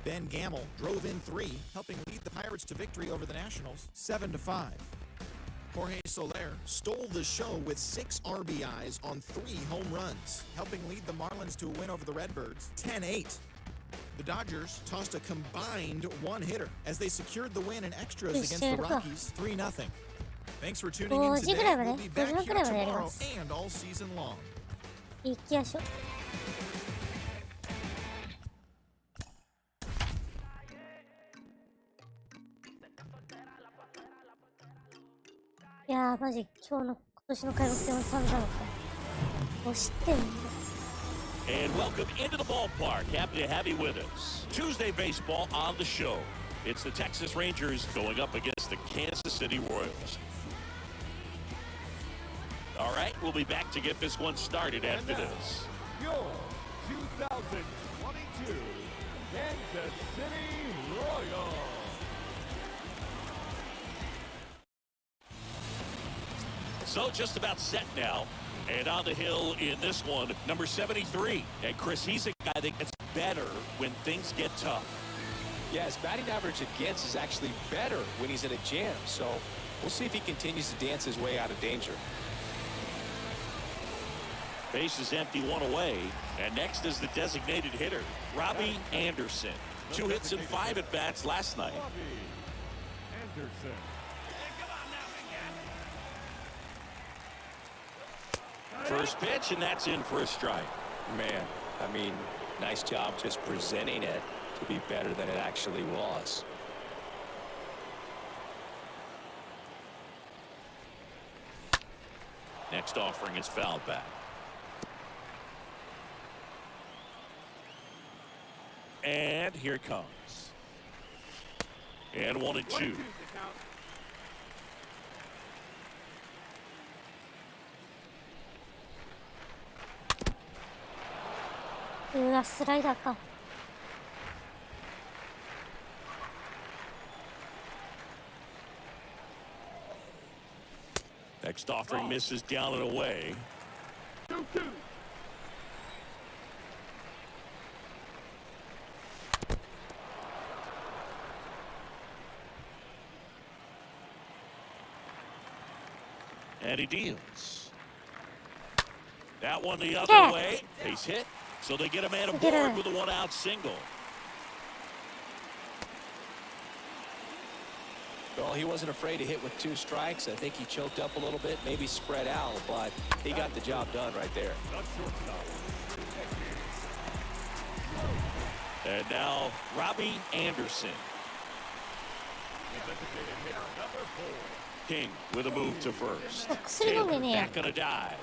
Ben Gamble drove in 3, helping lead the Pirates to victory over the Nationals 7-5. Jorge Soler stole the show with 6 RBIs on 3 home runs, helping lead the Marlins to a win over the Redbirds 10-8. The Dodgers tossed a combined 1-hitter as they secured the win in extras against the Rockies 3-0. Thanks for tuning in today. We'll be back here tomorrow and all season long. 行きましょう。いやー、マジ今年の開幕戦は散々だった。5失点。And welcome into the ballpark. Happy to have you with us. Tuesday baseball on the show. It's the Texas Rangers going up against the Kansas City Royals. All right, we'll be back to get this one started after this. Your 2022 Kansas City Royals. So just about set now. And on the hill in this one, number 73. And Chris, he's a guy that gets better when things get tough. Yeah, his batting average against is actually better when he's in a jam. So we'll see if he continues to dance his way out of danger. Base is empty, 1 away. And next is the designated hitter, Robbie Anderson. 2 hits and 5 at-bats last night. Anderson. First pitch, and that's in for a strike. Man, I mean, nice job just presenting it to be better than it actually was. Next offering is fouled back. And here it comes. And 1-2.うわ、スライダーか。Next offering misses down and away. 2-2. And he deals. That one the other way. Base hit. So they get a man aboard with a 1-out single. Well, he wasn't afraid to hit with 2 strikes. I think he choked up a little bit, maybe spread out, but he got the job done right there. And now Robbie Anderson. King with a move to first. Taylor back on a dive.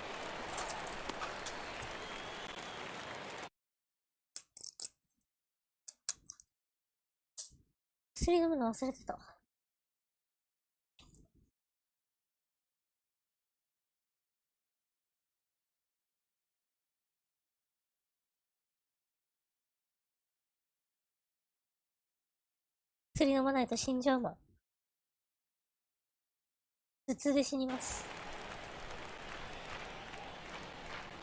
薬飲むの忘れてた。薬飲まないと死んじゃうわ。頭痛で死にます。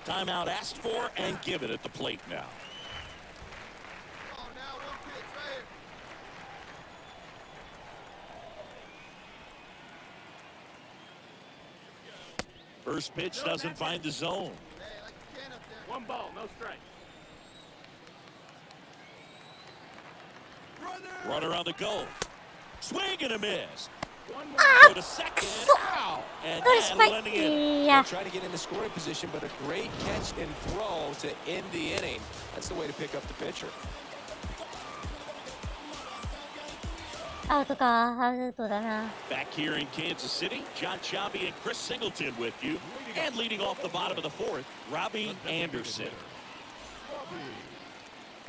Timeout asked for and given at the plate now. First pitch doesn't find the zone. 1 ball, no strike. Runner on the go. Swing and a miss. Go to second. Ow! And Letting They're trying to get into scoring position, but a great catch and throw to end the inning. That's the way to pick up the pitcher. アウトか、アウトだな。 Back here in Kansas City, John Chabi and Chris Singleton with you. And leading off the bottom of the 4th, Robbie Anderson.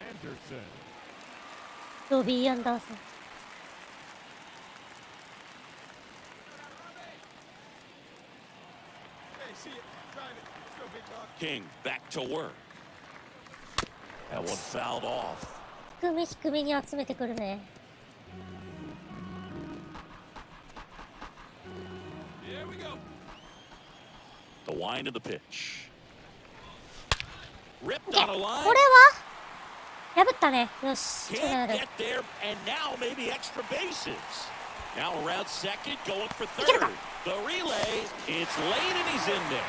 Anderson. ロビー・アンダーソン。King back to work. That one fouled off. 低め低めに集めてくるね。The wind of the pitch. Ripped on a line. これは破ったね。よし。 Can't get there, and now maybe extra bases. Now around second, going for third. The relay, it's late and he's in there.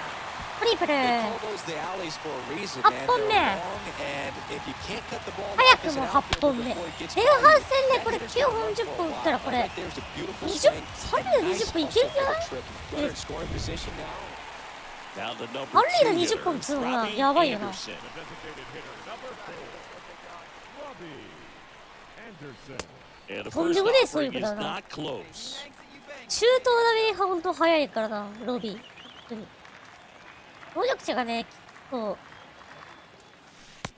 トリプル。 They call those the alleys for a reason, 8 man. 本 They're 目。 long, and if you can't cut the ball 早 off く as も an 8 outfielder 本目。 before it gets 前 going, 半戦でこれ that 9 hitter's 本 gonna 10 go 本打ったらこ far. れ Right there's a beautiful 20 swing. 320 本いけるんじゃない Runner in scoring position now. Now the number 3塁 two の hitter, 20本打つのが Robbie やばいよな。 Anderson. The designated hitter, number 4, Robbie Anderson. And the とん first でもねえそういう offering こ is とだな。 not close. 中東ダメほんと速いからな、ロビー。本当に。能力値がね、そう。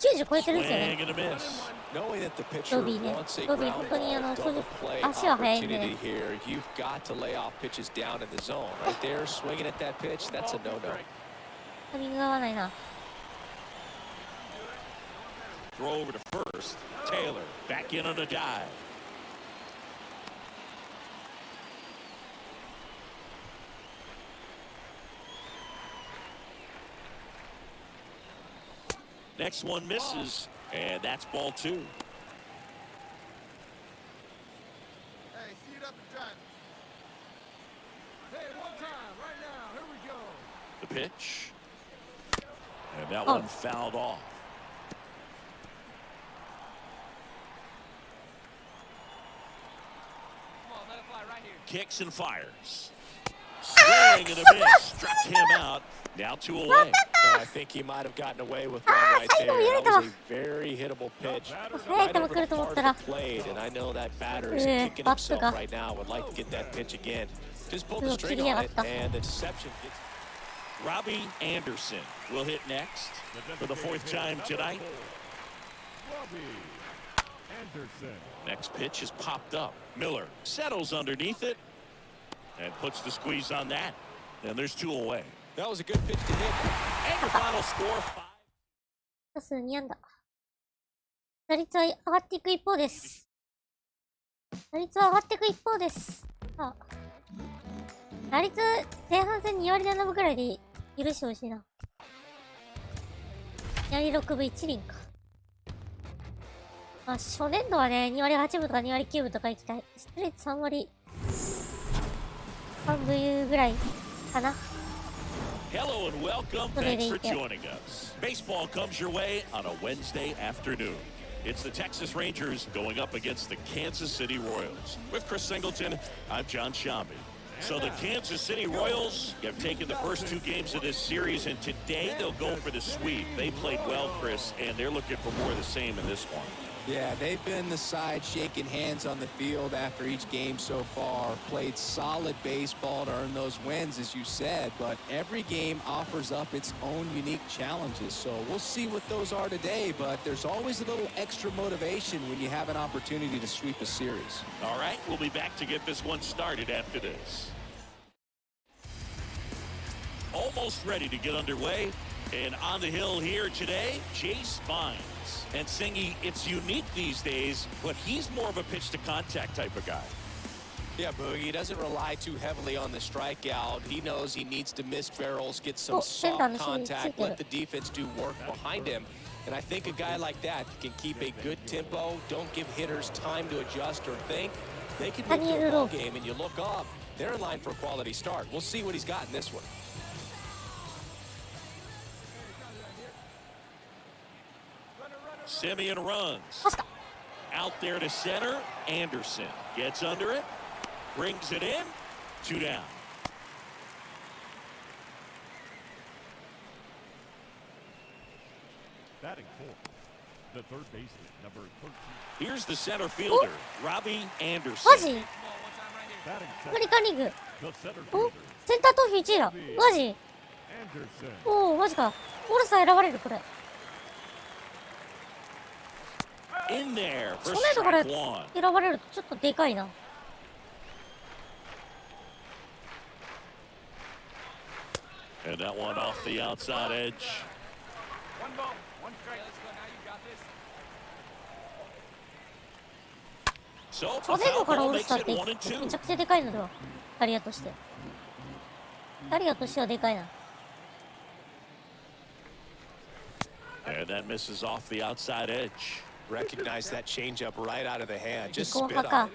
90超えてるんですよ Swing ね。 and a miss. Knowing that the pitcher ロビーね。 wants a ロビー ground 本当に ball そういう double play 足は速いんで。 opportunity here, you've got to lay off pitches down in the zone. Right there, swinging at that pitch, that's a no-no. タイミングが合わないな。 Throw over to first. Taylor back in on a dive. Next one misses, and that's ball 2. Hey, see it up and drive. Hey, one time, right now. Here we go. The pitch. And that Oh. one fouled off. Kicks and fires. Swing and a miss. Struck him out. Now 2 away. Well, I think he might have gotten away with one right there. That was a very hittable pitch. 速い球来ると思ったら。 Played, and I know that batter is Yeah, kicking back to himself the- right now. Would like to get that pitch again. Just pulled the Look, string yeah, on it, that's- and the deception gets. Robbie Anderson will hit next for the 4th time tonight. Robbie Anderson. Next pitch is popped up. Miller settles underneath it and puts the squeeze on that. And there's 2 away. That was a good pitch to hit. And your final score 5. 打数2安打。打率は上がっていく一方です。打率は上がっていく一方です。さあ。打率前半戦2割7分くらいで許してほしいな。2割6分1厘か。まあ、初年度はね、2割8分とか2割9分とか行きたい。失率3割3分ぐらいかな。Hello and welcome. Thanks for joining us. Baseball comes your way on a Wednesday afternoon. It's the Texas Rangers going up against the Kansas City Royals. With Chris Singleton, I'm John Shambi. So the Kansas City Royals have taken the first 2 games of this series, and today they'll go for the sweep. They played well, Chris, and they're looking for more of the same in this one. Yeah, they've been the side shaking hands on the field after each game so far. Played solid baseball to earn those wins, as you said, but every game offers up its own unique challenges. So we'll see what those are today, but there's always a little extra motivation when you have an opportunity to sweep a series. All right, we'll be back to get this one started after this. Almost ready to get underway. And on the hill here today, Chase Vines. And Singy, it's unique these days, but he's more of a pitch-to-contact type of guy. Yeah, Boogie, he doesn't rely too heavily on the strikeout. He knows he needs to miss barrels, get some soft contact, let the defense do work behind him. And I think a guy like that can keep a good tempo, don't give hitters time to adjust or think. They can make their ball game, and you look up, they're in line for a quality start. We'll see what he's got in this one. Simeon runs. Out there to center. Anderson gets under it. Brings it in. 2 down. Batting 4th, the third baseman, number 13. Here's the center fielder, Robbie Anderson. マジ Batting アメリカンリーグ。 the center お fielder, センター投手1位だ。マジ Anderson. おお、マジか。オールスター選ばれる、これ。 In there for 初年度から strike 1. 選ばれるとちょっとでかいな。 And that one off the outside edge. One ball, one strike. Let's go. Now you got this. So 初年 a 度 foul からオー ball ルス makes ター it って 1 and 2. めちゃくちゃでかいのでは。キャリアとして。キャリアとしてはでかいな。 And that misses off the outside edge. Recognize that changeup right out of the hand. Just 後 spit 派 on か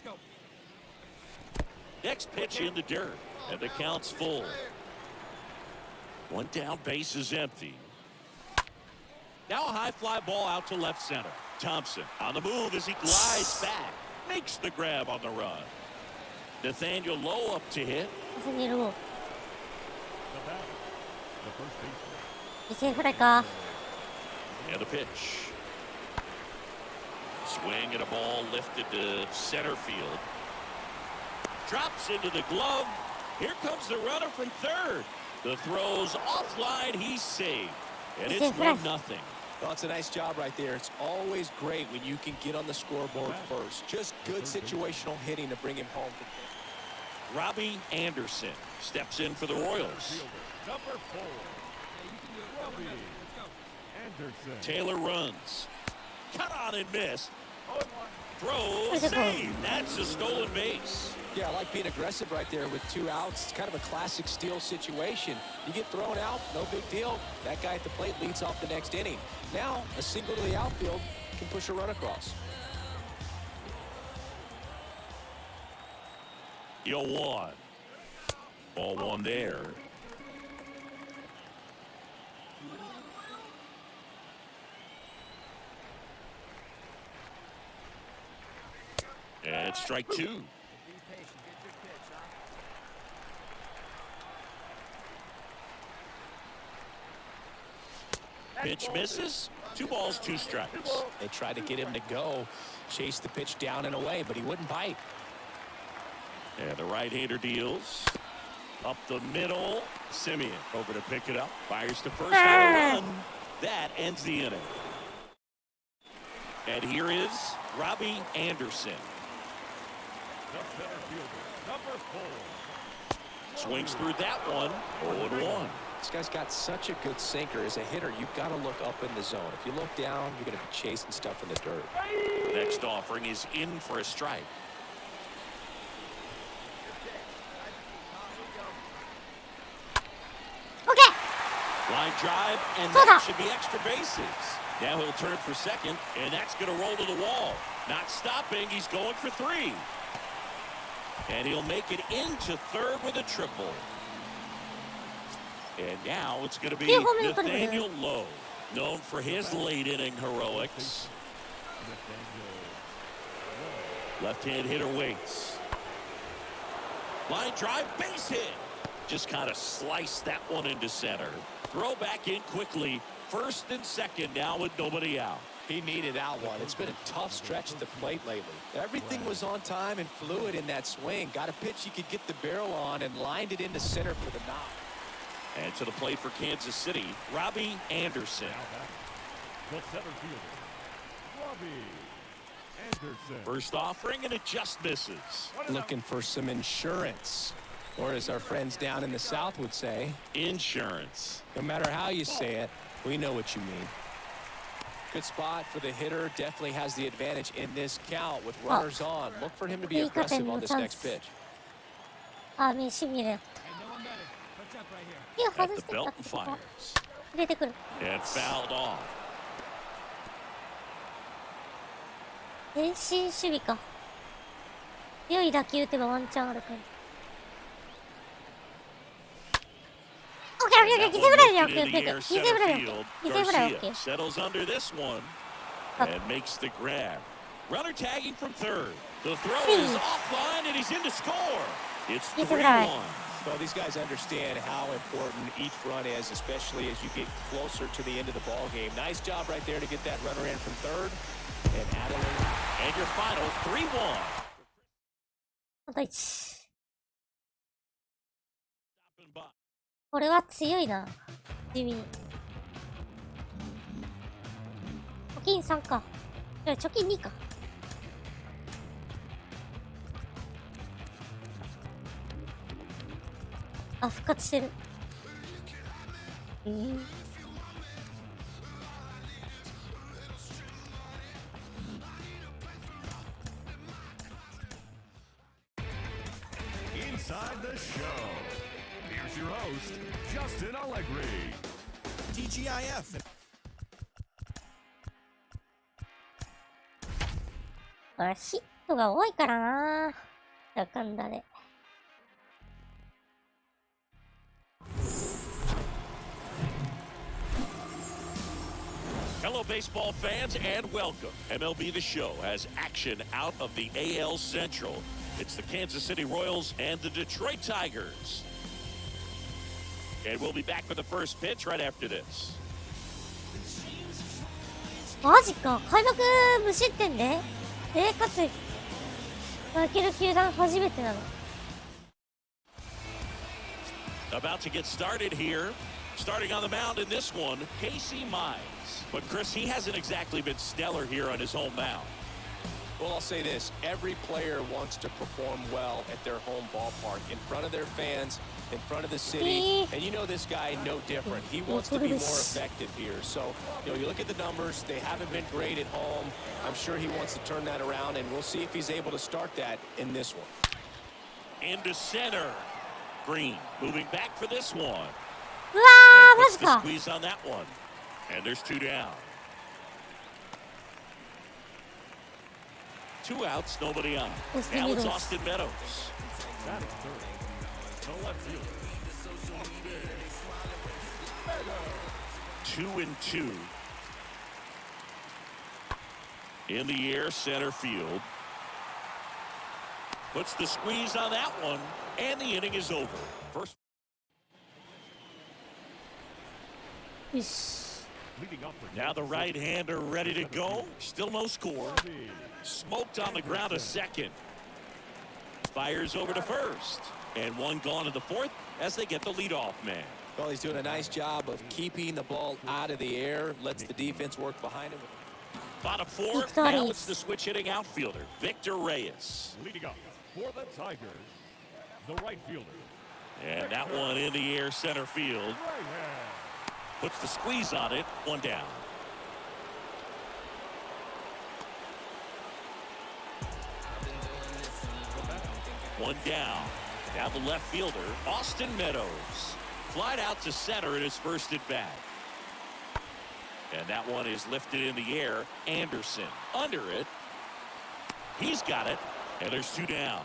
it. Next pitch in the dirt, and the count's full. One down, base is empty. Now a high fly ball out to left center. Thompson on the move as he glides back. Makes the grab on the run. Nathaniel Lowe up to hit. 風にいる The batter, the first baseman. 犠牲フライか And a pitch. Swing and a ball lifted to center field. Drops into the glove. Here comes the runner from third. The throw's offline. He's saved. And it's 1-0. Well, it's a nice job right there. It's always great when you can get on the scoreboard first. Just good situational hitting to bring him home. Robbie Anderson steps in for the Royals. Fielder, number 4. Robbie Anderson. Taylor runs. Cut on and miss. Throw, save. That's a stolen base. Yeah, I like being aggressive right there with 2 outs. It's kind of a classic steal situation. You get thrown out, no big deal. That guy at the plate leads off the next inning. Now, a single to the outfield can push a run across. 0-1. Ball one there. And strike 2. Pitch misses. 2 balls, 2 strikes. They tried to get him to go, chase the pitch down and away, but he wouldn't bite. And the right-hander deals. Up the middle. Simeon over to pick it up. Fires to first. Run. That ends the inning. And here is Robbie Anderson. The center fielder, number 4. Swings through that one. 0-1. This guy's got such a good sinker. As a hitter, you've got to look up in the zone. If you look down, you're going to be chasing stuff in the dirt. Next offering is in for a strike. OK Line drive, and Hold that on. should be extra bases. Now he'll turn for second, and that's going to roll to the wall. Not stopping. He's going for 3. And he'll make it into third with a triple. And now it's going to be Nathaniel Lowe, known for his late inning heroics. Left-hand hitter waits. Line drive, base hit. Just kind of sliced that one into center. Throw back in quickly. First and second now with nobody out. He needed that one. It's been a tough stretch at the plate lately. Everything was on time and fluid in that swing. Got a pitch he could get the barrel on and lined it into center for the knock. And to the plate for Kansas City, Robbie Anderson. The center fielder, Robbie Anderson. First offering, and it just misses. Looking for some insurance. Or as our friends down in the South would say, Insurance. no matter how you say it, we know what you mean. Good spot for the hitter. Definitely has the advantage in this count with runners on. Look for him to be aggressive on this next pitch. あ、見しびれ。いや、 At 外 the して belt た and fires. 入れてくる。 And fouled off. 前進守備か。強い打球打てばワンチャンある感じ。オッケーオッケーオッケー、犠牲フライだよ。オッケーオッケーオッケー。犠牲フライだよ。犠牲フライオッケ Garcia ー。 settles under this one and makes the grab. Runner tagging from third. The throw is offline and he's in to score. It's 犠牲フライ。 3-1. Well, these guys understand how important each run is, especially as you get closer to the end of the ball game. Nice job right there to get that runner in from third. And Adelaide. And your final 3-1. あと1。 Stopping by. これは強いな。地味に。貯金3か。いや、貯金2か。あ、復活してる。Inside the show. Here's your host, Justin Allegri. TGIF. まあ、ヒットが多いからな。だかんだで。Hello, baseball fans, and welcome. MLB The Show has action out of the AL Central. It's the Kansas City Royals and the Detroit Tigers. And we'll be back with the first pitch right after this. マジか。開幕無失点でかつ、負ける球団初めてなの。About to get started here. Starting on the mound in this one, Casey Mize. But Chris, he hasn't exactly been stellar here on his home mound. Well, I'll say this. Every player wants to perform well at their home ballpark, in front of their fans, in front of the city. And you know this guy no different. He wants to be more effective here. So, you look at the numbers. They haven't been great at home. I'm sure he wants to turn that around, and we'll see if he's able to start that in this one. Into center. Green moving back for this one. うわー、マジか。 Squeeze on that one. And there's 2 down. 2 outs, nobody on. Now it's Austin Meadows. Batting third. The left fielder. 2-2. In the air, center field. Puts the squeeze on that one, and the inning is over. First. よし。 Leading up for Now the right-hander ready to go. Still no score. Smoked on the ground a second. Fires over to first. And 1 gone in the 4th as they get the leadoff man. Well, he's doing a nice job of keeping the ball out of the air. Lets the defense work behind him. Bottom 4. Now it's the switch hitting outfielder, Victor Reyes. leading up for the Tigers, the right fielder. And that one in the air, center field. Right hand. Puts the squeeze on it. 1 down. One down. Now the left fielder, Austin Meadows. Flied out to center in his first at bat. And that one is lifted in the air. Anderson under it. He's got it. And there's 2 down.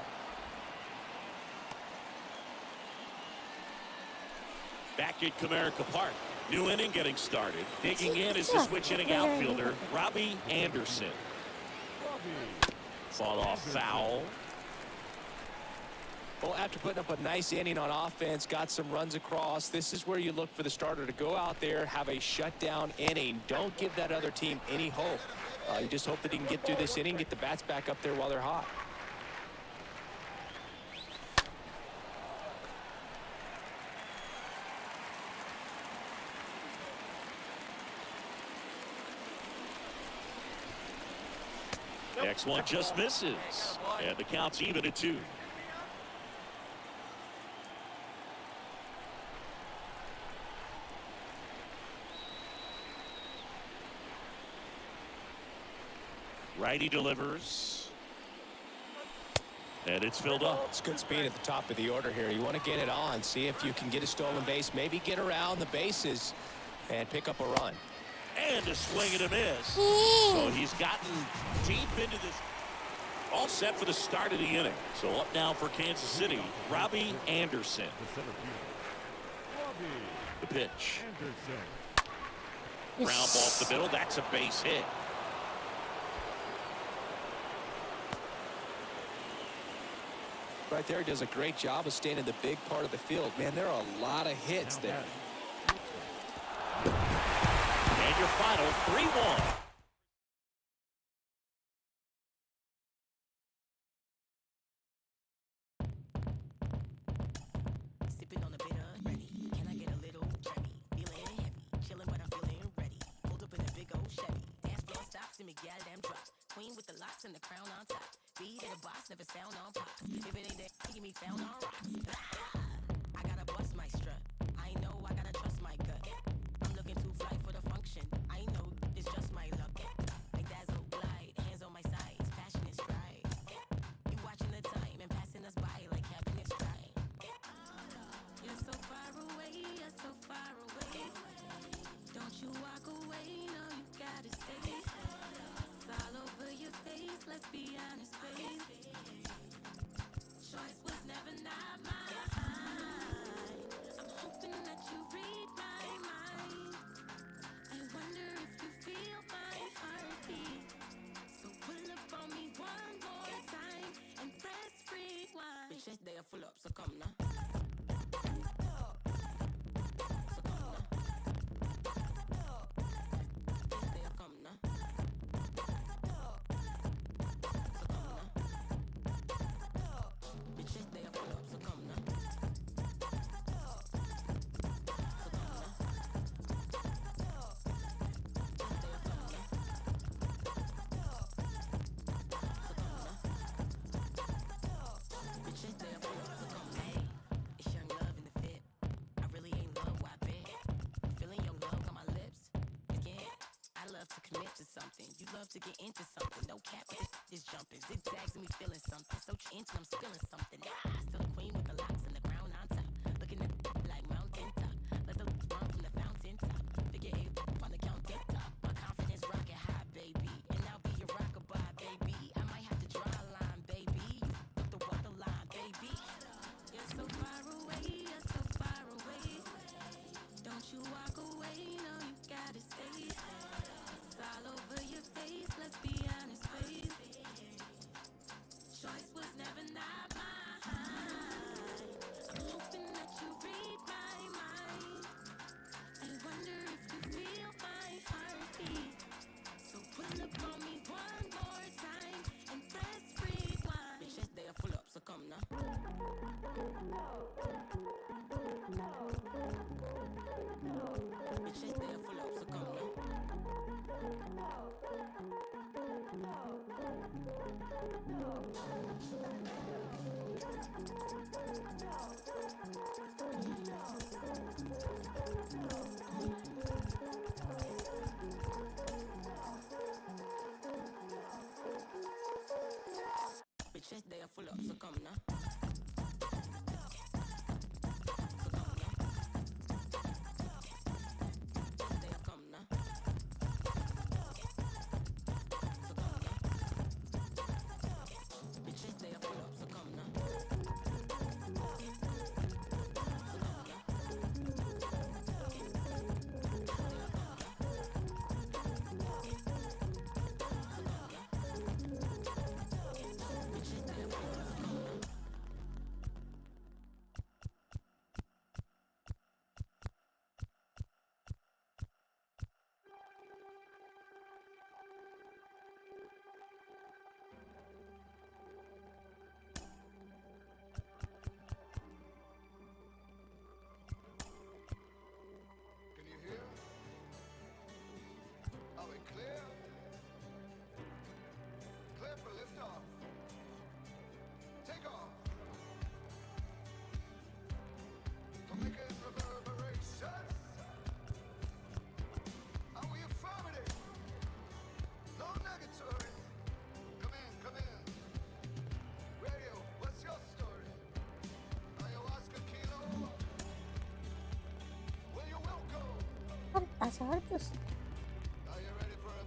Back at Comerica Park. New inning getting started. Digging in is the switch hitting outfielder, Robbie Anderson. Fall off foul. Well, after putting up a nice inning on offense, got some runs across, this is where you look for the starter to go out there, have a shutdown inning. Don't give that other team any hope. You just hope that he can get through this inning, get the bats back up there while they're hot. Next one just misses. And the count's even at 2. Righty delivers. And it's filled up. It's good speed at the top of the order here. You want to get it on, see if you can get a stolen base, maybe get around the bases and pick up a run. And a swing and a miss. So he's gotten deep into this. All set for the start of the inning. So up now for Kansas City, Robbie Anderson. The center fielder. Robbie The pitch. Anderson. Ground ball up the middle. That's a base hit. Right there, does a great job of staying in the big part of the field. Man, there are a lot of hits there. And your final 3-1. Sipping on a bit of ready. Can I get a little Jenny? Feeling heavy, chilling but I'm feeling ready. Pulled up in a big old Chevy. Dance floor stops and me goddamn drops. Queen with the locks and the crown on top. Beat in a box, never sound on pops. If it ain't that, give me sound on rocks. I gotta bust my strut. I know I gotta trust my gut. I'm looking too fly for the function. I know it's just my luck. Like dazzle glide, hands on my sides, passionate stride. You watching the time and passing us by like having its stride. You're so far away, you're so far away. Don't you walk away, no, you gotta stay. It's all over your face, let's be honest. to get into something. No cap, this jumping. Zigzags and me feeling something. So into I'm spilling something. Still the queen with the locks and the crown on top. Looking at like mountain top. Let the run from the fountain top. Figure eight on the counting top. My confidence rocket high, baby. And I'll be your rockabye, baby. I might have to draw a line, baby. You put the waterline, baby. You're so far away, you're so far away. Don't you walk away, no, you gotta stay. It's all over your face, let's be honest, babe. Choice was never not mine. I'm hoping that you read my mind. I wonder if you feel my heartbeat. So pull up on me one more time and press rewind. Bitch, they are full up, so come now. Bitch, they are full up, so come now. Bitches, they are full up, so come now. So come now. They are come now. So come now. Bitches, they are full up, so come now. So come now. Can you hear? Are we clear? Clear for liftoff. Take off. Making reverberations. Are we affirmative? No negatory. Come in. Radio, what's your story? Ayahuasca kilo. Where you will go? あれ、じゃああれとし Are you ready for a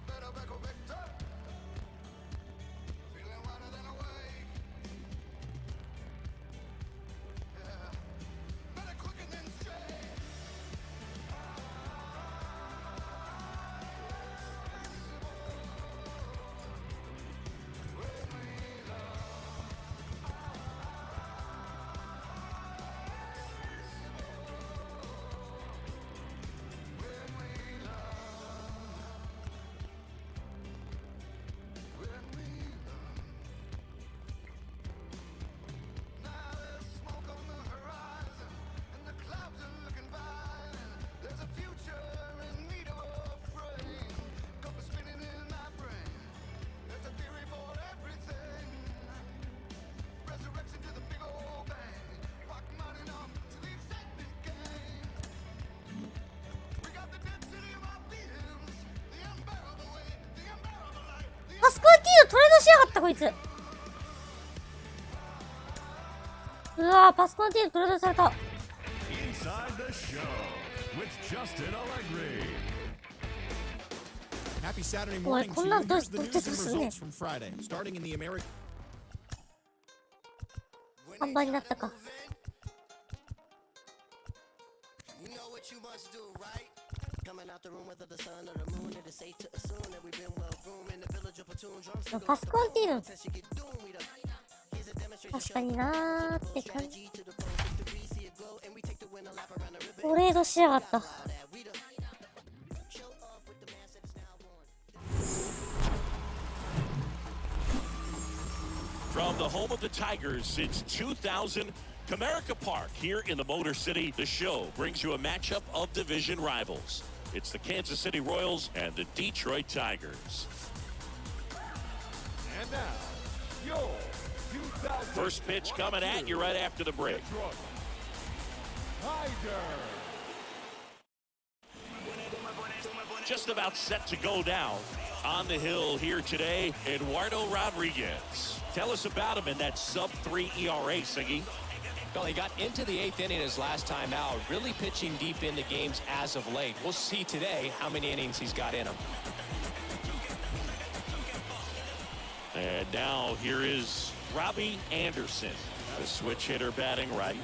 better Beco Victor? Feeling wider than awake. Yeah. Better quicker than straight. Now there's smoke on the horizon, and the clouds are looking violent. There's a future in need of a frame. Copper spinning in my brain. There's a theory for everything. Resurrection to the big old bang. Walk mountain off to the excitement game. We got the density of our beings, the unbearable weight, the unbearable light, the パスコンティーをトレードしやがったこいつ。うわー、パスコンティートレードされた。 Inside the Show with Justin Allegri. Happy Saturday おい、 morning こ to ん you. なんどう Here's the どう news して and するね。 results from Friday. Starting in the American 看板になったか。 You know what you must do, right? Coming out the room whether the sun or the moon, it is safe to assume that we've been well groomed in the village of platoon drums. パスコンティーの Test you get doomed, we done. Here's a demonstration 確かになーって感じ。 strategy to the pro victory, see it glow, and we take the win a lap around the river. トレードしやがった。 That we done. Show off with the man that is now born. From the home of the Tigers since 2000, Comerica Park here in the Motor City, the show brings you a matchup of division rivals. It's the Kansas City Royals and the Detroit Tigers. And now, your 2000 First pitch coming at you right after the break. Detroit Tigers. just about set to go down. On the hill here today, Eduardo Rodriguez. Tell us about him in that sub-3 ERA, Siggy. Well, he got into the 8th inning his last time out, really pitching deep into games as of late. We'll see today how many innings he's got in him. And now here is Robbie Anderson, the switch hitter batting right.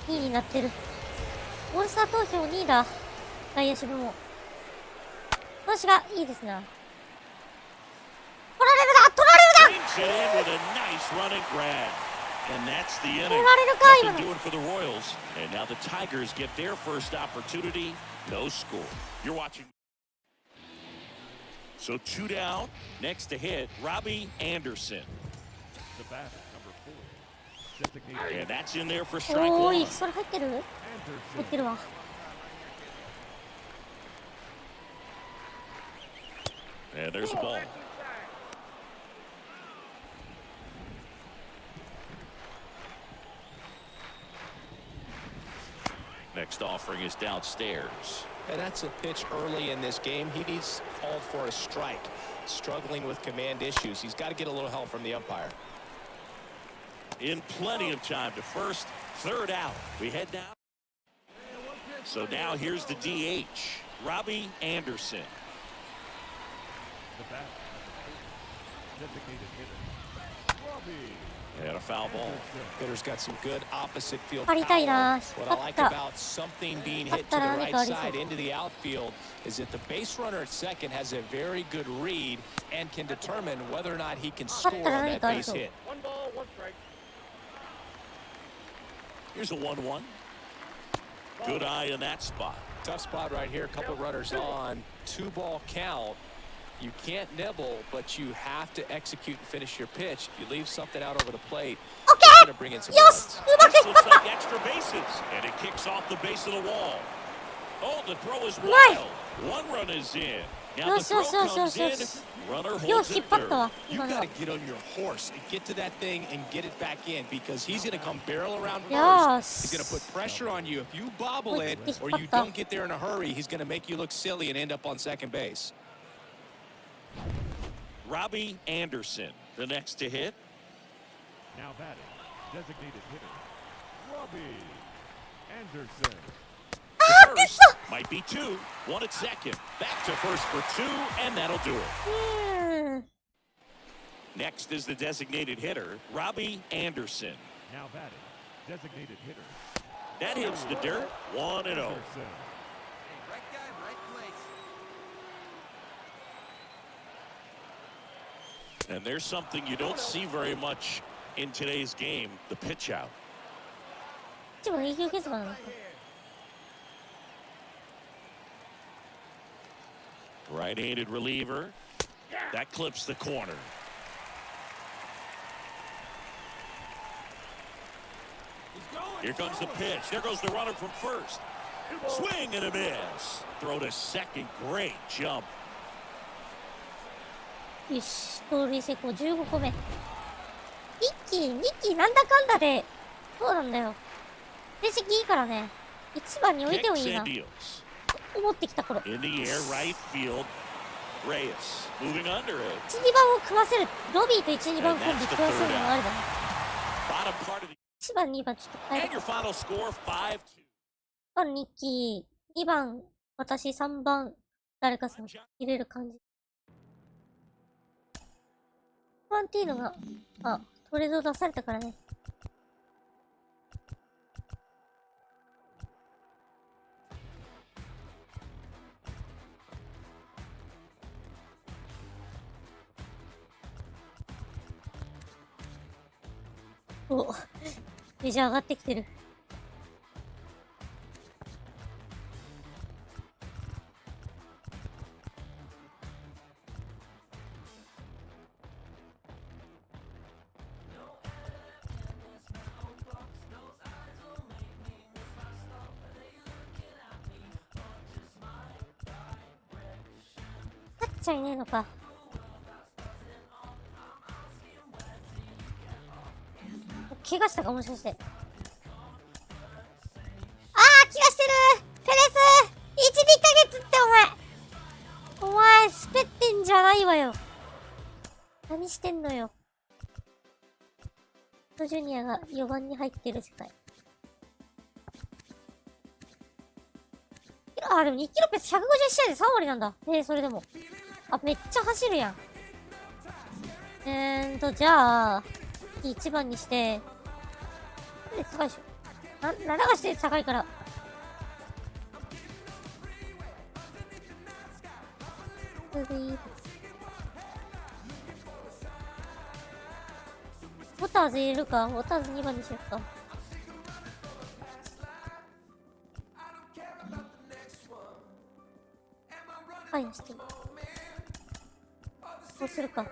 2位になってる。オールスター投票2位だ。外野手部門。調子がいいですな。取られるだ、取られるだ。 Brings it in with a nice running grab. And that's the inning. 取られるか、今 Nothing の。 doing for the Royals. And now the Tigers get their first opportunity. No score. You're watching. So 2 down. Next to hit, Robbie Anderson. The batter, number 4. Designated And that's in there for strike おーい、 one. それ入ってる？入ってるわ。And there's a ball. Next offering is downstairs. And that's a pitch early in this game. He needs called for a strike. Struggling with command issues. He's got to get a little help from the umpire. In plenty of time to first, third out. We head down. So now here's the DH, Robbie Anderson. the batter, number 4. Designated hitter, Robbie. And a foul ball. Hitter's got some good opposite field 張りたい power. な。 What I like あった。 about something being hit to the あったら right 何かありそう。 side into the outfield is that the base runner at second has a very good read and can determine whether or not he can score on that base hit. One ball, one strike. Here's a 1-1. Good eye in that spot. Tough spot right here. A couple runners on. 2-ball count. You can't nibble, but you have to execute and finish your pitch. If you leave something out over the plate, it's going to bring in some よし、 runs. うまくい This っ looks た。 like extra bases. And it kicks off the base of the wall. Oh, the throw is Nice. wild. One run is in. Now the よし throw よしよしよ comes しよ in. し。 Runner よ holds し、引 it っ張った third. わ。 You 今の got は to get on your horse and get to that thing and get it back in because he's going to come barrel around Yes. first. He's going to put pressure on you. If you bobble it Wait, or you don't get there in a hurry, he's going to make you look silly and end up on second base. Robbie Anderson, the next to hit. Now batting, designated hitter, Robbie Anderson. To first, might be 2. 1 at second. Back to first for 2, and that'll do it. Next is the designated hitter, Robbie Anderson. Now batting, designated hitter, That hits the dirt. 1-0. Anderson. Right guy, right place. And there's something you don't see very much in today's game, the pitch out. 一部の EQ 決番なのか。 Right-handed reliever. That clips the corner. Here comes the pitch. There goes the runner from first. Swing and a miss. Throw to second. Great jump. よし、盗塁成功15個目。2期なんだかんだで、そうなんだよ。成績いいからね、1番に置いてもいい Kicks な and deals. 思ってきた頃。1、In the air, right field. Reyes moving under it. 2番を組ませる。ロビーと1、2番コンビ And that's the 組ませるのがありだね。 Bottom part of the 1番、2番ちょっと変え and る。 your final score 5-2. 1番2期、2番私、3番誰かさん入れる感じ。1番っていうのが、あ、トレード出されたからね。お、メジャー上がってきてる。キャッチャーいねえのか。怪我したかもしかして。ああ、怪我してる。テレススペってんじゃないわよ。何してんのよ。ジュニアが4番に入ってる世界。あ、でも2キロペース150試合で3割なんだ。それでも。あ、めっちゃ走るやん。じゃあ、1番にして、高いでしょ。7がして高いから。ウォターズ入れるか。ウォターズ2番にしようか。はい、してる。そうするか。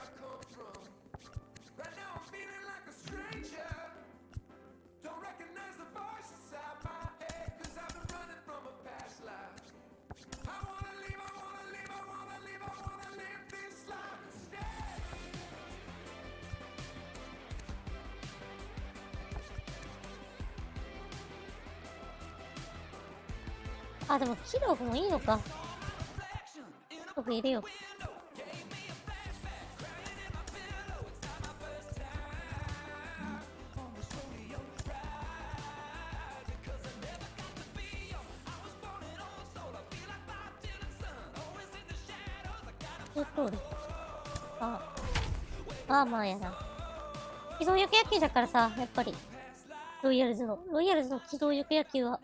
あ、でもキロもいいのか。僕入れよう。まあやな。機動力野球だからさ、やっぱり。ロイヤルズの機動力野球は。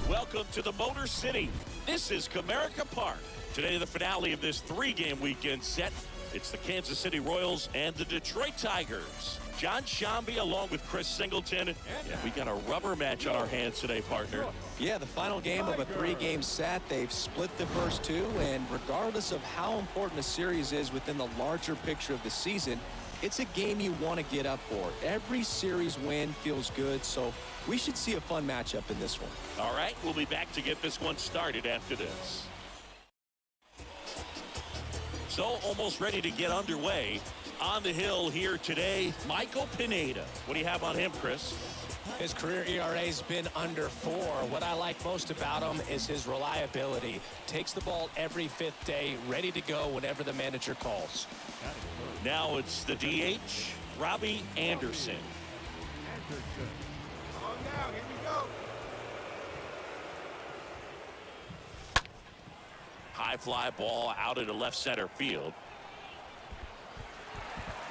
Welcome to the Motor City. This is Comerica Park. Today, the finale of this 3-game weekend set. It's the Kansas City Royals and the Detroit Tigers. John Shambi along with Chris Singleton. Yeah, we got a rubber match on our hands today, partner. Yeah, the final game of a 3-game set. They've split the first two, and regardless of how important a series is within the larger picture of the season, it's a game you want to get up for. Every series win feels good, so we should see a fun matchup in this one. All right, we'll be back to get this one started after this. So, almost ready to get underway. On the hill here today, Michael Pineda. What do you have on him, Chris? His career ERA's been under 4. What I like most about him is his reliability. Takes the ball every 5th day, ready to go whenever the manager calls. Now it's the DH, Robbie Anderson. Come on now, here we go. High fly ball out into left center field.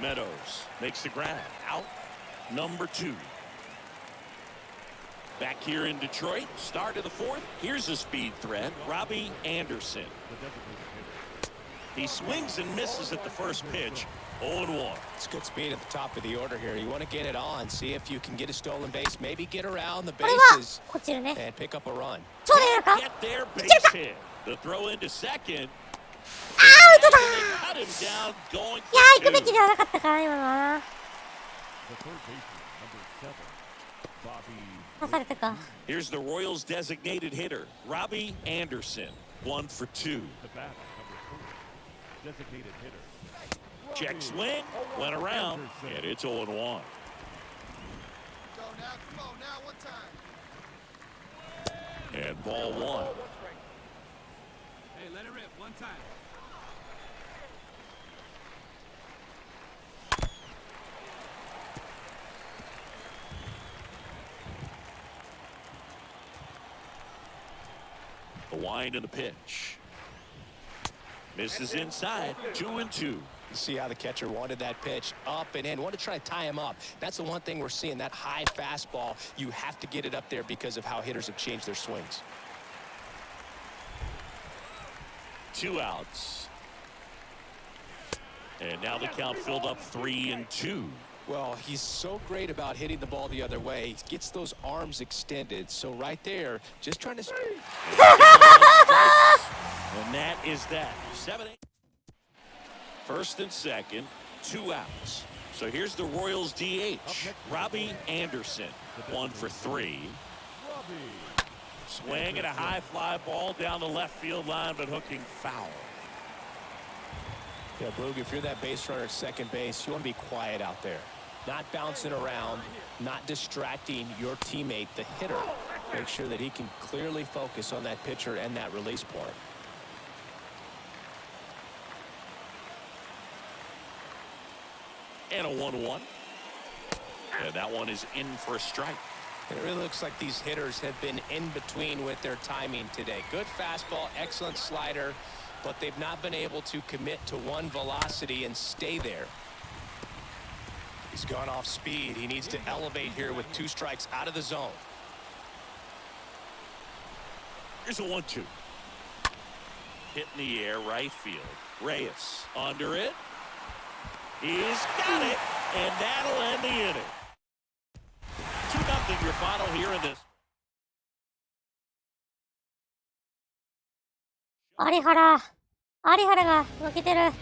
Meadows makes the grab. Out number 2. Back here in Detroit, start of the 4th. Here's a speed threat, Robbie Anderson. He swings and misses at the first pitch. 0-1. It's good speed at the top of the order here. You want to get it on, see if you can get a stolen base, maybe get around the bases and pick up a run. Get their base hit. The throw into second. Cut him down, going for 2. 行くべきではなかったかな、今のはな。 The third baseman, number 7, Bobby. 刺されたか。 Here's the Royals' designated hitter, Robbie Anderson. 1 for 2. The batter, number 4, designated hitter. Check swing, went around, and it's 0-1. Go now, come on now, one time. And ball 1. Hey, let it rip one time. The wind and the pitch. Misses inside, 2-2. You see how the catcher wanted that pitch up and in. Want to try to tie him up. That's the one thing we're seeing, that high fastball. You have to get it up there because of how hitters have changed their swings. 2 outs. And now the count filled up 3-2. Well, he's so great about hitting the ball the other way. He gets those arms extended. So right there, just trying to... And that is that. 7-8. First and second, 2 outs. So here's the Royals DH, Robbie Anderson. 1 for 3. Swing and a high fly ball down the left field line, but hooking foul. Yeah, Boog, if you're that base runner at second base, you want to be quiet out there. Not bouncing around, not distracting your teammate, the hitter. Make sure that he can clearly focus on that pitcher and that release point. And a 1-1. And that one is in for a strike. It really looks like these hitters have been in between with their timing today. Good fastball, excellent slider, but they've not been able to commit to one velocity and stay there. He's gone off speed. He needs to elevate here with 2 strikes out of the zone. Here's a 1-2. Hit in the air, right field. Reyes under it. He's got it, and that'll end the inning. 2-0 your final here in this. 有原が負けてる。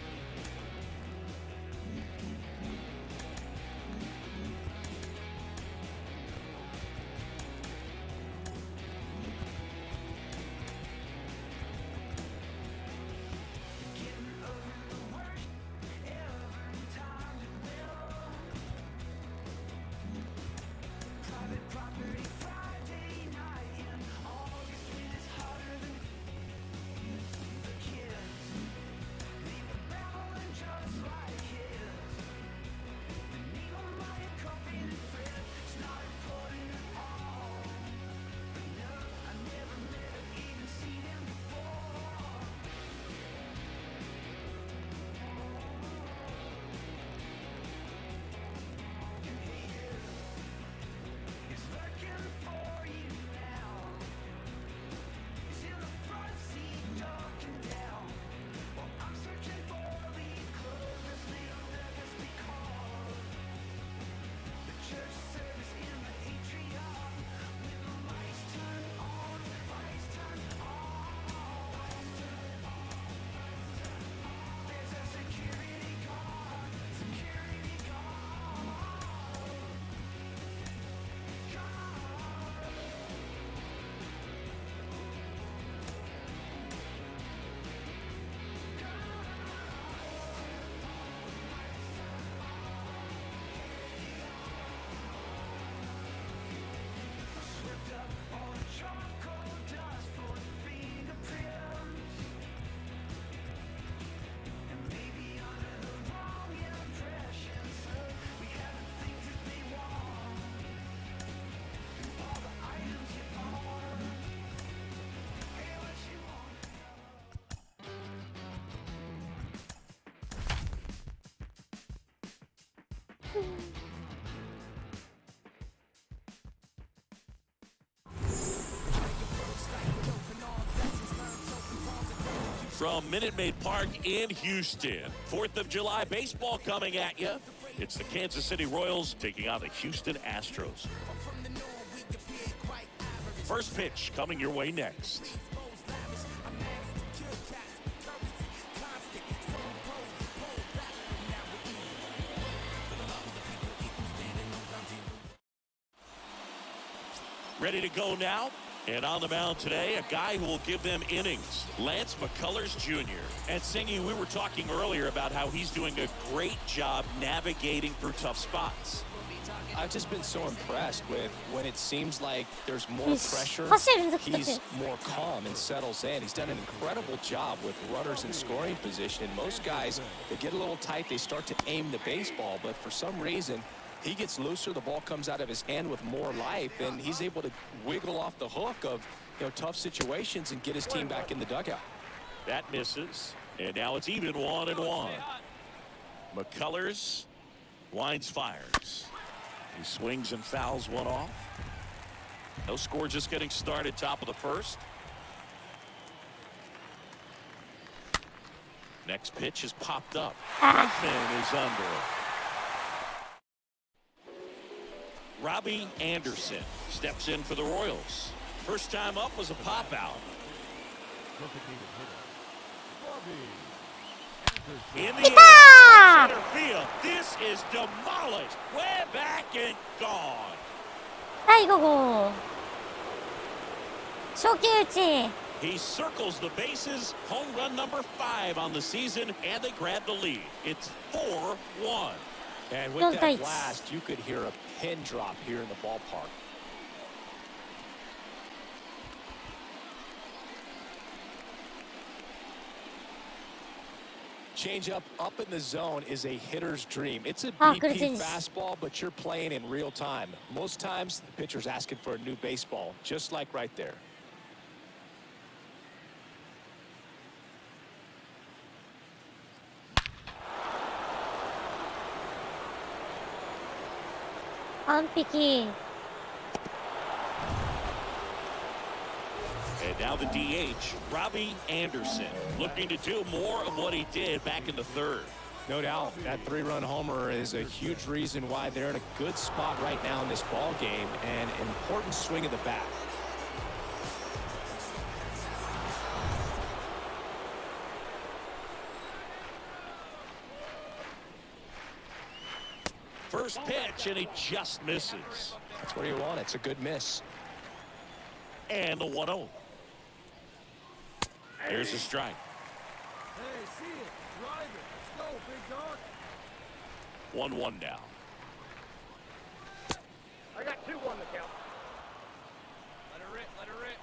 From Minute Maid Park in Houston, 4th of July baseball coming at you. It's the Kansas City Royals taking on the Houston Astros. First pitch coming your way next. Ready to go now? And on the mound today, a guy who will give them innings, Lance McCullers Jr. And Singy, we were talking earlier about how he's doing a great job navigating through tough spots. I've just been so impressed with when it seems like there's more pressure, he's more calm and settles in. He's done an incredible job with runners in scoring position. And most guys, they get a little tight, they start to aim the baseball, but for some reason, he gets looser, the ball comes out of his hand with more life, and he's able to wiggle off the hook of tough situations and get his team back in the dugout. That misses, and now it's even 1-1. McCullers winds, fires. He swings and fouls one off. No score, just getting started, top of the first. Next pitch is popped up. Beckman is under it. Robbie Anderson steps in for the Royals. First time up was a pop out. In the air, center field. This is demolished. Way back and gone. 第5号初球打ち。 He circles the bases. Home run number 5 on the season, and they grab the lead. It's 4-1. And with that blast, you could hear a pin drop here in the ballpark. Changeup up in the zone is a hitter's dream. It's a Ah, BP good change. fastball, but you're playing in real time. Most times, the pitcher's asking for a new baseball, just like right there. 完璧。 And now the DH, Robbie Anderson, looking to do more of what he did back in the third. No doubt, that 3-run homer is a huge reason why they're in a good spot right now in this ball game, and an important swing of the bat. First pitch, and he just misses. That's what you want. It's a good miss. And the 1-0. Here's a strike. Hey, see it. Drive it. Let's go, big dog. 1-1 now. I got 2 on the count. Let her rip. Let her rip.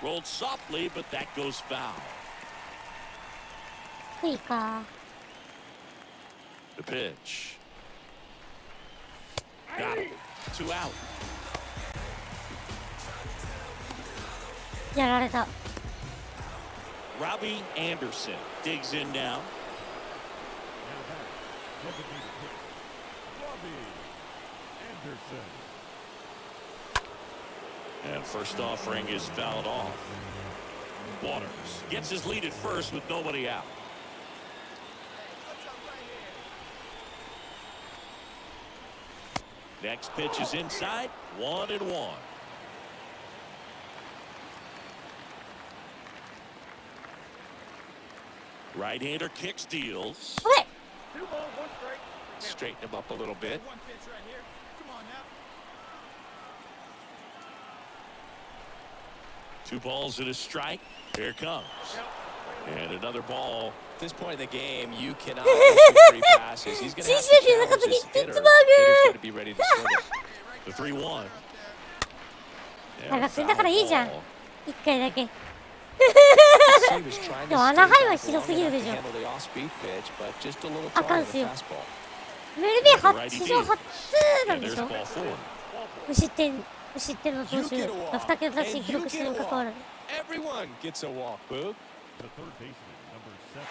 Rolled softly, but that goes foul. いいか。 The pitch. Got him. 2 out. やられた。 Robbie Anderson digs in now. And first offering is fouled off. Waters gets his lead at first with nobody out. Next pitch is inside, 1-1. Right-hander kick steals. おい 2 balls, 1 strike. Straighten him up a little bit. One pitch right here. Come on now. 2 balls and a strike. Here it comes. And another ball. At this point in the game, you cannot let free passes. He's going to have to challenge this hitter. Hitter's going to be ready to swing it. The 3-1. 長くだからいいじゃん。一回だけ。 He was trying to でもあのハイは stay ひどすぎるでしょ。 handle the off-speed pitch, but just a little あか tall ん of す a よ。 fastball. MLB 史上初なん And で there's しょ ball 4. 無失点の投手が2桁奪三記録してるにもかかわらず。 Everyone gets a walk, Boog. The third baseman, number 7.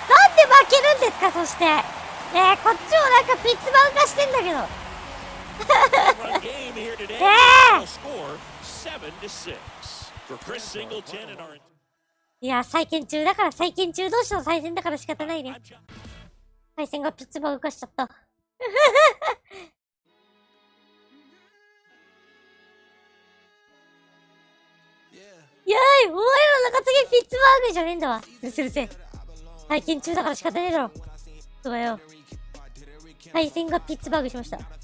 なんで負けるんですか、そして。ねえ、こっちもなんかピッツバウ化してんだけど。 Run game here today. Yeah. Final score 7-6 for Chris Singleton and our. いや、再建中だから、再建中同士の再戦だから仕方ないね。対戦がピッツバウ化しちゃった。いやーい、お前らの中継ぎピッツバーグじゃねえんだわ。うるせうるせえ。再建中だから仕方ねえだろ。そうだよ。対戦がピッツバーグしました。いいな、回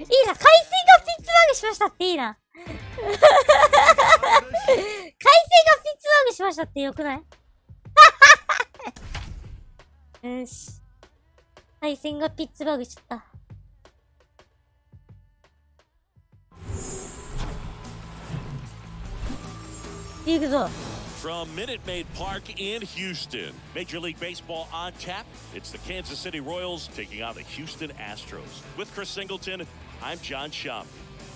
線がピッツバーグしましたっていいな。回線がピッツバーグしましたってよくない？よし。回線がピッツバーグしちゃった。いくぞ。 From Minute Maid Park in Houston, Major League Baseball on tap. It's the Kansas City Royals taking on the Houston Astros. With Chris Singleton, I'm John Schaub.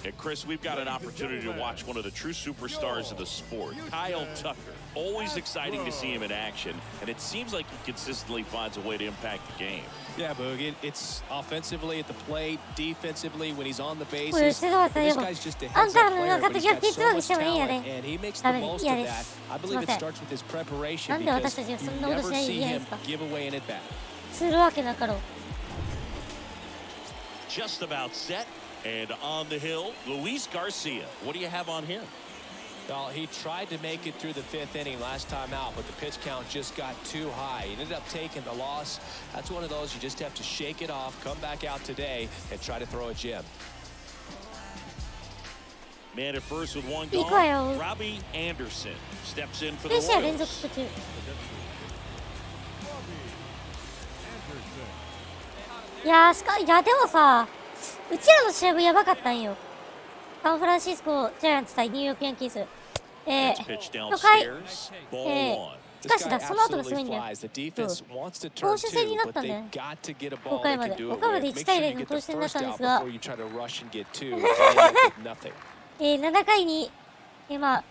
And Chris, we've got an opportunity to watch one of the true superstars of the sport, Kyle Tucker. Always exciting to see him in action, and it seems like he consistently finds a way to impact the game. Yeah, Boog, it's offensively at the plate, defensively when he's on the これ bases. してどうさ This よ。 guy's just a あん heads た up らの player, 中 but 継 he's ぎは got ピッツ so バーグ much してもいいんや talent, で。 and he makes the ダメ、 most 嫌 of で that. す。 I すい believe ま it せん。 starts with his preparation なんで because 私たちがそんなこと you し never ないと see いけないん him ですか？ give away an at bat. するわけなかろう。 Just about set, and on the hill, Luis Garcia. What do you have on him? Well, he tried to make it through the 5th inning last time out, but the pitch count just got too high. He ended up taking the loss. That's one of those you just have to shake it off, come back out today, and try to throw a gem. Man at first with 1 いいかよ。 gone. Robbie Anderson steps in for the 2試合連続 Royals. 途中。いやー、いやでもさ、うちらの試合もやばかったんよ。サンフランシスコジャイアンツ対ニューヨークヤンキース。Pitch 初回、 downstairs. Ball one. しかしだ、その後がすごいんだよ。投手戦になったんだよね。5回まで。5回まで1対0の投手戦だったんですが、7回に、まあ、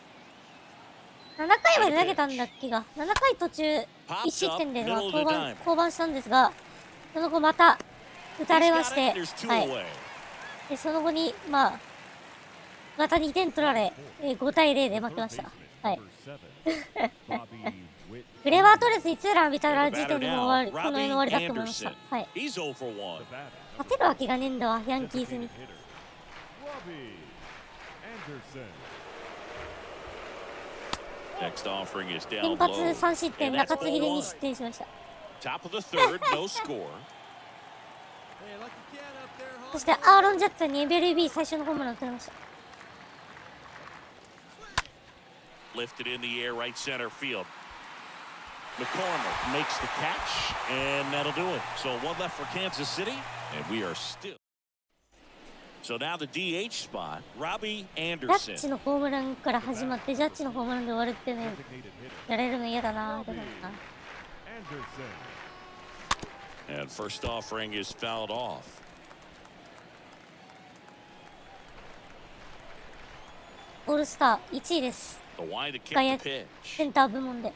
7回まで投げたんだっけが、7回途中、1失点で降板したんですが、その後また打たれまして、はい。で、その後に、まあ、また2点取られ、5対0で負けました。はい。フレバートレスにツーラン浴びたら時点でもう終わり、この辺の終わりだと思いました。はい。勝てるわけがねえんだわ、ヤンキースに。先発3失点、中継ぎで2失点しました。そしてアーロン・ジャッツに MLB 最初のホームランを打たれました。Lifted in the air, right center field. McCormick makes the catch, and that'll do it. So one left for Kansas City, and we are still. So now the DH spot, Robbie Anderson. ジャッジのホームランから始まって、ジャッジのホームランで終わるってね、やれるの嫌だな。And first offering is fouled off. オールスター1位です。外野センター部門で。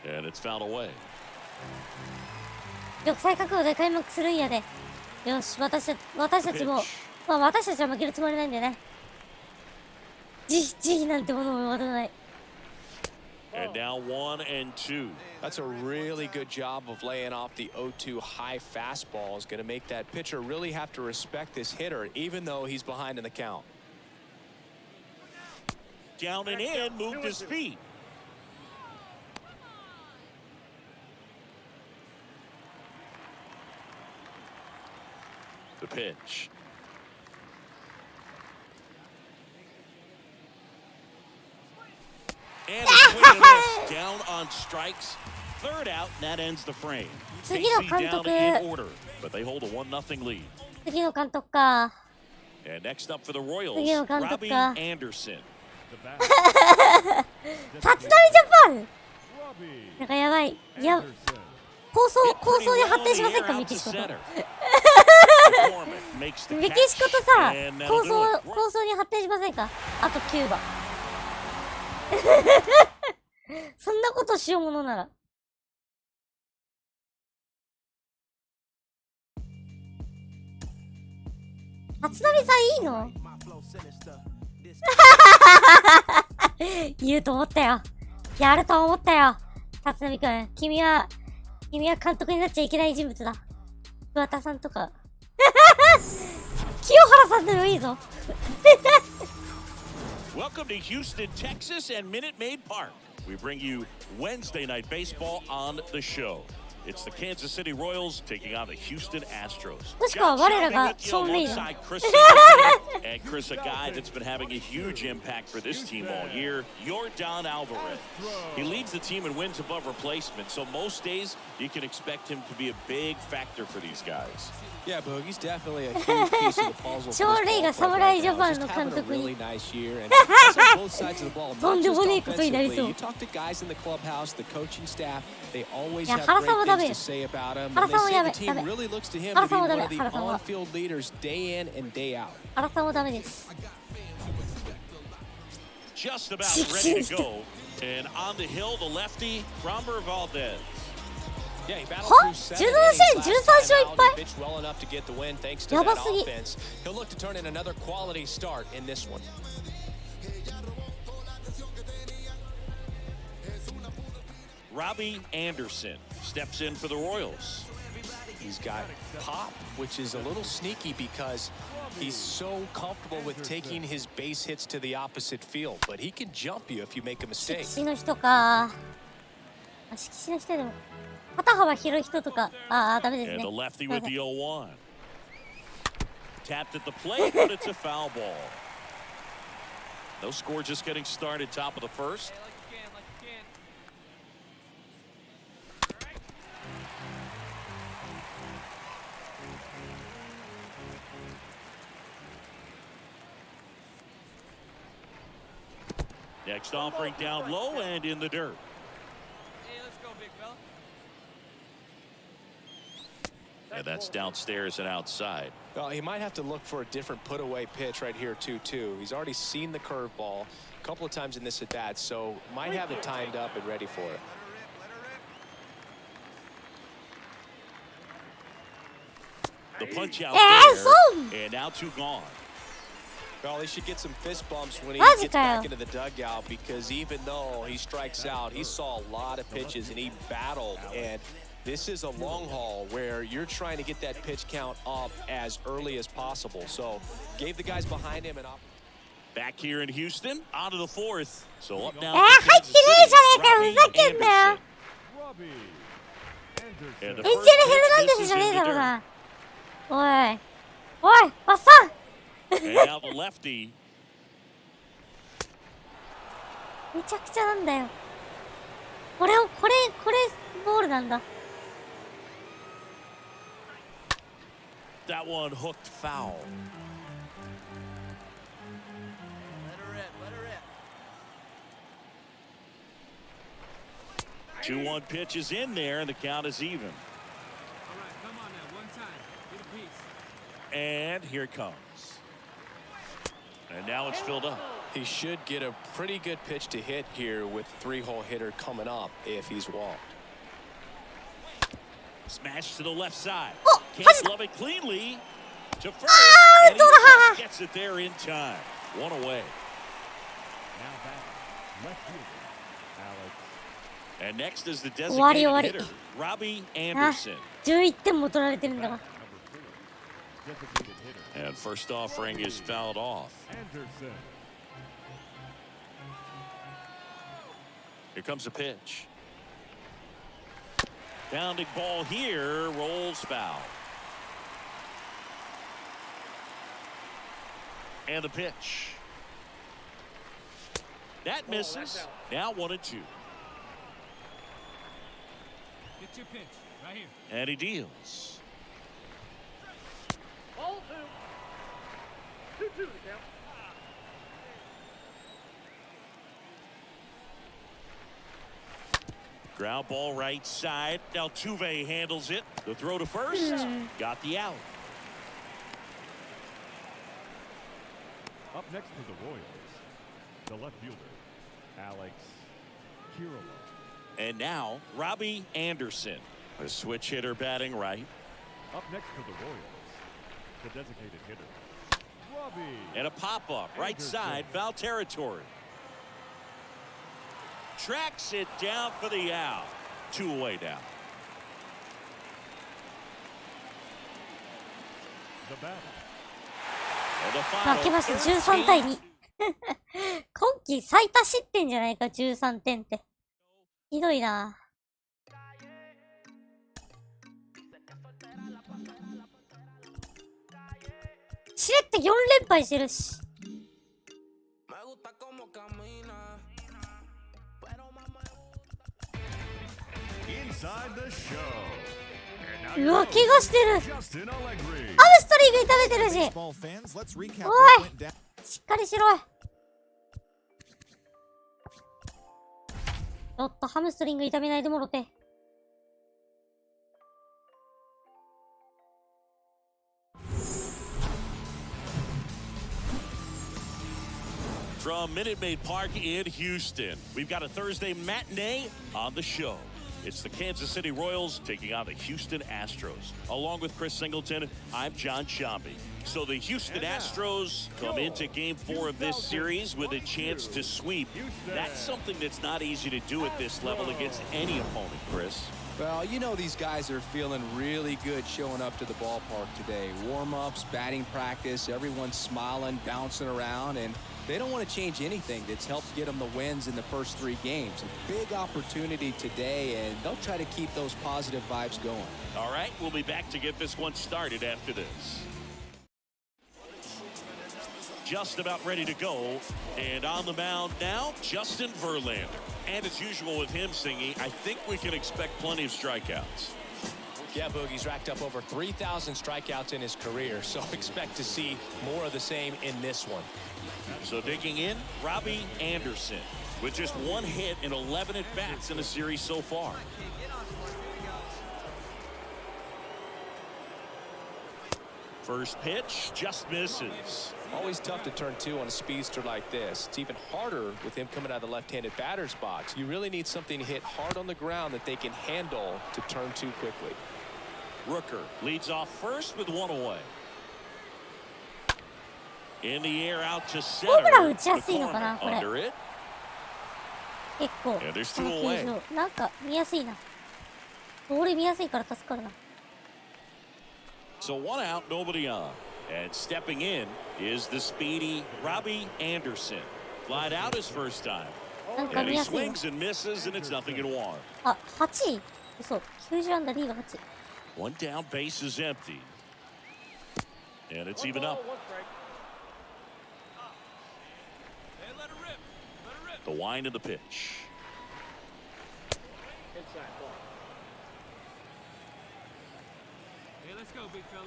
玉砕覚悟で開幕するんやで。よし、私たちも、まあ私たちは負けるつもりないんでね。慈悲なんてものも渡らない。And now 1-2. That's a really good job of laying off the 0-2 high fastball. Is going to make that pitcher really have to respect this hitter, even though he's behind in the count. Down and in, moved his feet. The pitch. And a swing and a miss. Down on strikes. Third out, and that ends the frame. KC down in order, but they hold a 1-0 lead. 次の監督か。 And next up for the Royals, 次の監督 Robbie か。 Anderson. 立浪ジャパンなんかやばい。いや、構想に発展しませんか、メキシコと。メキシコとさ、構想に発展しませんか。あとキューバ。そんなことしようものなら。立浪さんいいの？言うと思ったよ。やると思ったよ。立浪くん、君は監督になっちゃいけない人物だ。桑田さんとか。清原さんでもいいぞ。Welcome to Houston, Texas, and Minute Maid Park. We bring you Wednesday night baseball on the show. It's the Kansas City Royals taking on the Houston Astros. John alongside Chris and Chris, a guy that's been having a huge impact for this team all year, Yordan Alvarez. He leads the team in wins above replacement, so most days you can expect him to be a big factor for these guys. Yeah, Boogie's definitely a huge piece of the puzzle. ショーン・レイが侍ジャパンの監督に。とんでもねえことになりそう。いや、原さんもダメ。原さんもやめ。ダメ。原さんもダメ。原さんは。原さんもダメです。Just about ready to go, and on the hill, the lefty, Framber Valdez. は17戦13勝1敗やばすぎ。Robbie Anderson steps in for the Royals. He's got pop, which is a little sneaky because he's so comfortable with taking his base hits to the opposite field, but he can jump you if you make a mistake. 色紙の人か。色紙の人でも。肩幅広い人とか、ダメですね。And the lefty with the 0-1. Tapped at the plate, but it's a foul ball. No score, just getting started, top of the first. Next offering down low and in the dirt. Hey, let's go, big fella. And that's downstairs and outside. Well, he might have to look for a different put-away pitch right here, 2-2. He's already seen the curveball a couple of times in this at-bat, so might have it timed up and ready for it. The punch out there, and now 2 gone. Well, he should get some fist bumps when he gets back into the dugout, because even though he strikes out, he saw a lot of pitches and he battled. And this is a long haul where you're trying to get that pitch count up as early as possible. So gave the guys behind him an opportunity. Back here in Houston, on to the 4th. So up now. Robbie Anderson. Robbie Anderson. And the 1年 first ヘルナンデ pitch スじゃねえ misses だ in ろ the な。 dirt. おい。おい、バッサン And now the lefty. めちゃくちゃなんだよ。これボールなんだ。That one hooked foul. Let her rip, let her rip. 2-1 pitch is in there, and the count is even. All right, come on now, one time. Get a piece. And here it comes. And now it's filled up. He should get a pretty good pitch to hit here with 3-hole hitter coming up if he's walked. Smash to the left side. Oh, Can't glove it cleanly. To first. And he just gets it there in time. 1 away. Now back. Left fielder, Alex. And next is the 終わり designated hitter, Robbie あ、 Anderson. 11点も取られてるんだわ。 Number 4, designated hitter, And first offering is fouled off. Anderson. Here comes a pitch. Pounding ball here, rolls foul. And the pitch. That misses. Now 1-2. Get your pitch, right here. And he deals. Ball 2. 2-2 to count. Ground ball right side. Altuve handles it. The throw to first. Got the out. Up next to the Royals, the left fielder, Alex Kirillo. And now Robbie Anderson, a switch hitter batting right. Up next to the Royals, the designated hitter, Robbie. And a pop-up right side, foul territory. Tracks it down for the out. 2 away now. The battle. And the 負け final ました。13対 13. 2。今季最多失点じゃないか、13点って。ひどいな。しれっと4連敗してるし。Inside the show. うわ、怪我してる。 Justin Allegri. ハムストリング痛めてるし。 Baseball fans, let's recap Oi. what went down. しっかりしろ。ちょっとハムストリング痛めないでもろて。From Minute Maid Park in Houston, we've got a Thursday matinee on the show. It's the Kansas City Royals taking on the Houston Astros. Along with Chris Singleton, I'm John Shambi. So the Houston Astros come into Game 4 of this series with a chance to sweep. That's something that's not easy to do at this level against any opponent, Chris. Well, you know these guys are feeling really good showing up to the ballpark today. Warm-ups, batting practice, everyone's smiling, bouncing around, and they don't want to change anything that's helped get them the wins in the first 3 games. A big opportunity today, and they'll try to keep those positive vibes going. All right, we'll be back to get this one started after this. Just about ready to go, and on the mound now, Justin Verlander. And as usual with him singing, I think we can expect plenty of strikeouts. Yeah, Boogie's racked up over 3,000 strikeouts in his career, so expect to see more of the same in this one. So digging in, Robbie Anderson with just one hit in 11 at-bats in the series so far. First pitch just misses. Always tough to turn two on a speedster like this. It's even harder with him coming out of the left-handed batter's box. You really need something hit hard on the ground that they can handle to turn two quickly. Rooker leads off first with one away. In the air out to center. ホームラン打ちやすいのかな、これ。 Under it. 結構、 And there's こ two の球 away. 場。なんか見やすいな。ボール見やすいから助かるな。 So one out, nobody on. And stepping in is the speedy Robbie Anderson. Flied out his first time. なんか And 見 he やすいな。 swings and misses, and it's nothing in one. あ、8位嘘。90安打リーグ8位。 One down, base is empty. And it's even up. The wind of the pitch. Hey, let's go, big fella.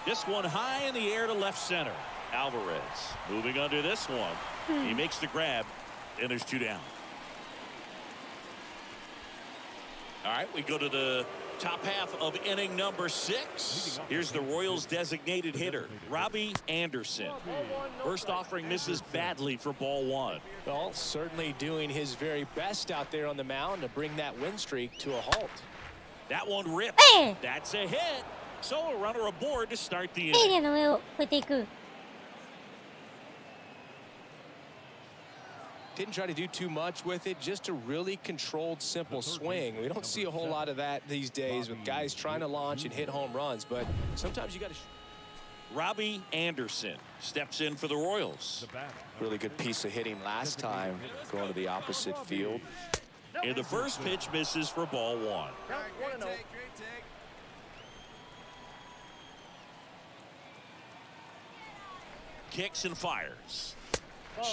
This one high in the air to left center. Alvarez moving under this one. He makes the grab, and there's two down. All right, we go to the top half of inning number 6. Here's the Royals designated hitter, Robbie Anderson. First offering misses badly for ball one. Well, certainly doing his very best out there on the mound to bring that win streak to a halt. That one ripped. Hey! That's a hit. So a runner aboard to start the 丁 inning. 寧の上を越えていく。 Didn't try to do too much with it, just a really controlled, simple swing. We don't see a whole lot of that these days with guys trying to launch and hit home runs, but sometimes you got to. Robbie Anderson steps in for the Royals. Really good piece of hitting last time, going to the opposite field. And the first pitch misses for ball one. Kicks and fires.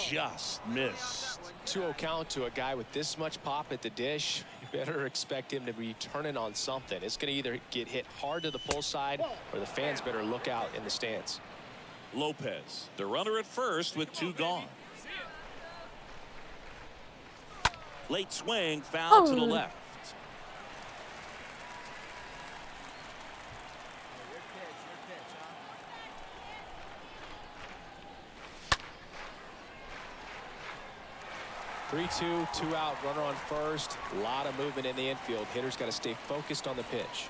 Just missed. 2-0 count to a guy with this much pop at the dish. You better expect him to be turning on something. It's going to either get hit hard to the pull side or the fans better look out in the stands. Lopez, the runner at first with two gone. Late swing, foul to the left. Three-two, two out, runner on first. A lot of movement in the infield. Hitter's got to stay focused on the pitch.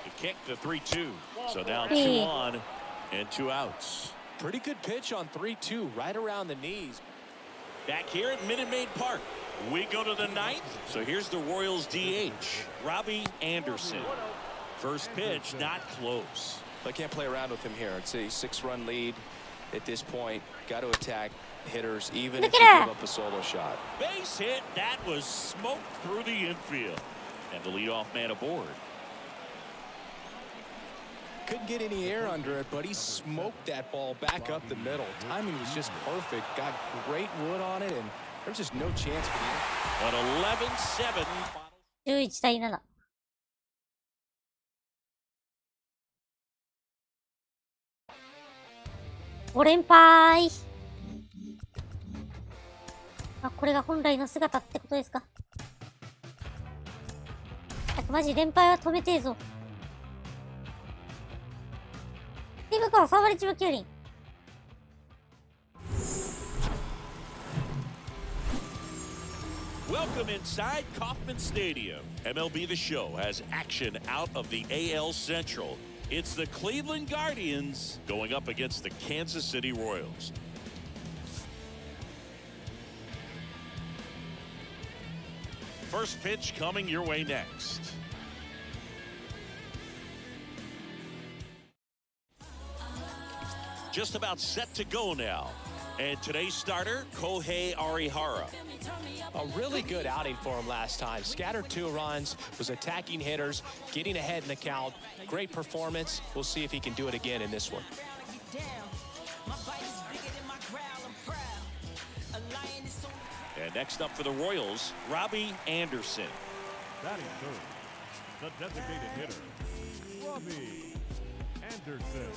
The kick to 3-2. So now 2 on and 2 outs. Pretty good pitch on 3-2, right around the knees. Back here at Minute Maid Park, we go to the 9th. So here's the Royals DH, Robbie Anderson. First pitch, not close. I can't play around with him here. It's a 6-run lead at this point. Got to attack hitters, even if you give up a solo shot. Base hit, that was smoked through the infield. And the leadoff man aboard. Couldn't get any air under it, but he smoked that ball back up the middle. Timing was just perfect. Got great wood on it, and there's just no chance for the An 11-7. 11対7。5連敗。あ、これが本来の姿ってことですか。マジ連敗は止めてえぞ。チームコア3割1分9厘。Welcome inside Kauffman Stadium. MLB The Show has action out of the AL Central. It's the Cleveland Guardians going up against the Kansas City Royals. First pitch coming your way next. Just about set to go now. And today's starter, Kohei Arihara. A really good outing for him last time. Scattered 2 runs, was attacking hitters, getting ahead in the count. Great performance. We'll see if he can do it again in this one. And next up for the Royals, Robbie Anderson. Batting third, the designated hitter, Robbie Anderson.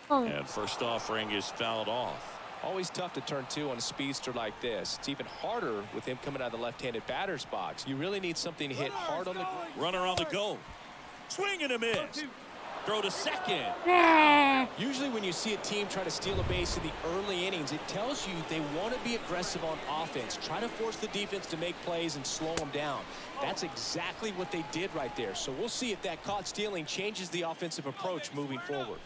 And first offering is fouled off. Always tough to turn two on a speedster like this. It's even harder with him coming out of the left-handed batter's box. You really need something to hit hard on the Runner on the go. Swing and a miss. Throw to second. Usually when you see a team try to steal a base in the early innings, it tells you they want to be aggressive on offense. Try to force the defense to make plays and slow them down. That's exactly what they did right there. So we'll see if that caught stealing changes the offensive approach moving forward.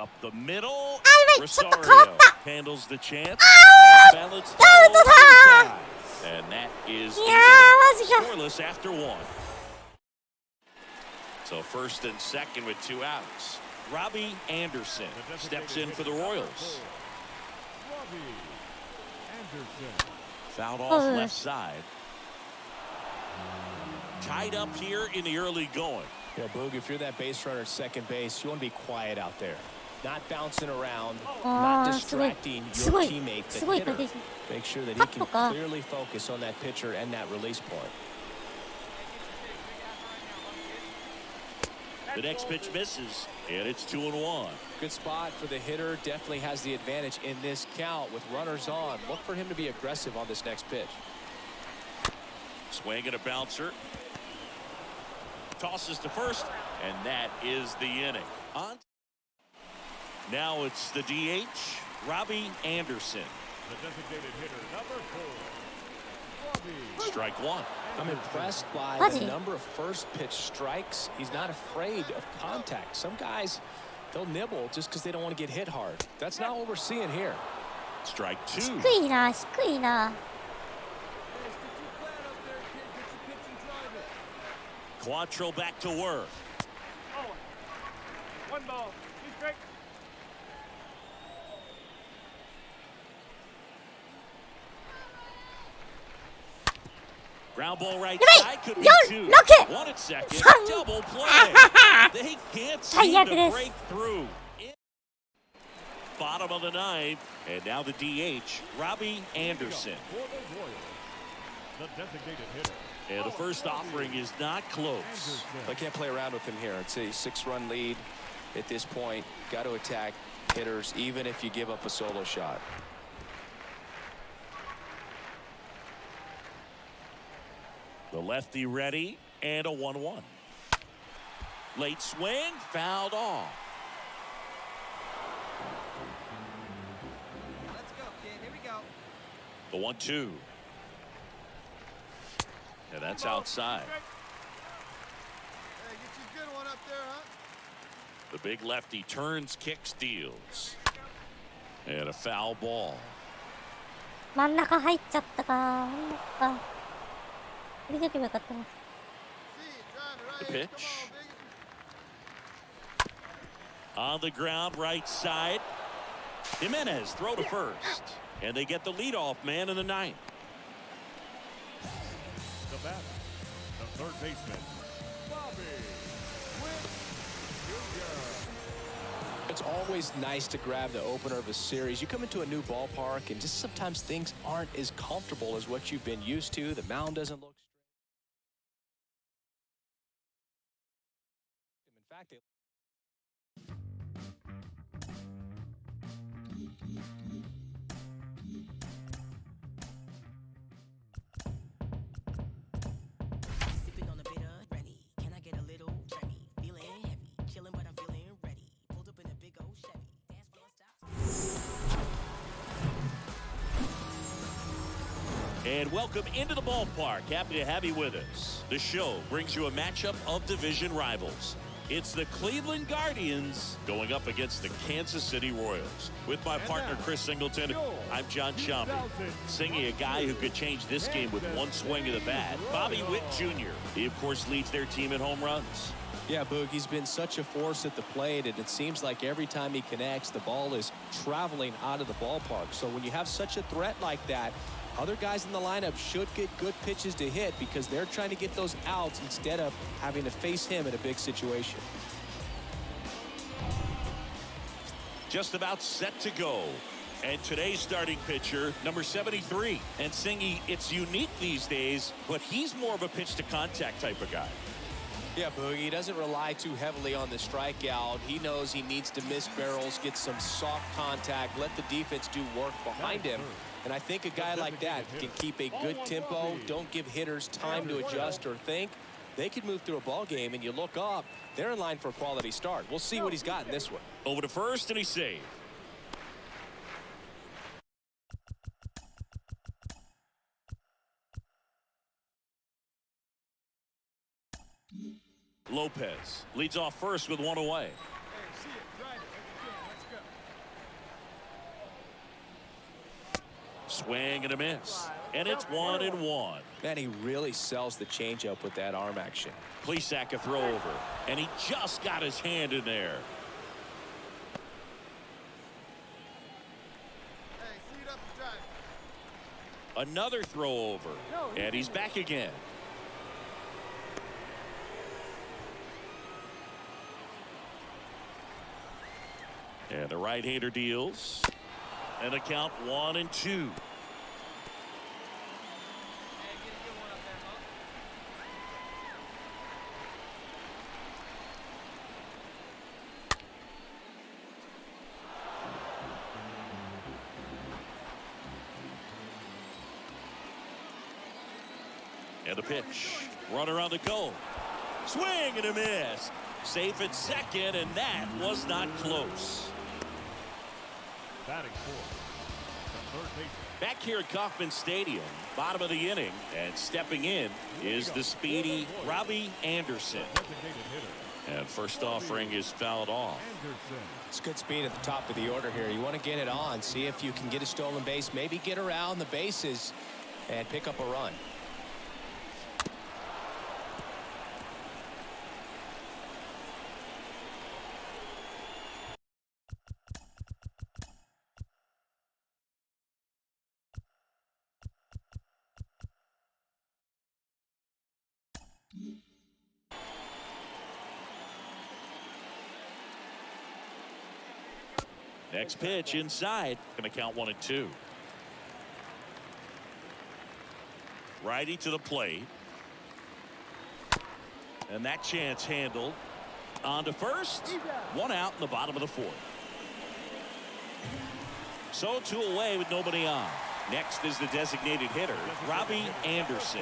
Up the middle. あ、やばい、ちょっと変わっ Rosario た。 handles the chance. あー、 Balanced アウトだ and that is い the やー、マジ inning. か。 Scoreless after one. So first and second with 2 outs. Robbie Anderson steps in for the Royals. Robbie Anderson. Fouled off left side. Tied up here in the early going. Yeah, Boog, if you're that base runner at second base, you want to be quiet out there. Not bouncing around, あ not ー、すごい。 distracting す your ごい。 teammate, す the ごい hitter. 駆け引き。 Make sure that he カッ can トか。 clearly focus on that pitcher and that release point. The next pitch misses, and it's 2-1. Good spot for the hitter. Definitely has the advantage in this count with runners on. Look for him to be aggressive on this next pitch. Swing and a bouncer. Tosses to first, and that is the inning. On. Now it's the DH, Robbie Anderson. The designated hitter, number 4. Robbie. Strike one. I'm impressed by Fuzzy. the number of first pitch strikes. He's not afraid of contact. Some guys, they'll nibble just because they don't want to get hit hard. That's not what we're seeing here. Strike two. 低いな、低いな。 Quattro back to work. One ball. He's straight. Ground ball right Yummy! side. Could be Yo, two. look it! One at second. Son. Double play. They can't seem最悪to です。 break through. Bottom of the ninth, and now the DH, Robbie Anderson. For the Royals, the designated hitter. And the first offering is not close. I can't play around with him here. It's a 6-run lead at this point. Got to attack hitters even if you give up a solo shot. The lefty ready, and a 1-1. Late swing, fouled off. Let's go, kid. Here we go. The 1-2. And that's outside. Hey, get you a good one up there, huh? The big lefty turns, kicks, deals. And a foul ball. 真ん中入っちゃったか。振り抜けばよかったな。 The pitch. On the ground, right side. Jimenez, throw to first. And they get the leadoff man in the ninth. The batter, the third baseman, Bobby Witt Jr. It's always nice to grab the opener of a series. You come into a new ballpark and just sometimes things aren't as comfortable as what you've been used to. The mound doesn't look straight. In fact, Sipping on a bit of Rennie. Can I get a little Remy? Feeling heavy. Chilling, but I'm feeling ready. Pulled up in a big old Chevy. Dance floor stops. And welcome into the ballpark. Happy to have you with us. The show brings you a matchup of division rivals. It's the Cleveland Guardians going up against the Kansas City Royals. With my partner, Chris Singleton, I'm John Shambi. Singing a guy who could change this game with one swing of the bat, Bobby Witt Jr. He, of course, leads their team in home runs. yeah, Boog, he's been such a force at the plate, and it seems like every time he connects, the ball is traveling out of the ballpark. So when you have such a threat like that, other guys in the lineup should get good pitches to hit because they're trying to get those outs instead of having to face him in a big situation. Just about set to go. And today's starting pitcher, number 73. And Singy, it's unique these days, but he's more of a pitch-to-contact type of guy. Yeah, Boogie, he doesn't rely too heavily on the strikeout. He knows he needs to miss barrels, get some soft contact, let the defense do work behind him. And I think a guy like that can keep a good tempo, don't give hitters time to adjust or think. They could move through a ball game, and you look up, they're in line for a quality start. We'll see what he's got in this one. Over to first, and he's saved. Lopez leads off first with one away. Swing and a miss. And it's 1-1. Man, he really sells the changeup with that arm action. Plesac a throw over. And he just got his hand in there. Another throw over. And he's back again. And the right-hander deals. And a count 1-2. And a pitch. Runner on the go. Swing and a miss. Safe at second, and that was not close. Batting fourth, the third baseman. Back here at Kauffman Stadium, bottom of the inning, and stepping in is the speedy Robbie Anderson. Designated hitter. And first offering is fouled off. Anderson. It's good speed at the top of the order here. You want to get it on, see if you can get a stolen base, maybe get around the bases and pick up a run. Next pitch inside. Going to count 1-2. Righty to the plate. And that chance handled. On to first. One out in the bottom of the fourth. So 2 away with nobody on. Next is the designated hitter, Robbie Anderson.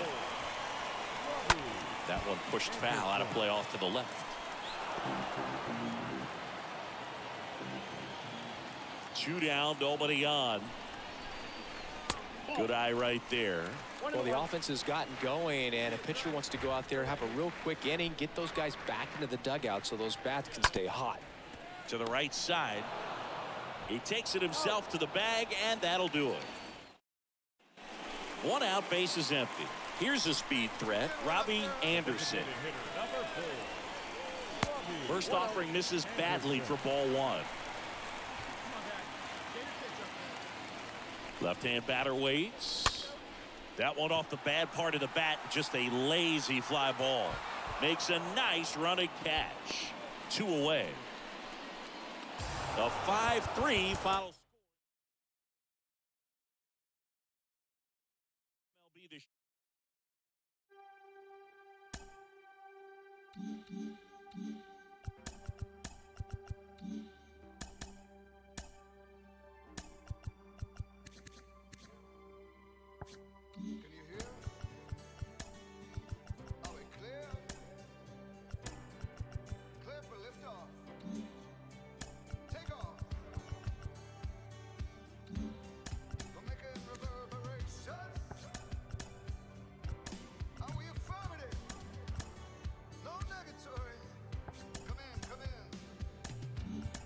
That one pushed foul out of play off to the left. 2 down, nobody on. Good eye right there. Well, the offense has gotten going, and a pitcher wants to go out there, have a real quick inning, get those guys back into the dugout so those bats can stay hot. To the right side. He takes it himself to the bag, and that'll do it. 1 out, base is empty. Here's a speed threat, Robbie Anderson. First offering misses badly for ball 1. Left-hand batter waits. That one off the bad part of the bat, just a lazy fly ball. Makes a nice running catch. 2 away. The 5-3 final score. MLB The Show. Can you hear? Are we clear? Clear for liftoff. Take off. We're making reverberations. Are we affirmative? No negatory. Come in.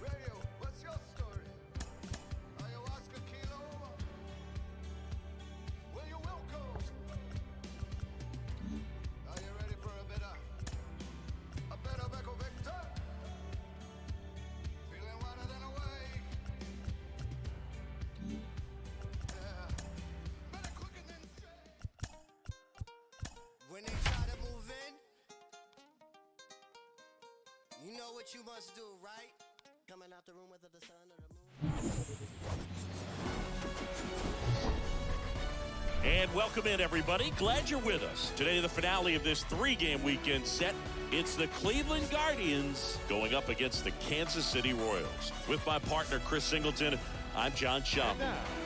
Radio, what's your story? Ayahuasca kilo? Well, you're welcome. Are you ready for a better Beco Victor? Feeling wider than awake. Yeah. Better quicker than straight. When they try to move in, you know what you must do, right? Coming out the room whether the sun or the moon. And welcome in, everybody. Glad you're with us. Today, the finale of this 3-game weekend set. It's the Cleveland Guardians going up against the Kansas City Royals. With my partner, Chris Singleton, I'm John Shum.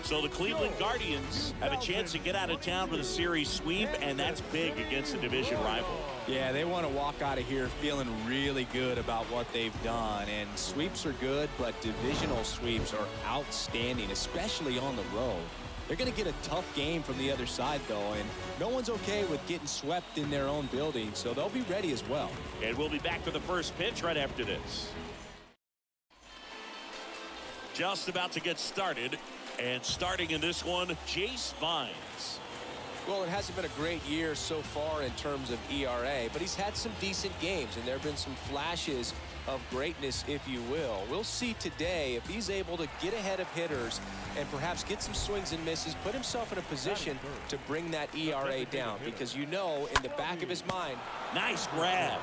So the Cleveland Guardians have a chance to get out of town with a series sweep, and that's big against a division rival. Yeah, they want to walk out of here feeling really good about what they've done. And sweeps are good, but divisional sweeps are outstanding, especially on the road. They're going to get a tough game from the other side, though, and no one's okay with getting swept in their own building, so they'll be ready as well. And we'll be back for the first pitch right after this. Just about to get started, and starting in this one, Jace Vines. Well, it hasn't been a great year so far in terms of ERA, but he's had some decent games, and there have been some flashes of greatness, if you will. We'll see today if he's able to get ahead of hitters and perhaps get some swings and misses, put himself in a position to bring that ERA down, because you know in the back of his mind. Nice grab.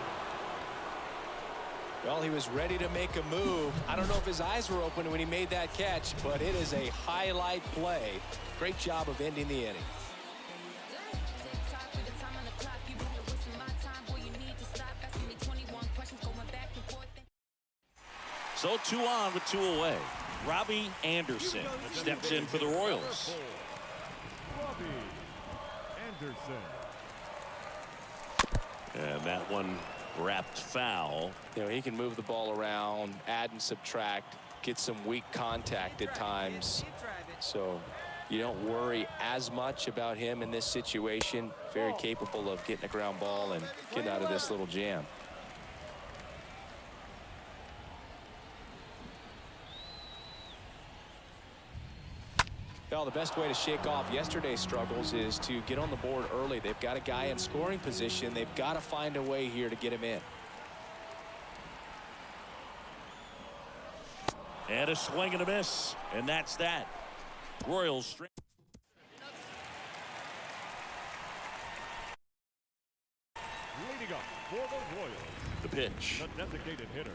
Well, he was ready to make a move. I don't know if his eyes were open when he made that catch, but it is a highlight play. Great job of ending the inning. So 2 on with 2 away. Robbie Anderson steps in for the Royals. Robbie Anderson. And that one wrapped foul. You know, he can move the ball around, add and subtract, get some weak contact at times. So you don't worry as much about him in this situation. Very capable of getting a ground ball and getting out of this little jam. Well, the best way to shake off yesterday's struggles is to get on the board early. They've got a guy in scoring position. They've got to find a way here to get him in. And a swing and a miss. And that's that. Royals straight. Leading up for the Royals, The pitch. the designated hitter,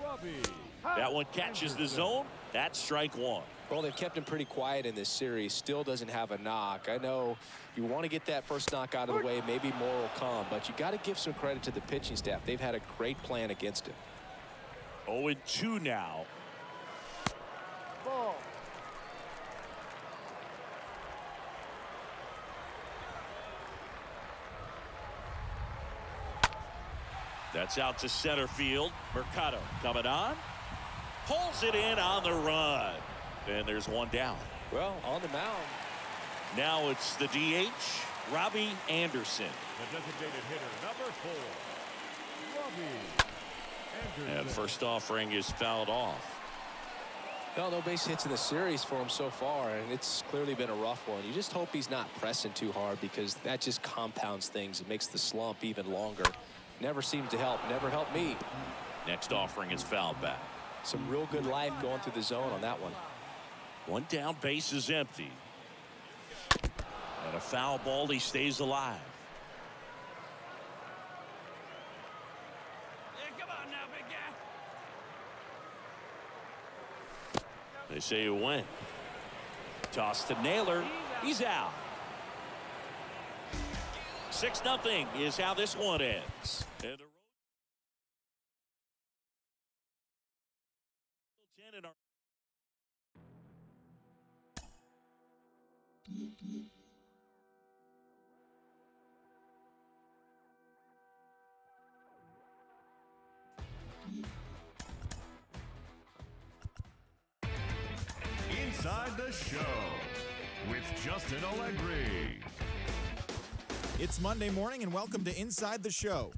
Robbie. That one catches the zone. That's strike 1. Well, they've kept him pretty quiet in this series. Still doesn't have a knock. I know you want to get that first knock out of the way. Maybe more will come, but you got to give some credit to the pitching staff. They've had a great plan against him. 0-2 now. Ball. That's out to center field. Mercado coming on. Pulls it in on the run. And there's 1 down. Well, on the mound. Now it's the DH, Robbie Anderson. The designated hitter, number 4, Robbie Anderson. And first offering is fouled off. Well, no base hits in the series for him so far, and it's clearly been a rough one. You just hope he's not pressing too hard, because that just compounds things. It makes the slump even longer. Never seems to help. Never helped me. Next offering is fouled back. Some real good life going through the zone on that one. 1 down, base is empty. And a foul ball, he stays alive. Yeah, come on now, big guy. They say you win. Toss to Naylor. He's out. 6-0 is how this one ends. And the Inside the Show with Justin Allegri. It's Monday morning, and welcome to Inside the Show.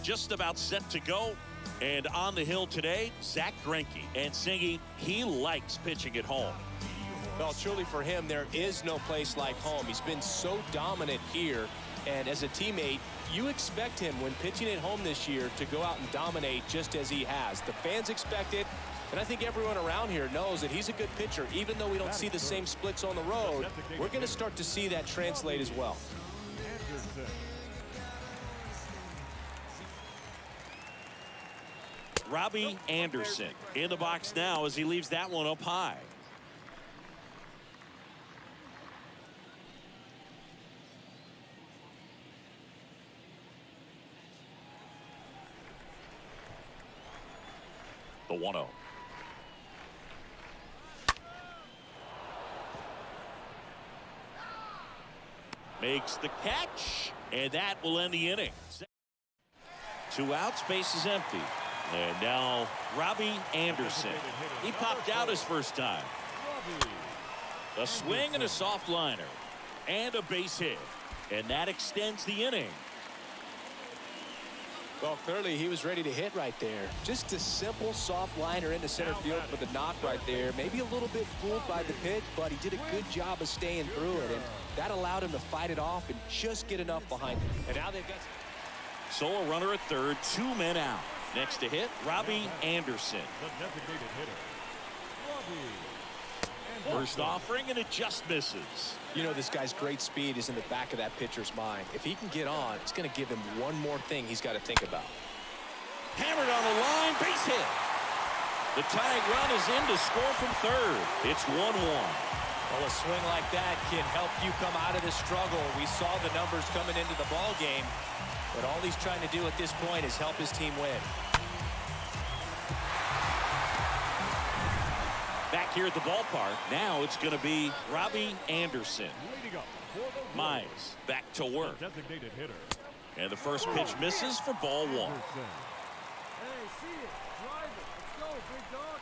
Just about set to go. And on the hill today, Zach Greinke. And Singy, he likes pitching at home. Well, truly for him, there is no place like home. He's been so dominant here, And as a teammate, you expect him when pitching at home this year to go out and dominate just as he has. The fans expect it, and I think everyone around here knows that he's a good pitcher. Even though we don't see the same splits on the road, we're going to start to see that translate as well. Robbie Anderson in the box now as he leaves that one up high. The 1-0. Makes the catch, and that will end the inning. 2 outs, base is empty. And now Robbie Anderson. He popped out his first time. A swing and a soft liner. And a base hit. And that extends the inning. Well, clearly he was ready to hit right there. Just a simple soft liner into center field for the knock right there. Maybe a little bit fooled by the pitch, but he did a good job of staying through it. And that allowed him to fight it off and just get enough behind him. And now they've got... So a runner at third, 2 men out. Next to hit, Robbie Anderson. The designated hitter, Robbie. First offering, and it just misses. You know, this guy's great speed is in the back of that pitcher's mind. If he can get on, it's going to give him one more thing he's got to think about. Hammered on the line, base hit. The tying run is in to score from third. It's 1-1. Well, a swing like that can help you come out of the struggle. We saw the numbers coming into the ball game, but all he's trying to do at this point is help his team win. Back here at the ballpark, now it's going to be Robbie Anderson. Mize back to work. Designated hitter. And the first pitch misses for ball 1. Hey, see it. Drive it. Let's go, big dog.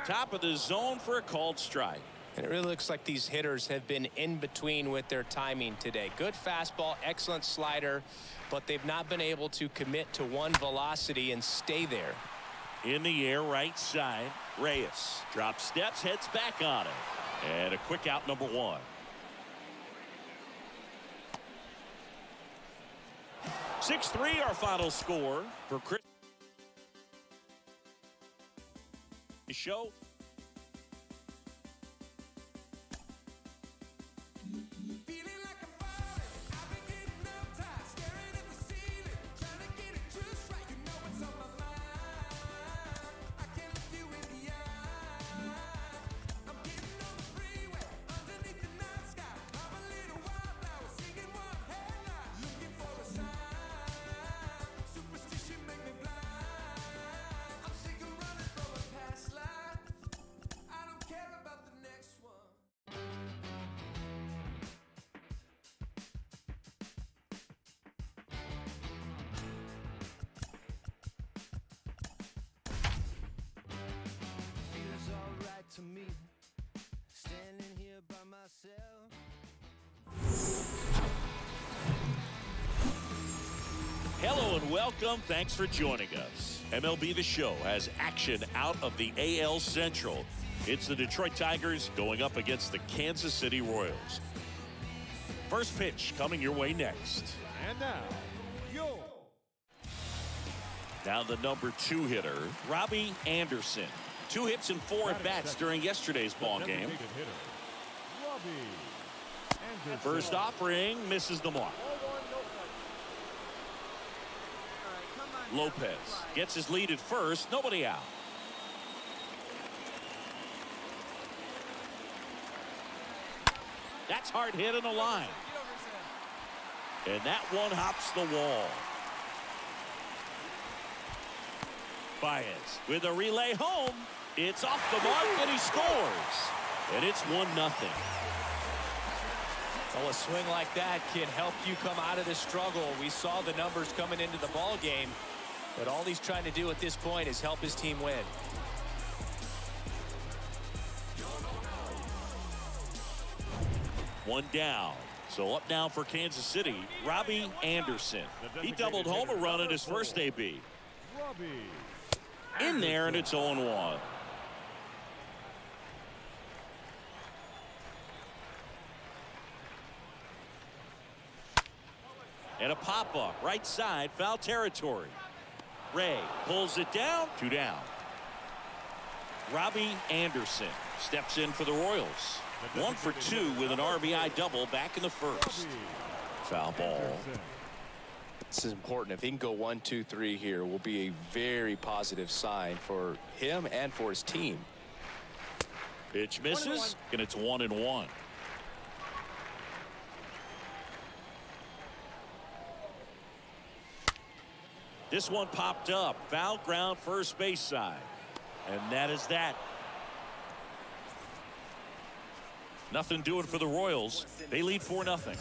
Top of the zone for a called strike. And it really looks like these hitters have been in between with their timing today. Good fastball, excellent slider, but they've not been able to commit to one velocity and stay there. In the air, right side, Reyes drops steps, heads back on it. And a quick out, number 1. 6-3 our final score for Chris. Show. To me, standing here by myself. Hello and welcome. Thanks for joining us. MLB The Show has action out of the AL Central. It's the Detroit Tigers going up against the Kansas City Royals. First pitch coming your way next. And now, go. Now the number 2 hitter, Robbie Anderson. 2 hits and 4 at-bats during yesterday's ball game. First offering misses the mark. Lopez gets his lead at first, nobody out. That's hard hit in the line. And that one hops the wall. Baez with a relay home. It's off the mark and he scores. And it's 1-0. Well, a swing like that can help you come out of the struggle. We saw the numbers coming into the ball game, but all he's trying to do at this point is help his team win. One down. So up now for Kansas City, Robbie Anderson. He doubled home a run in his first AB. In there, and it's 0-1. And a pop-up, right side, foul territory. Ray pulls it down, 2 down. Robbie Anderson steps in for the Royals. 1 for 2 with an RBI double back in the first. Foul ball. This is important. If he can go 1, 2, 3 here, will be a very positive sign for him and for his team. Pitch misses, and it's 1-1. This one popped up. Foul ground first base side. And that is that. Nothing doing for the Royals. They lead 4-0.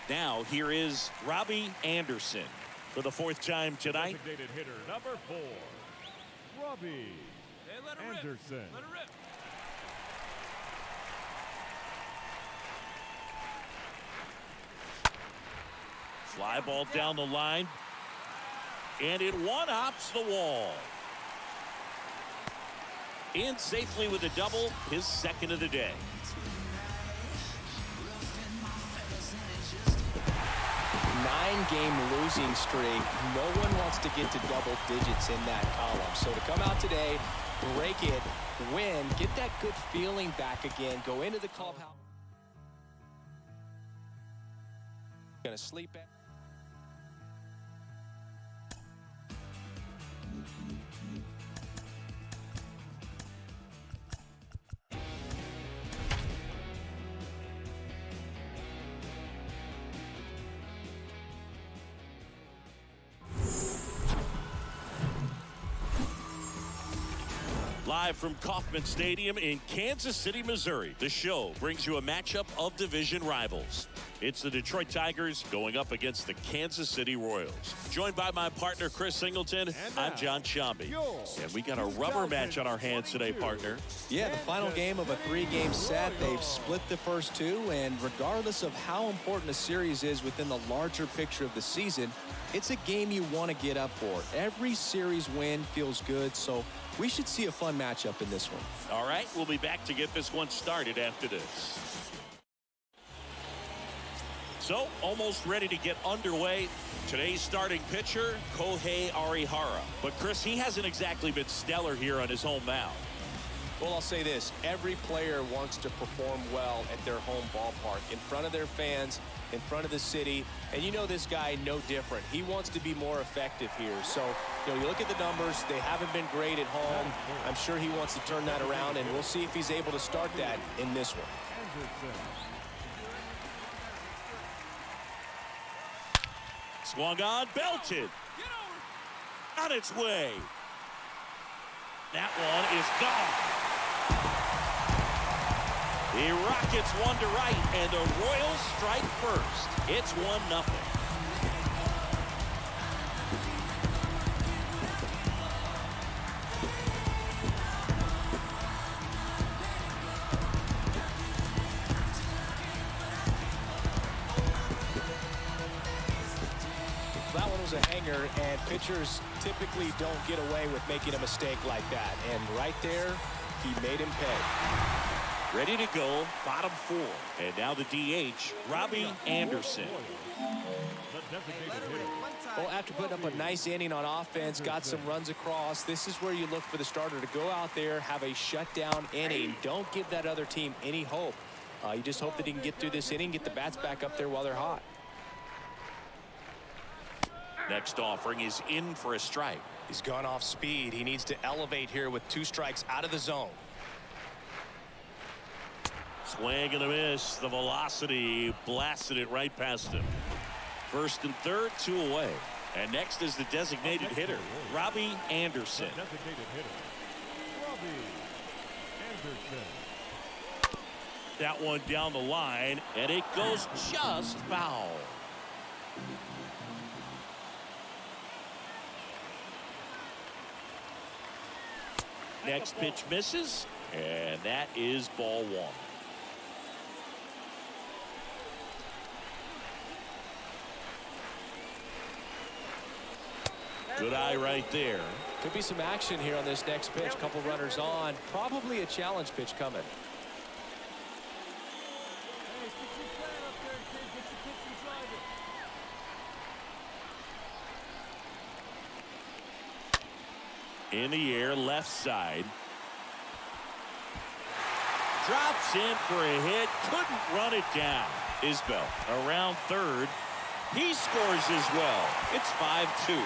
Now here is Robbie Anderson for the 4th time tonight. Designated hitter number 4, Robbie Anderson. Let it rip. Fly ball down the line. And it one-hops the wall. In safely with a double, his 2nd of the day. 9-game losing streak. No one wants to get to double digits in that column. So to come out today, break it, win, get that good feeling back again, go into the clubhouse. Gonna sleep in. Live from Kauffman Stadium in Kansas City, Missouri, the show brings you a matchup of division rivals. It's the Detroit Tigers going up against the Kansas City Royals. Joined by my partner, Chris Singleton, I'm John Shambi. And we got a rubber match on our hands today, partner. Yeah, the final game of a 3-game set. They've split the first 2, and regardless of how important a series is within the larger picture of the season, it's a game you want to get up for. Every series win feels good, so we should see a fun matchup in this one. All right, we'll be back to get this one started after this. So, almost ready to get underway. Today's starting pitcher, Kohei Arihara. But, Chris, he hasn't exactly been stellar here on his home mound. Well, I'll say this. Every player wants to perform well at their home ballpark, in front of their fans, in front of the city. And you know this guy no different. He wants to be more effective here. So, you know, you look at the numbers. They haven't been great at home. I'm sure he wants to turn that around, and we'll see if he's able to start that in this one. Swung on, belted. On its way. That one is gone. He rockets one to right, and the Royals strike first. It's 1-0. That one was a hanger, and pitchers typically don't get away with making a mistake like that. And right there, he made him pay. Ready to go, bottom 4. And now the DH, Robbie Anderson. Well, after putting up a nice inning on offense, got some runs across, this is where you look for the starter to go out there, have a shutdown inning. Don't give that other team any hope. You just hope that he can get through this inning, get the bats back up there while they're hot. Next offering is in for a strike. He's gone off speed. He needs to elevate here with 2 strikes out of the zone. Swing and a miss. The velocity blasted it right past him. 1st and 3rd, 2 away. And next is the designated hitter, Robbie Anderson. That one down the line, and it goes just foul. Next pitch misses, and that is ball 1. Good eye right there. Could be some action here on this next pitch. Couple runners on. Probably a challenge pitch coming. Hey, stick your plan up there, kid. Get your pitch and drive it. In the air, left side. Drops in for a hit. Couldn't run it down. Isbell around third. He scores as well. It's 5-2.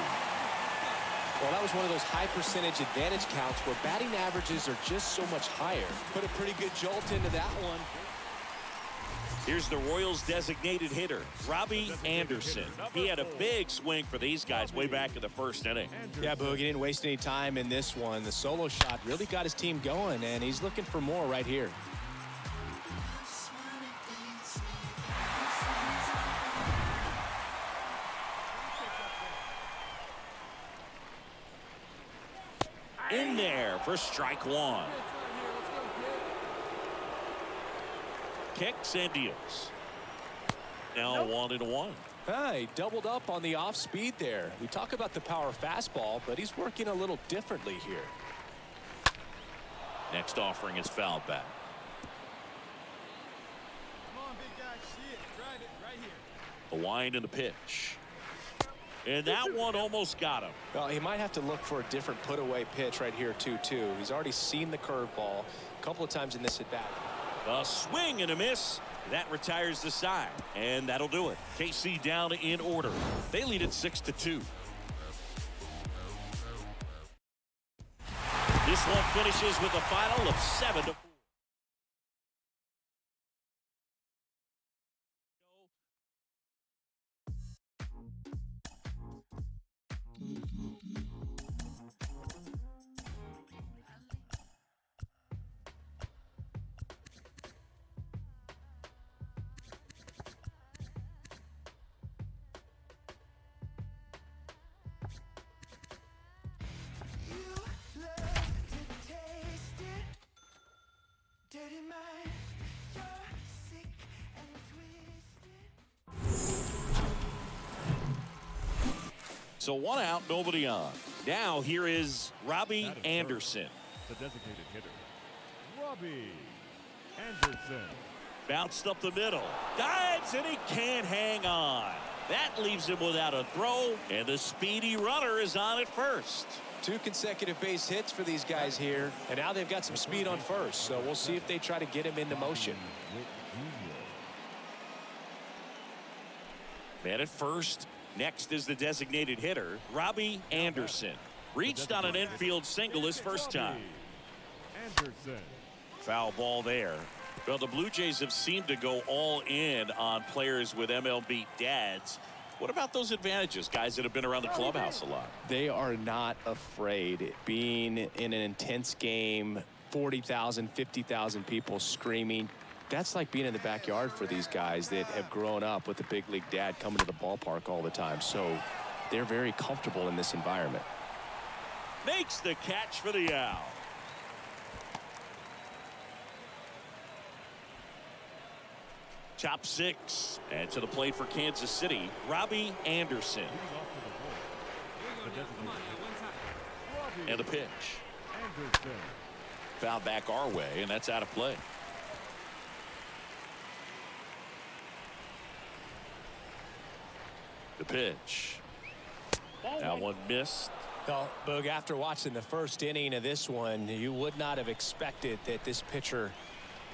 Well, that was one of those high percentage advantage counts where batting averages are just so much higher. Put a pretty good jolt into that one. Here's the Royals designated hitter, Robbie Anderson. He had a big swing for these guys way back in the first inning. Yeah, Boog, he didn't waste any time in this one. The solo shot really got his team going, and he's looking for more right here. In there for strike one. Kicks and deals. Now 1-1. He doubled up on the off speed there. We talk about the power fastball, but he's working a little differently here. Next offering is fouled back. Come on, big guy. See it. Drive it right here. A wind and a pitch. And that one almost got him. Well, he might have to look for a different put-away pitch right here, 2-2. He's already seen the curveball a couple of times in this at-bat. A swing and a miss. That retires the side. And that'll do it. KC down in order. They lead it 6-2. This one finishes with a final of 7-4. So one out, nobody on. Now here is Robbie Anderson. The designated hitter, Robbie Anderson. Bounced up the middle. Dives, and he can't hang on. That leaves him without a throw, and the speedy runner is on at first. 2 consecutive base hits for these guys here, and now they've got some speed on first, so we'll see if they try to get him into motion. Man at first. Next is the designated hitter, Robbie Anderson. Reached on an infield single his first time. Anderson. Foul ball there. Well, the Blue Jays have seemed to go all in on players with MLB dads. What about those advantages, guys that have been around the clubhouse a lot? They are not afraid. Being in an intense game, 40,000, 50,000 people screaming. That's like being in the backyard for these guys that have grown up with the big league dad coming to the ballpark all the time. So they're very comfortable in this environment. Makes the catch for the out. Top 6. And to the plate for Kansas City, Robbie Anderson. And the pitch. Anderson. Foul back our way, and that's out of play. The pitch. That one missed. Well, Boog, after watching the first inning of this one, you would not have expected that this pitcher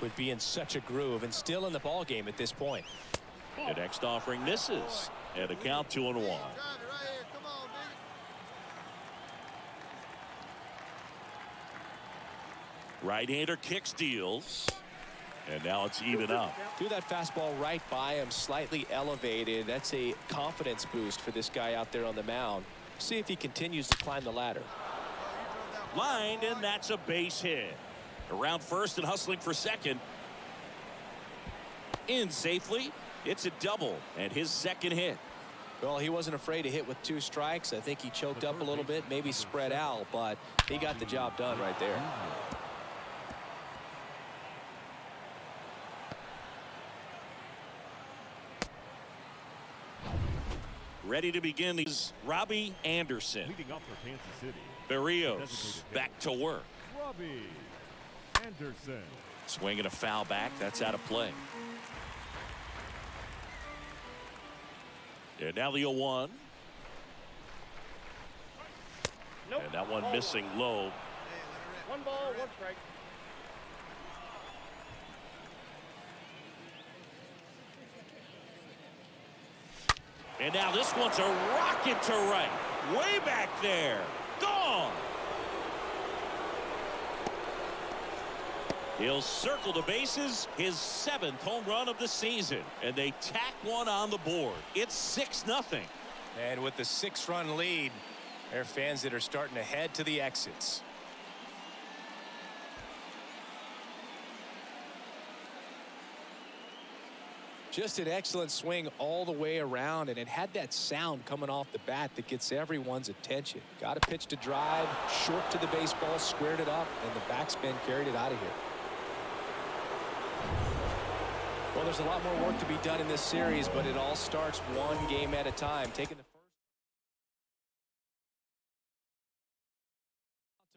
would be in such a groove and still in the ball game at this point. The next offering misses, and a count 2-1. Right-hander kicks, deals, and now it's even up. Threw that fastball right by him, slightly elevated. That's a confidence boost for this guy out there on the mound. See if he continues to climb the ladder. Lined, and that's a base hit. Around first and hustling for second. In safely. It's a double, and his second hit. Well, he wasn't afraid to hit with 2 strikes. I think he choked up a little bit, maybe spread out, but he got the job done right there. Ready to begin these. Robbie Anderson. Leading up for Kansas City. Barrios back to work. Robbie Anderson. Swinging a foul back. That's out of play. And now the 0-1. Nope. And that one missing low. 1 ball, 1 strike. And now this one's a rocket to right. Way back there. Gone. He'll circle the bases. His 7th home run of the season. And they tack one on the board. It's 6-0. And with the 6-run lead, there are fans that are starting to head to the exits. Just an excellent swing all the way around, and it had that sound coming off the bat that gets everyone's attention. Got a pitch to drive, short to the baseball, squared it up, and the backspin carried it out of here. Well, there's a lot more work to be done in this series, but it all starts one game at a time. Taking the first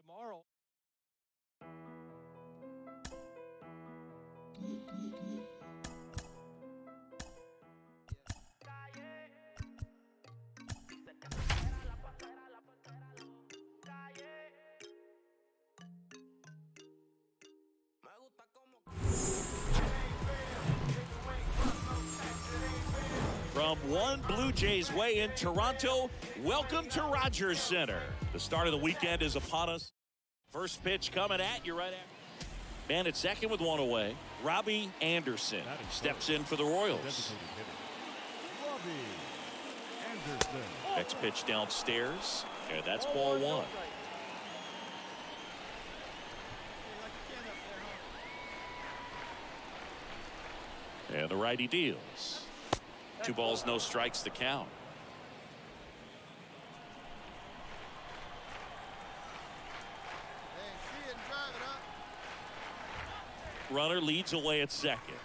tomorrow. From one Blue Jays way in Toronto, welcome to Rogers Center. The start of the weekend is upon us. First pitch coming at you right after. Man at second with 1 away. Robbie Anderson steps in for the Royals. Robbie Anderson. Next pitch downstairs, and that's ball 1. And the righty deals. 2 balls, no strikes to count. Runner leads away at second.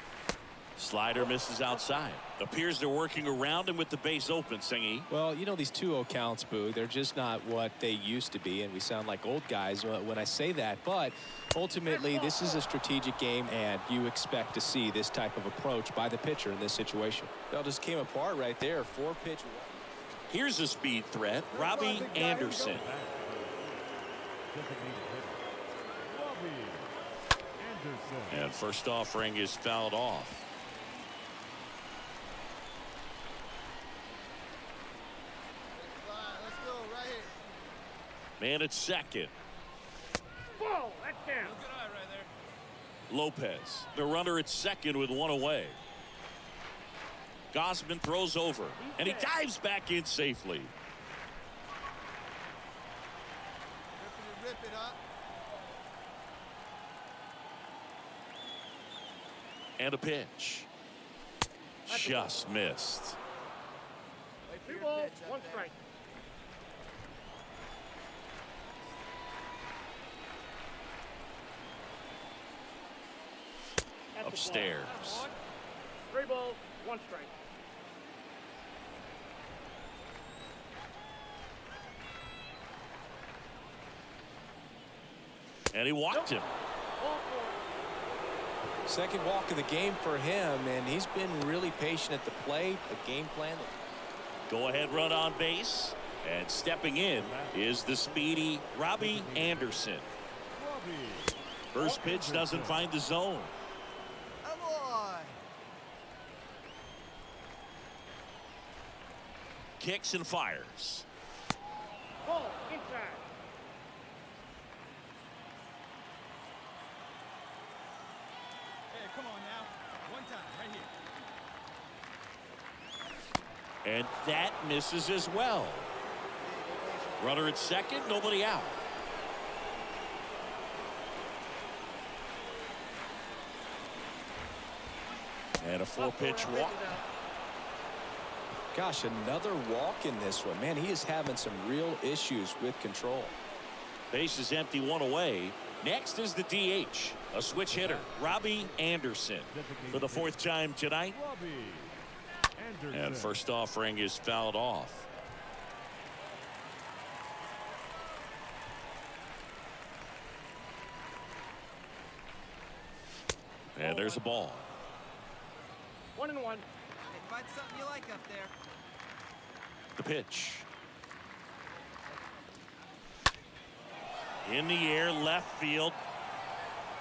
Slider misses outside. Appears they're working around him with the base open, Singy. Well, you know, these 2-0 counts, Boo, they're just not what they used to be, and we sound like old guys when I say that. But ultimately, this is a strategic game, and you expect to see this type of approach by the pitcher in this situation. It all just came apart right there. 4-pitch. Here's a speed threat. Robbie Anderson. And first offering is fouled off. Man at second. Whoa, that's down. Good eye right there. Lopez, the runner at second with 1 away. Gosman throws over, and he dives back in safely. Rip it up. And a pitch. Just missed. 2 balls, 1 strike. Upstairs. 3 balls, 1 strike. And he walked him. Second walk of the game for him, and he's been really patient at the plate. The game plan. Go ahead run on base. And stepping in is the speedy Robbie Anderson. First pitch doesn't find the zone. Kicks and fires. Ball inside. Hey, come on now. 1 time, right here. And that misses as well. Runner at second, nobody out. And a 4-pitch walk. Gosh, another walk in this one. Man, he is having some real issues with control. Base is empty, 1 away. Next is the DH, a switch hitter, Robbie Anderson. For the 4th time tonight. Robbie And first offering is fouled off. And there's a ball. 1-1. Hey, find something you like up there. The pitch. In the air, left field.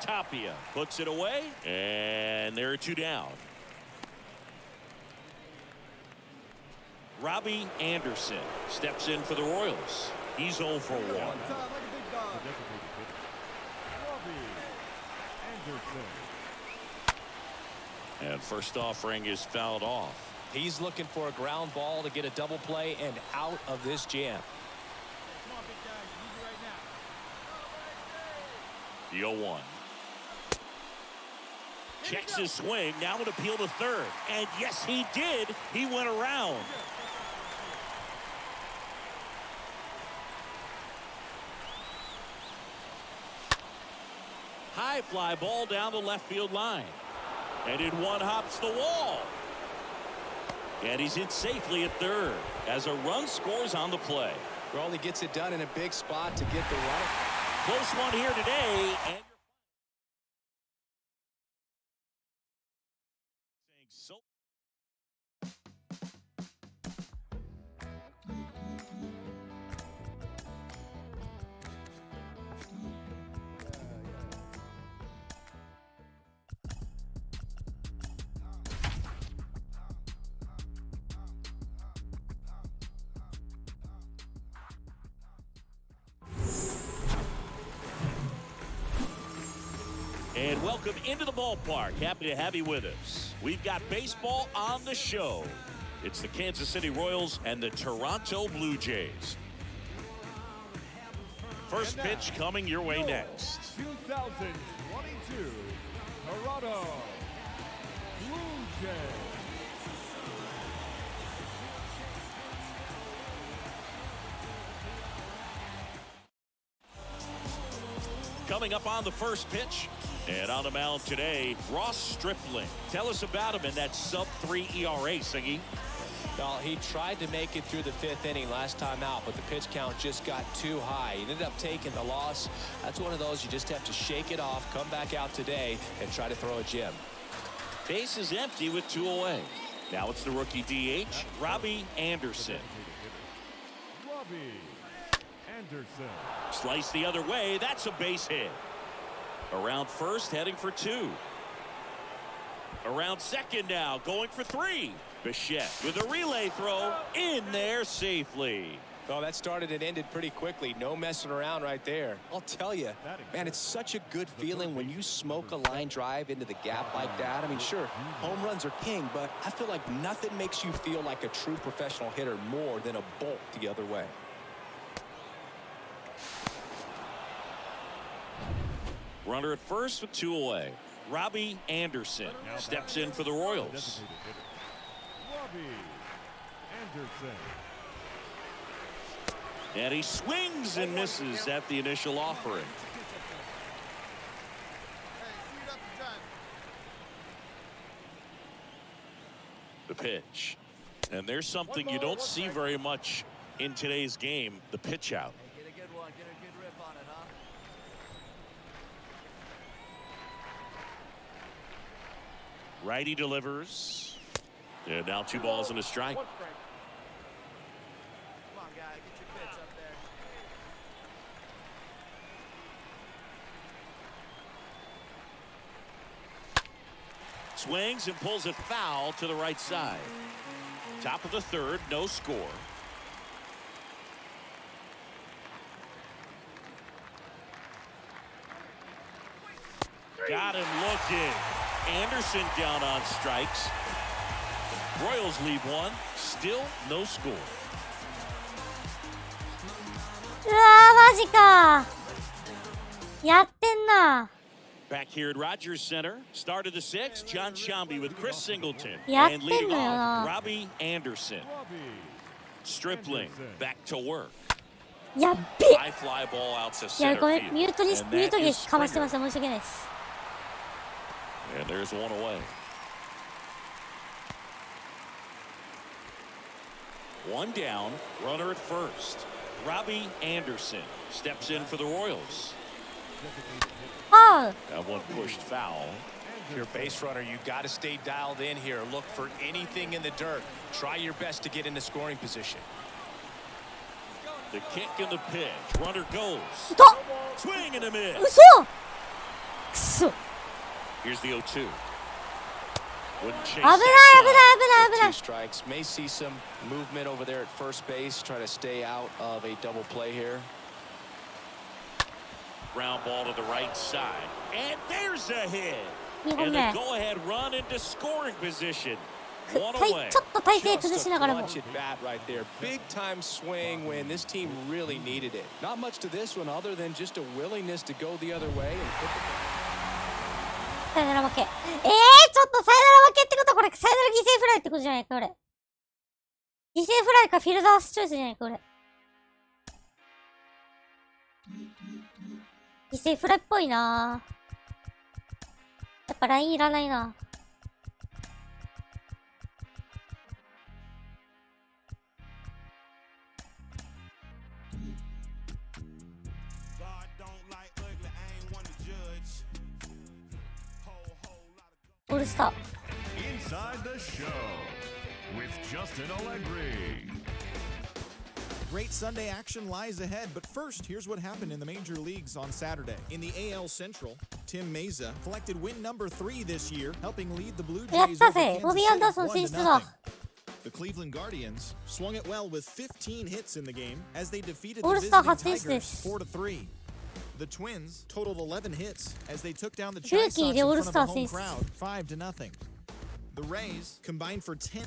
Tapia puts it away, and there are two down. Robbie Anderson steps in for the Royals. He's 0 for 1. And first offering is fouled off. He's looking for a ground ball to get a double play and out of this jam. Come on, big guy. You right now. The 0-1. Checks his swing. Now an appeal to third. And yes, he did. He went around. High fly ball down the left field line. And in one hops the wall. And he's in safely at third as a run scores on the play. Well, he gets it done in a big spot to get the run. Close one here today. And so and welcome into the ballpark. Happy to have you with us. We've got baseball on the show. It's the Kansas City Royals and the Toronto Blue Jays. First pitch coming your way next. 2022 Toronto Blue Jays. Coming up on the first pitch. And on the mound today, Ross Stripling. Tell us about him in that sub-3 ERA, Singy. Well, he tried to make it through the fifth inning last time out, but the pitch count just got too high. He ended up taking the loss. That's one of those you just have to shake it off, come back out today, and try to throw a gem. Base is empty with 2 away. Now it's the rookie DH, Robbie Anderson. Robbie Anderson. Slice the other way. That's a base hit. Around first, heading for 2. Around second now, going for 3. Bichette with a relay throw in there safely. Well, that started and ended pretty quickly. No messing around right there. I'll tell you, man, it's such a good feeling when you smoke a line drive into the gap like that. I mean, sure, home runs are king, but I feel like nothing makes you feel like a true professional hitter more than a bolt the other way. Runner at first with 2 away. Robbie Anderson steps in for the Royals. Robbie Anderson. And he swings and misses at the initial offering. The pitch. And there's something you don't see very much in today's game, the pitch out. Get a good one. Get a good rip on it, huh? Righty delivers. And now 2 balls and a strike. 1 strike. Come on, guy. Get your pitch up there. Swings and pulls it foul to the right side. Top of the third, no score. Got him looking. Anderson down on strikes. Royals leave 1. Still no score. うわー、マジか。やってんな。 Back here at Rogers Center, start of the 6th, John Shambi with Chris Singleton. やっ And てん leading のよ off, な。 Robbie Anderson. Stripling back to work. やっべ。 High fly ball out to いや、 center これ field. ミュートに And ミュート that に is かましてま Springer. した。申し訳ないです。 And there's 1 away. One down, runner at first. Robbie Anderson steps in for the Royals. Oh. That one pushed foul. If you're a base runner, you've got to stay dialed in here. Look for anything in the dirt. Try your best to get into scoring position. The kick and the pitch. Runner goes. Swing and a miss. 嘘くそ Here's the 0-2. Wouldn't chase 危ない危ないthat. 危ない危ない Two strikes. May see some movement over there at first base. Try to stay out of a double play here. Ground ball to the right side. And there's a hit. 2本 And 目 a go-ahead run into scoring position. ち One ょ away. っと体勢崩し Just な a がらも clutch at bat right there. Big time swing when this team really needed it. Not much to this one other than just a willingness to go the other way and put the さよなら負けちょっとさよなら負けってことはこれさよなら犠牲フライってことじゃないかこれ犠牲フライかフィルダースチョイスじゃないかこれ犠牲フライっぽいなやっぱラインいらないなオールスター Inside the show with Justin Allegri. Great Sunday action lies ahead, but first, here's what happened in the major leagues on Saturday. In the AL Central, Tim Meza collected win number 3 this year, helping lead the Blue やっ Jays た over ぜ Kansas ボビー・アンダー City ソン選出だ 1-0. The Cleveland Guardians swung it well with 15 hits in the game as they defeated the All-Star visiting初選出です Tigers 4-3. The Twins totaled 11 hits as they took down the ルー Chi キー Sox で in オール front ス of タ a ー home 選出 crowd 5-0. The Rays combined for 10.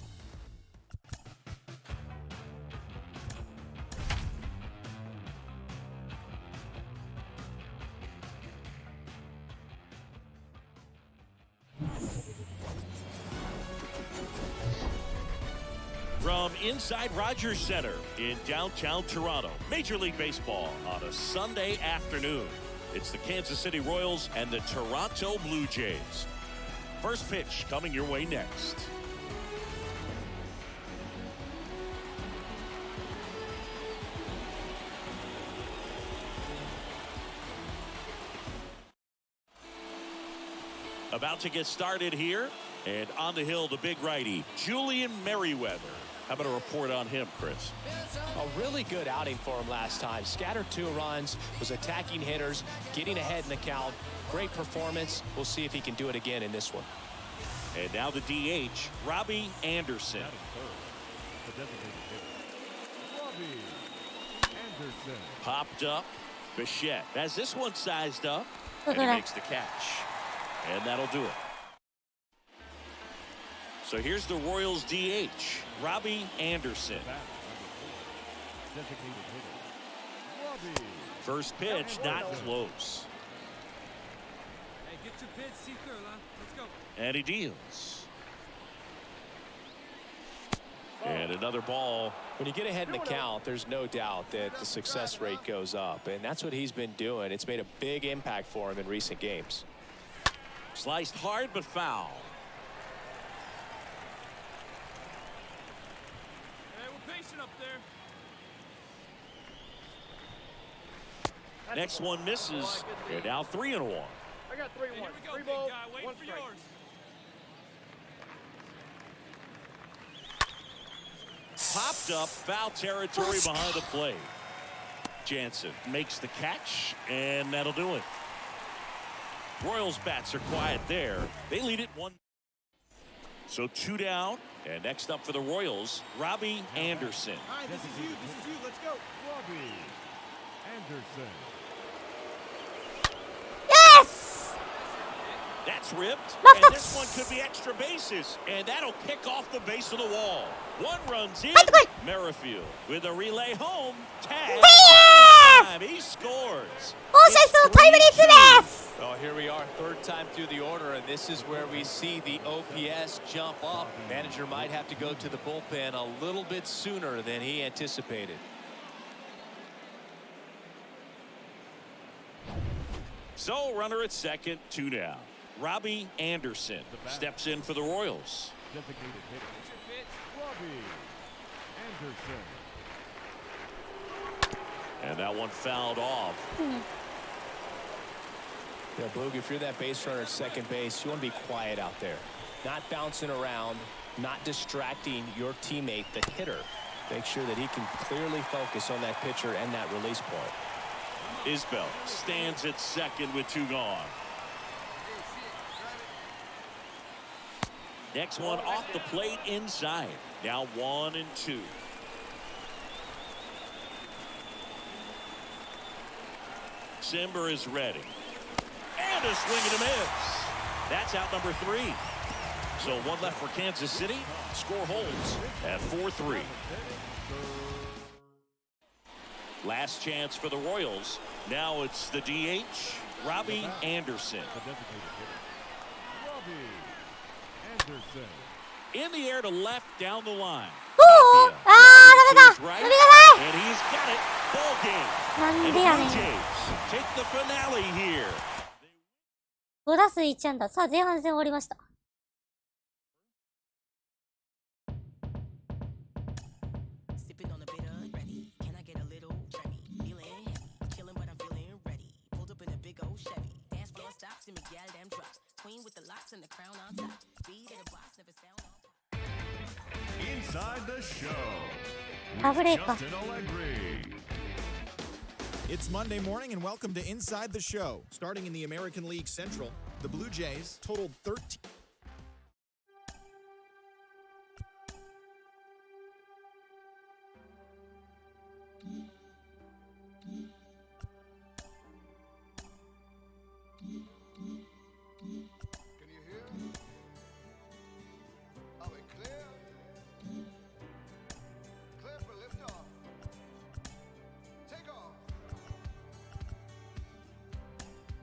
From inside Rogers Center in downtown Toronto, Major League Baseball on a Sunday afternoon. It's the Kansas City Royals and the Toronto Blue Jays. First pitch coming your way next. About to get started here, and on the hill, the big righty, Julian Merriweather. How about a report on him, Chris? A really good outing for him last time. Scattered 2 runs, was attacking hitters, getting ahead in the count. Great performance. We'll see if he can do it again in this one. And now the DH, Robbie Anderson. The designated hitter, Robbie Anderson. Popped up. Bichette has this one sized up, Look and he at makes the catch. And that'll do it. So here's the Royals DH, Robbie Anderson. Designated hitter, Robbie. First pitch, not close. Hey, get your pitch, see through, huh? Let's go. And he deals. And another ball. When you get ahead in the count, there's no doubt that the success rate goes up, and that's what he's been doing. It's made a big impact for him in recent games. Sliced hard but foul. Hey, we're patient up there. Next one misses. They're now 3-1. I got 3-1. Hey, here we go, 3 big balls, guy. Waiting 1 for strike. yours. Popped up, foul territory behind the plate. Jansen makes the catch, and that'll do it. Royals bats are quiet there. They lead it 1. So 2 down, and next up for the Royals, Robbie Anderson. All right, this is you. Let's go. Robbie Anderson. Yes! That's ripped, Left and hook. this one could be extra bases, and that'll kick off the base of the wall. One runs in. Merrifield with a relay home. Tag. Time. He scores. 放射室のタイムリーツーベース Well, here we are, 3rd time through the order, and this is where we see the OPS jump up. Manager might have to go to the bullpen a little bit sooner than he anticipated. So runner at second, 2 down. Robbie Anderson steps in for the Royals. Designated hitter, Robbie And that one fouled off. Yeah, Boog, if you're that base runner at second base, you want to be quiet out there. Not bouncing around, not distracting your teammate, the hitter. Make sure that he can clearly focus on that pitcher and that release point. Isbell stands at second with 2 gone. Next one off the plate inside. Now 1-2. Simber is ready. And a swing and a miss. That's out number 3. So 1 left for Kansas City. Score holds at 4-3. Last chance for the Royals. Now it's the DH, Robbie Anderson. In the air to left down the line. Oh! Tapia Right, and he's got it. Ball game. And the Blue Jays take the finale here. 5打数1安打。さあ、前半戦終わりました。Sipping on a bit of ready. Can I get a little Remy? Feeling heavy, chilling but I'm feeling ready. Pulled up in a big old Chevy. Dance floor stops and me gal damn drops. Queen with the locks and the crown on top. Beat in a box, never sound on top. Inside the show. Justin It's Monday morning and welcome to Inside the Show. Starting in the American League Central, the Blue Jays totaled 13. Can you hear? Are we clear? Clear for liftoff. Take off.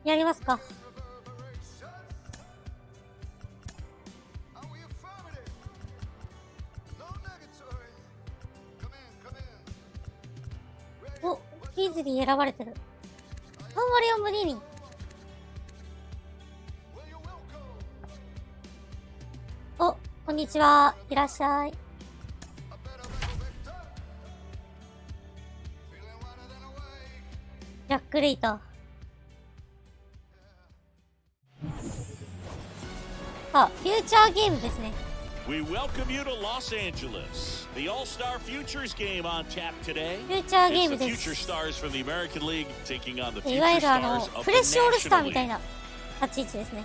やりますか。 Reverberations. Are we affirmative? No negatory. Come in, come in. Ready? お、ビーズリー選ばれてる。ハンワリオン・ムディーニン。 Well, you're welcome. お、こんにちは。いらっしゃい。 A better rebel victor. Feeling wider than awake. ジャック・レイター。さあ、フューチャーゲームですね。 We welcome you to Los Angeles. The All-Star Futures game on tap today. フューチャーゲー It's ム the で Future す。 Stars from the American League taking on the いわ Future ゆるフ Stars of レッ the シュオールスター National みたい League. な立ち位置ですね。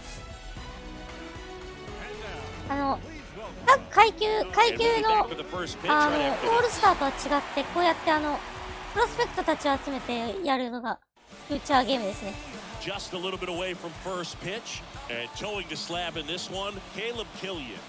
各階級の、オールスターとは違って、こうやってプロスペクトたちを集めてやるのがフューチャーゲームですね。 Just a little bit away from first pitch and towing the slab in this one, Caleb Killian.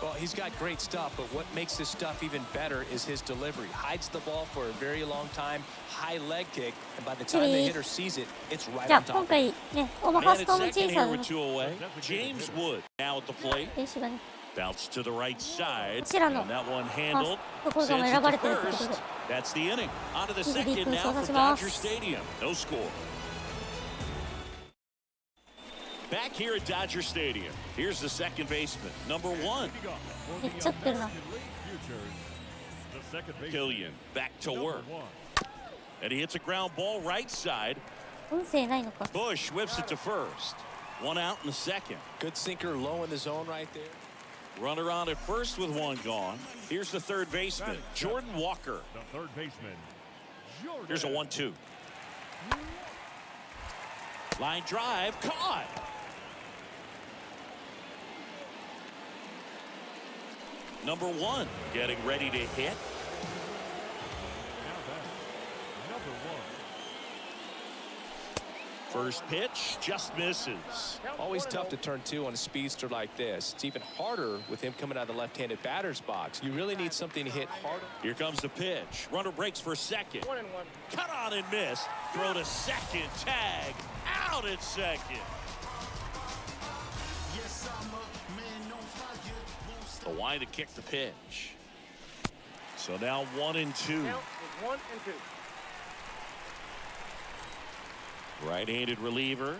Well, he's got great stuff, but what makes this stuff even better is his delivery. Hides the ball for a very long time, high leg kick, and by the time the hitter sees it, it's right じゃあ on top 今 of 回 it. ね、オマハ And ス at トームチェ second イサ here ー with 2 away, James Wood now at the plate. 選手がね、 Bounce to the right side, こちらの and that one ファー handled. ストところが Sends 選 it ば to れてるってこと first. で、 That's the inning. On to the リリー second 君 now 操 from 作しま Dodger す。 Stadium. No score. Back here at Dodger Stadium, here's the second baseman, number 1. めっちゃ打ってるな。 Killian back to work. And he hits a ground ball right side. 音声ないのか。 Bush whips it to first. 1 out in the second. Good sinker low in the zone right there. Runner on at first with 1 gone. Here's the third baseman, Jordan Walker. The third baseman, Jordan. Here's a 1-2. Line drive, caught. Number 1 getting ready to hit. Now back, number 1. First pitch just misses. Always tough to turn 2 on a speedster like this. It's even harder with him coming out of the left-handed batter's box. You really need something to hit harder. Here comes the pitch. Runner breaks for second. 1-1. Cut on and miss. Throw to second. Tag. Out at second. The line to kick the pitch. So now 1-2. Count is 1 and 2. Right-handed reliever.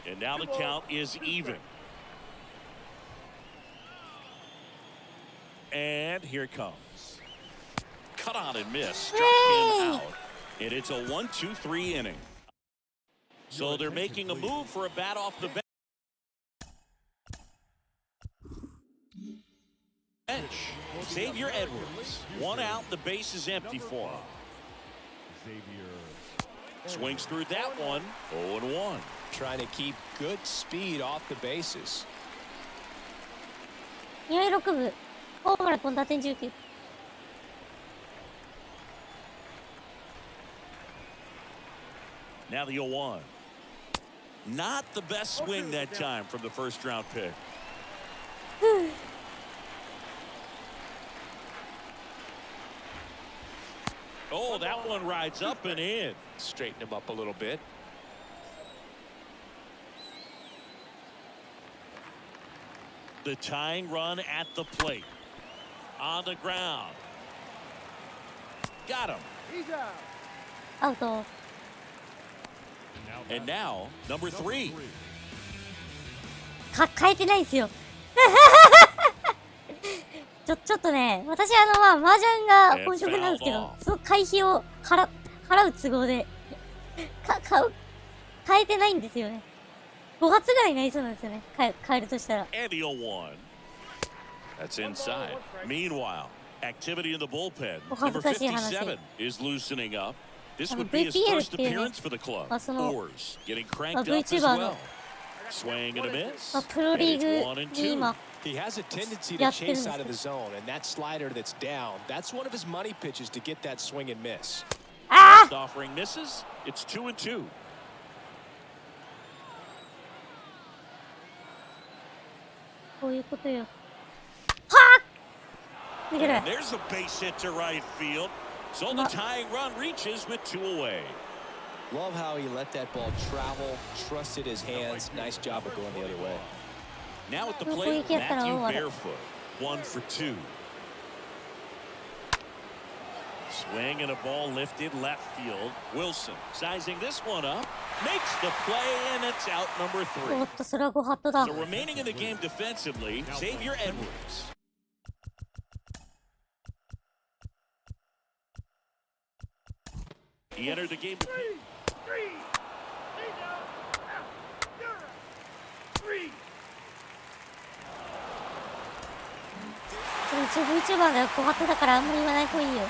And now the count is even. And here it comes. cut on and miss. Struck him out. And it's a 1-2-3 inning. So they're making a move for a bat off the bench. Xavier Edwards. One out, the base is empty for him. Swings through that one. 0-1. Trying to keep good speed off the bases. 2割6分。ホームランと打点19。Now the 0-1. Not the best swing that time from the first round pick. Oh, that one rides up and in. Straighten him up a little bit. The tying run at the plate. On the ground. Got him. He's out. アウト。 And now, number 3. 変えてないんですよ。ちょっとね、私まあ、麻雀が本職なんですけど、その会費を払う都合で、変えてないんですよね。5月ぐらいになりそうなんですよね。変えるとしたら。And the 0-1. That's inside. Meanwhile, activity in the bullpen. Number 57 is loosening up. This would be his first appearance for the club. Oars getting cranked up as well. Swing and a miss. And it's 1-2. He has a tendency to chase out of the zone, and that slider that's down, that's one of his money pitches to get that swing and miss. First offering misses. It's 2-2. こういうことよ。はぁ！And there's a base hit to right field. So the tying run reaches with 2 away. Love how he let that ball travel, trusted his hands. Nice job of going the other way. Now at the plate, Matthew Barefoot. 1 for 2. Swing and a ball lifted left field. Wilson sizing this one up. Makes the play, and it's out number 3. おっと、それはご法度だ。 So remaining in the game defensively, Xavier Edwards. He entered the game. 一応 Vtuber だよ。ご法度だからあんまり言わない方がいいよ。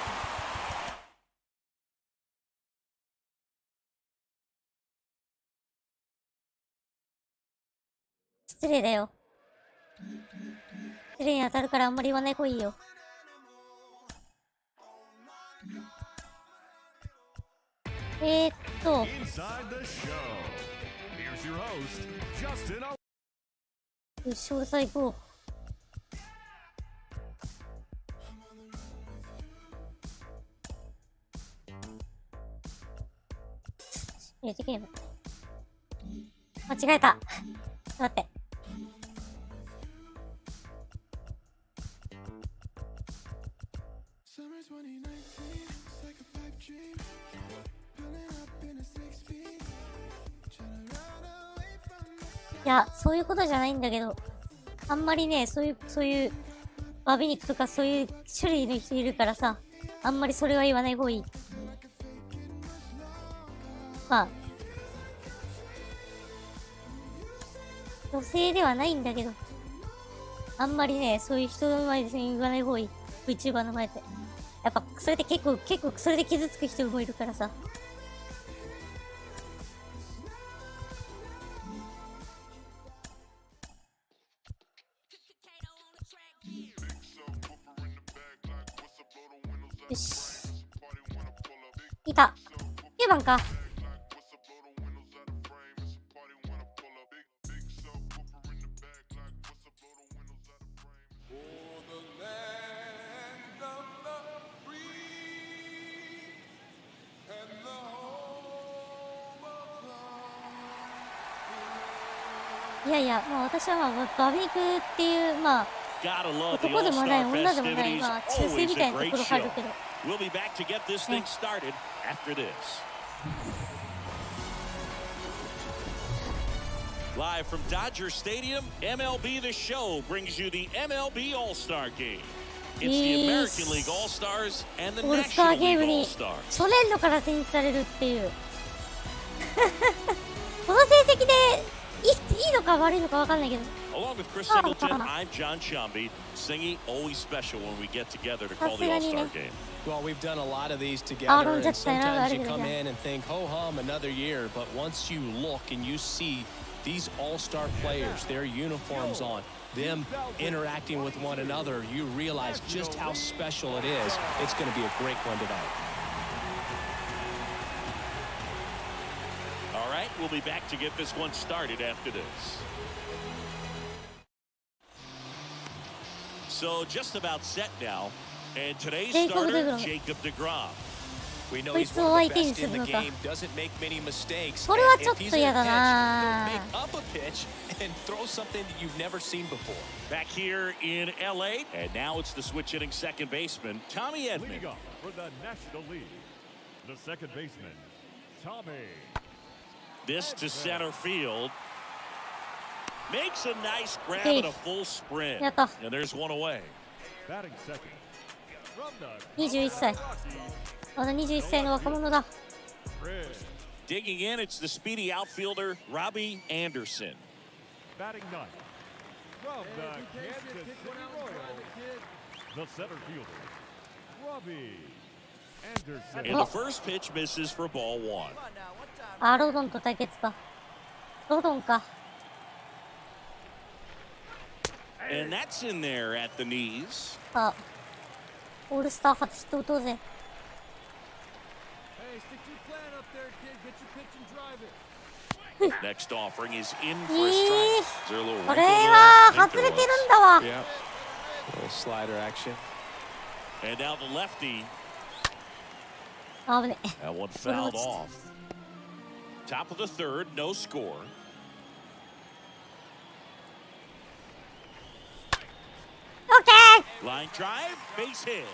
失礼だよ。失礼に当たるからあんまり言わない方がいいよ。Inside the show. Here's your host, Justin. よし、俺さ行こう。入れてけよ。間違えた。待って。いや、そういうことじゃないんだけど、あんまりね、そういうバビ肉とかそういう種類の人いるからさ、あんまりそれは言わない方がいい。まあ、女性ではないんだけど、あんまりね、そういう人の前で言わない方がいい。VTuber の前で。やっぱ、それで結構それで傷つく人もいるからさ。よし。いた。9番か。いやいや、まあ私はまあバビ肉っていう、まあ男でもない女でもない、まあ中性みたいなところがあるけど。We'll be back to get this thing started after this. Live from Dodger Stadium, MLB The Show brings you the MLB All-Star Game. It's the American League All-Stars and the オールスター National ゲーム League に All-Stars. 初年度から選出されるっていう。この成績でいいのか悪いのか分かんないけど。 Along with Chris Singleton, I'm John Shambi. Singy, always special when we get together to call the All-Star game. Well, we've done a lot of these together, and sometimes you come in and think, ho-hum, another year. But once you look and you see these all-star players, their uniforms on, them interacting with one another, you realize just how special it is. It's going to be a great one tonight. All right, we'll be back to get this one started after this. So just about set now. And today's starter, Jacob DeGrom. We know he's one of the best in the game, doesn't make many mistakes. これはちょっと嫌だな。 Make up a pitch and throw something that you've never seen before. Back here in LA, and now it's the switch hitting second baseman, Tommy Edman. Leading off for the National League, the second baseman, Tommy. This to center field. Makes a nice grab and a full sprint. And there's one away. Batting second. 21歳。まだ21歳の若者だ。Digging in, it's the speedy outfielder, Robbie Anderson. Batting ninth. From the Kansas City Royals, the center fielder, Robbie Anderson. And the first pitch misses for ball one. あ、ロドンと対決か。ロドンか。And that's in there at the knees. あ、オールスター初ヒット打とうぜ。Next offering is in for a strike. Is there a little これは外れてるんだわ。Yeah. A little slider action. And now the lefty. あぶね。 That one fouled off. Top of the third, no score. Okay. Line drive, base hit.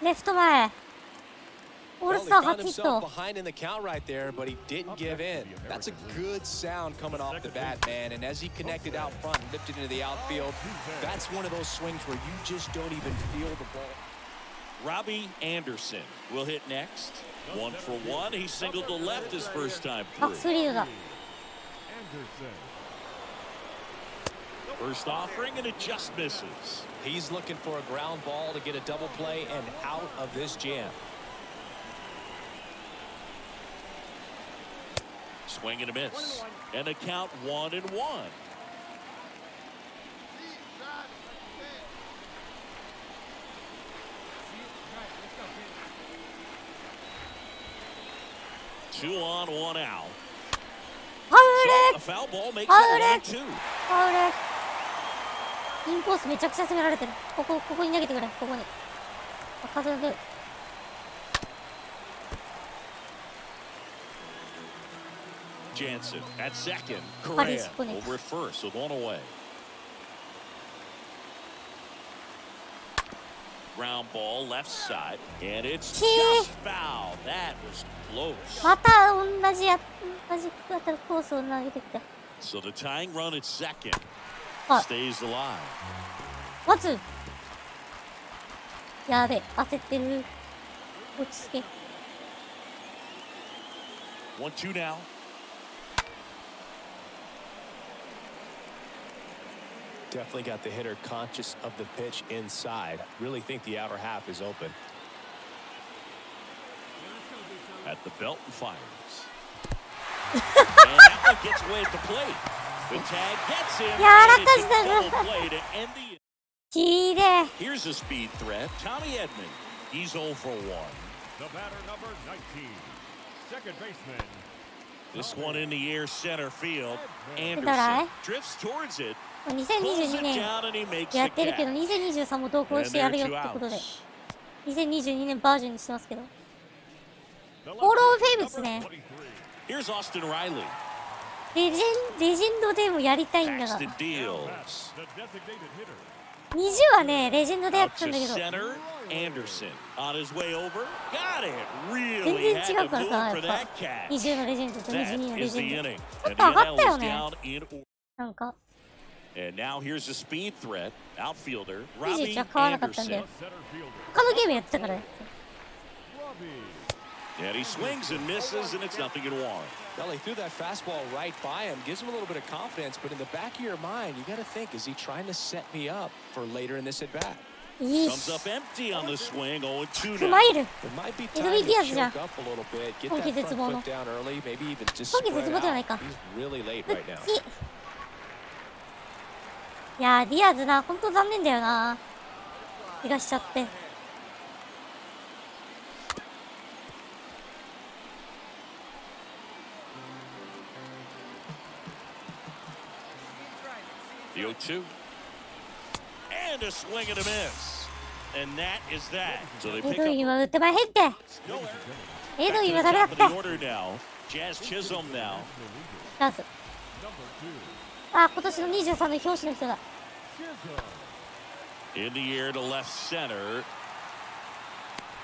レフト前。オール Well, ス he ター found 初ヒッ himself ト。 behind in the count right there, but he didn't give in. That's a good sound coming off the bat, man. And as he connected out front, lifted into the outfield, that's one of those swings where you just don't even feel the ball. Robbie Anderson will hit next. 1 for 1. He singled to left his first time バックス through. クリードだ。 First offering and it just misses. He's looking for a ground ball to get a double play and out of this jam. Swing and a miss. And the count 1-1. Two on, one out. ファウ A foul ball makes ファウル it 1-2. ファウル。インコースめちゃくちゃ攻められてる。ここに投げてくれ。ここに。あ、風が出る。Jansen at second. Correa over at first with one away. Ground ball left side, and it's just foul. That was close. また同じコースを投げてきた。 So the tying run at second stays alive. 待つ。やべ、焦ってる。落ち着け。 1-2 now. Definitely got the hitter conscious of the pitch inside. Really think the outer half is open. At the belt and fires. And that one gets away at the plate. The tag gets him. And it's a double play to end the. Here's a speed threat. Tommy Edman. He's 0 for 1. The batter number 19, second baseman. This one in the air center field. Anderson drifts towards it. 2022年やってるけど2023も同行してやるよってことで2022年バージョンにしてますけどホールオブフェイムですね。 Here's Austin Riley. レジェンドでもやりたいんだが20はねレジェンドでやったんだけど Anderson on his way over. Got it. 全 Really 然 had 違う to から go さ for やっ that ぱ catch. 20のレジェンドと22の That レ is ジ the ェンド inning. ちょっ And と上が the った NL よ is ね down in. なんか And now here's a speed threat. Outfielder 21 Robbie は買わなかったんだ Anderson. よ。他のゲームやってたからね。And he swings and misses, and it's nothing in one. Well, he threw that fastball right by him, gives him a little bit of confidence, but in the back of your mind, you got to think, is he trying to set me up for later in this at bat? Comes up empty on the swing, 0-2 now. マイル。 It might be It'll time be to Diaz now. choke up a little bit, get Honki that front 絶望の。 foot down early, maybe even just 本気 spread 絶望じゃない out. か。 He's really late right now. いやー、ディアーズな、ほんと残念だよな。怪我しちゃって。The 0-2. And a swing and a miss. And that is that. So they エ pick ドウ up ィンは打ってまへんって。 エドウィンはダメだっ top て。 of the order now. Jazz Chisholm now. ラス。あ、今年の23の表紙の人だ。In the air to left center.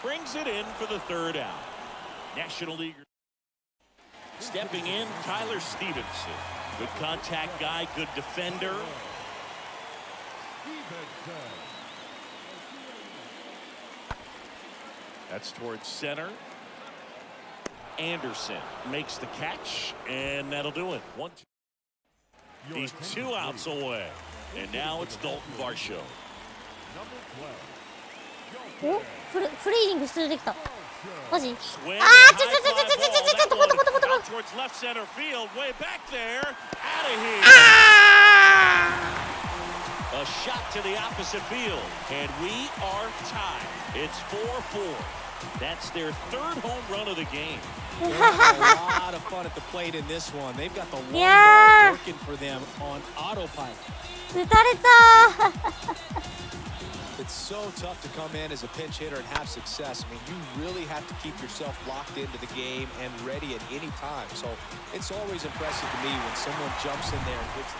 Brings it in for the third out. National League. Stepping in, Tyler Stevenson. Good contact guy, good defender. That's towards center. Anderson makes the catch, and that'll do it. 1-2. He's 2 outs away. And now it's Dalton Varsho. お、フレーリング出できた。マジ？ Swing あー、ちょっ and と、どこ Out towards left center field, way back there. Out of here. A shot to the opposite field, and we are tied. It's 4-4. That's their third home run of the game. They're having a lot of fun at the plate in this one. They've got the long Yeah. ball working for them on autopilot. 打たれた It's so tough to come in as a pinch hitter and have success. I mean, you really have to keep yourself locked into the game and ready at any time. So it's always impressive to me when someone jumps in there and hits it.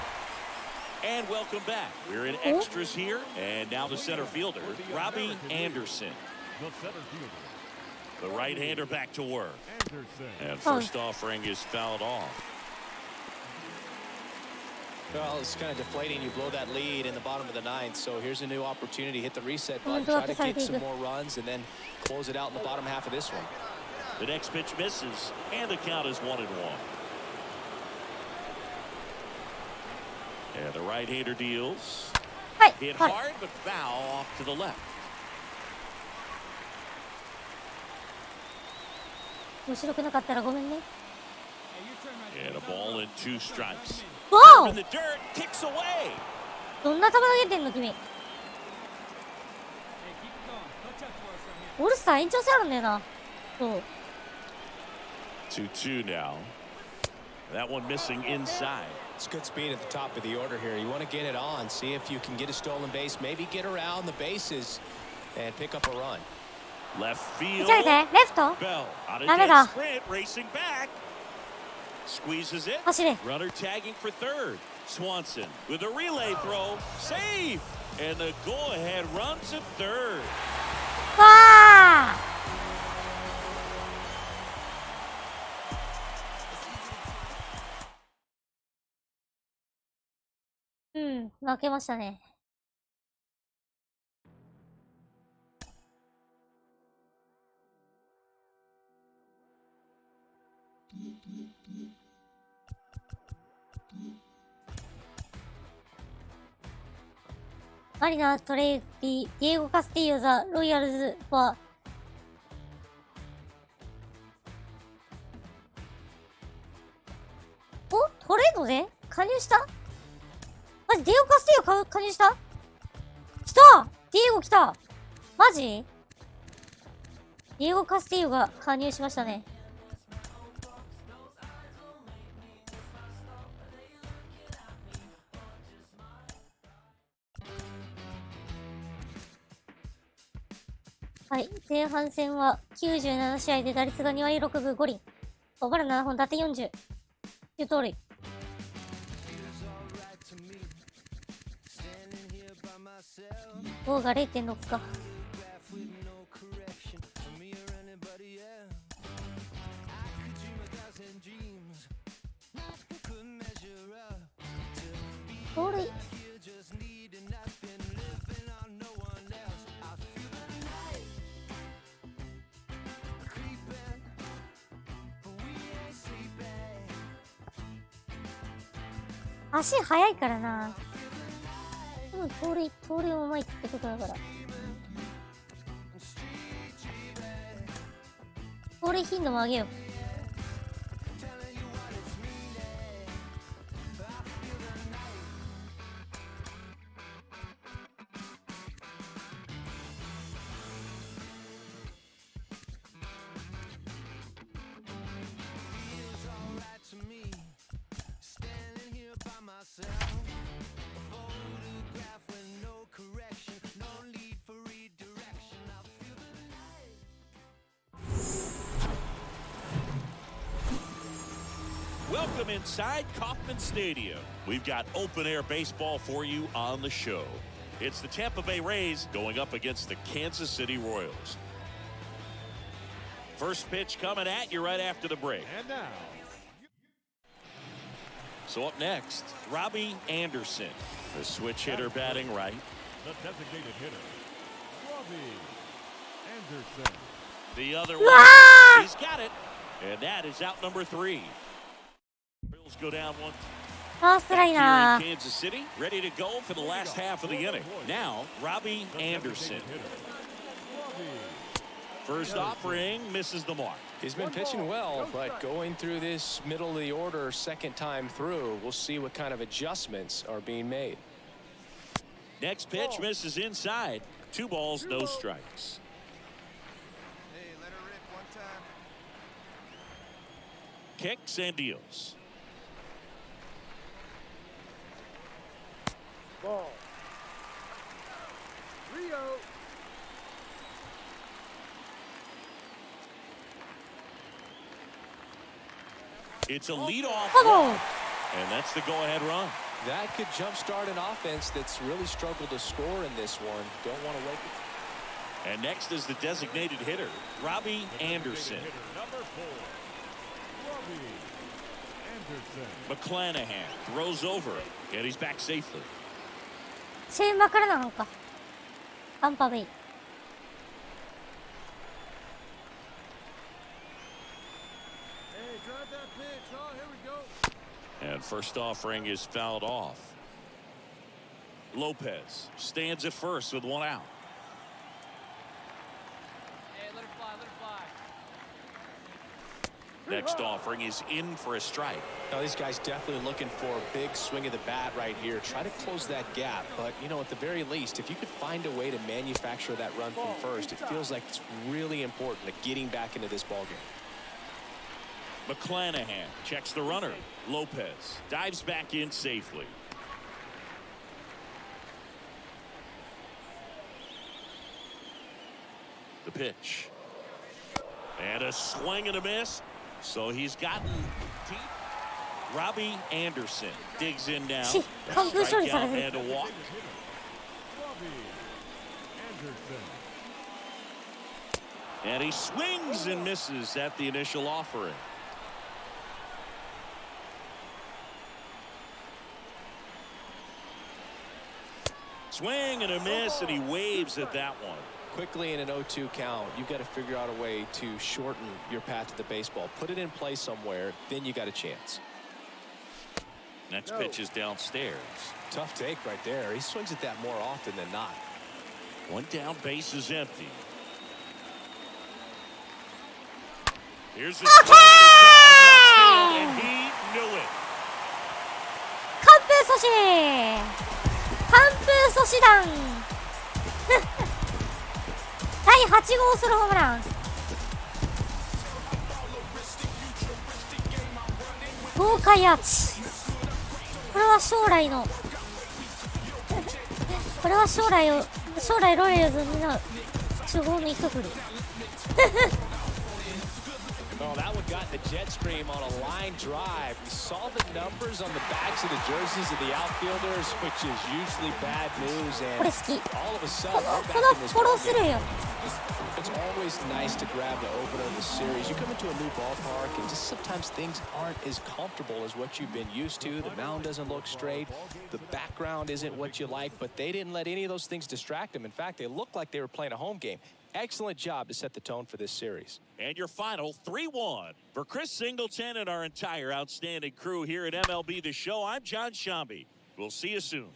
And welcome back. We're in extras here, and now the center fielder, Robbie Anderson. The center fielder. The right-hander back to work. Anderson. And first offering is fouled off. Well, it's kind of deflating. You blow that lead in the bottom of the ninth. So here's a new opportunity. Hit the reset button, try to get some more runs, and then close it out in the bottom half of this one. The next pitch misses, and the count is 1-1. And the right-hander deals. Hit hard, but foul off to the left. 面白くなかったらごめんね。 And a ball and 2 strikes. わ In the dirt, kicks away. お、どんな球投げてんの君。オールスター延長戦あるんだよな。そう。 2-2 now. That one missing inside. It's good speed at the top of the order here. You want to get it on, see if you can get a stolen base, maybe get around the bases and pick up a run. Left field. 打ち上げて、レフト Bell on a ダメ dead だ。 sprint, racing back. Squeezes it. 走れ。 Runner tagging for third. Swanson with a relay throw. Save. And the go-ahead runs at third. わあうん、負けましたね。マリナートレイディ、ディエゴ・カスティーヨ・ザ・ロイヤルズは、おトレードで加入したマジディエゴ・カスティーヨ加入した来たディエゴ来たマジディエゴ・カスティーヨが加入しましたね。はい。前半戦は97試合で打率が2割6分5厘。ホームラン7本、打点40。いう通り。5が 0.6 か。盗塁。足速いからな。盗塁もうまいってことだから。盗塁頻度も上げよう。Welcome inside Kauffman Stadium. We've got open-air baseball for you on the show. It's the Tampa Bay Rays going up against the Kansas City Royals. First pitch coming at you right after the break. And now. So up next, Robbie Anderson, the switch hitter batting right. The designated hitter, Robbie Anderson. The other one, he's got it. And that is out number 3. Royals go down 1. First liner. Kansas City, ready to go for the last half of the inning. Now, Robbie Anderson. First offering misses the mark. He's been pitching well, but going through this middle of the order second time through, we'll see what kind of adjustments are being made. Next pitch misses inside. 2 balls, no strikes. Hey, let her rip one time. Kicks and deals. Ball. Rio. It's a leadoff walk, and that's the go-ahead run. That could jumpstart an offense that's really struggled to score in this one. Don't want to wake it. And next is the designated hitter, Robbie Anderson. Number 4, Robbie Anderson. McClanahan throws over, and he's back safely. シェーンマカラナハンか。タンパベイ。Hey, drive that pitch. Oh, here we go. And first offering is fouled off. Lopez stands at first with 1 out. Hey, let her fly, let her fly. Next offering is in for a strike. Now, these guys definitely looking for a big swing of the bat right here. Try to close that gap. But, you know, at the very least, if you could find a way to manufacture that run from first, it feels like it's really important to getting back into this ballgame. McClanahan checks the runner. Lopez dives back in safely. The pitch. And a swing and a miss. So he's gotten deep. Robbie Anderson digs in now. Strikeout and a walk. Robbie Anderson. And he swings and misses at the initial offering. Swing and a miss, and he waves at that one. Quickly in an 0-2 count, you've got to figure out a way to shorten your path to the baseball. Put it in play somewhere, then you got a chance. Next pitch is downstairs. Tough take right there. He swings at that more often than not. 1 down, base is empty. Here's the swing and he knew it. 完封阻止。完封阻止弾。第8号ソロホームラン。豪快アーチ。これは将来のこれは将来ロイヤルズを担う主砲の一振り。Well, that one got the jet stream on a line drive. We saw the numbers on the backs of the jerseys of the outfielders, which is usually bad news. And all of a sudden, we're back in this ballgame. It's always nice to grab the opener of the series. You come into a new ballpark, and just sometimes things aren't as comfortable as what you've been used to. The mound doesn't look straight. The background isn't what you like, but they didn't let any of those things distract them. In fact, they looked like they were playing a home game. Excellent job to set the tone for this series. And your final 3-1. For Chris Singleton and our entire outstanding crew here at MLB The Show, I'm John Shambi. We'll see you soon.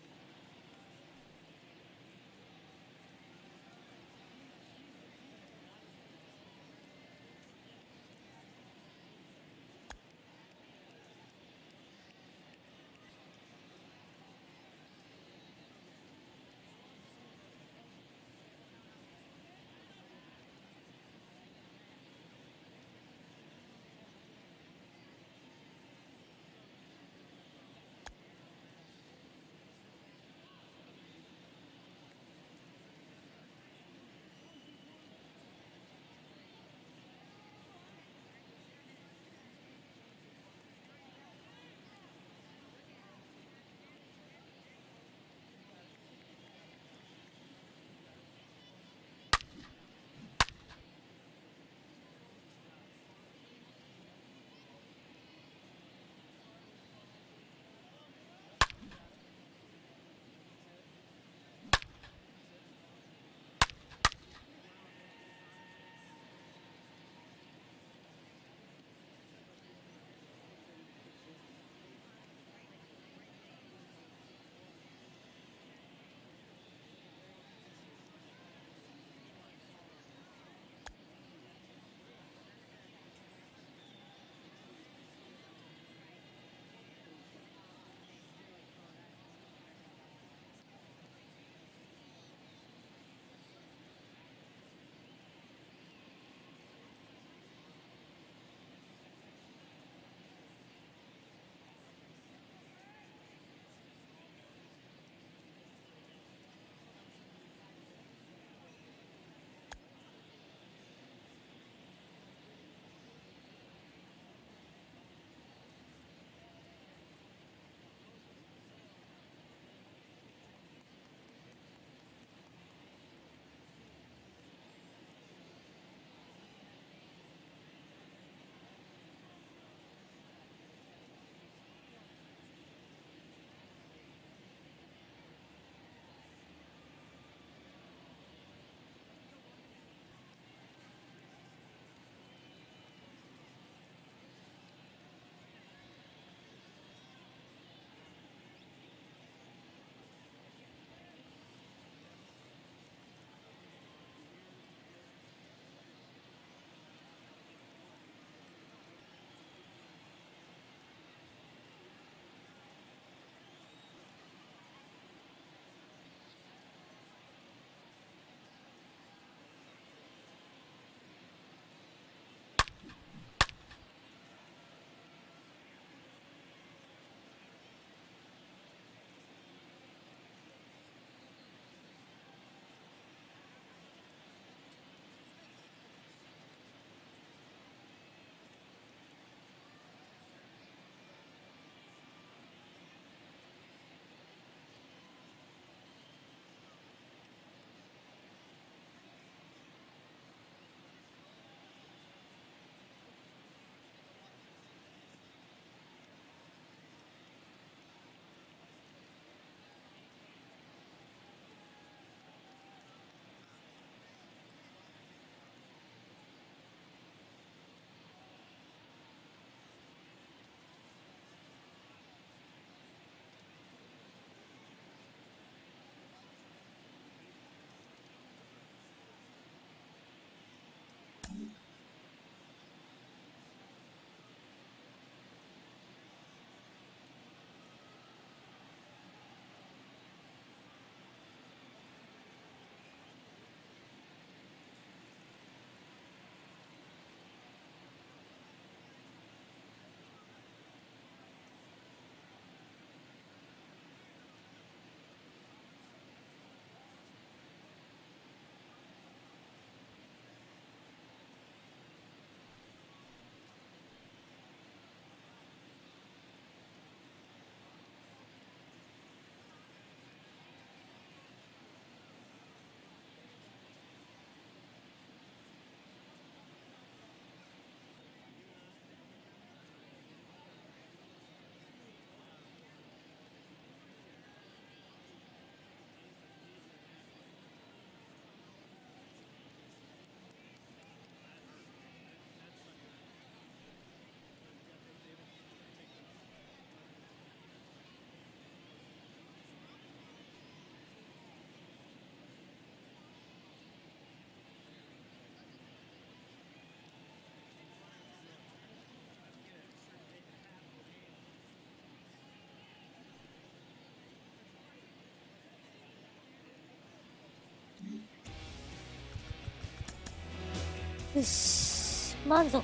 よし、満足。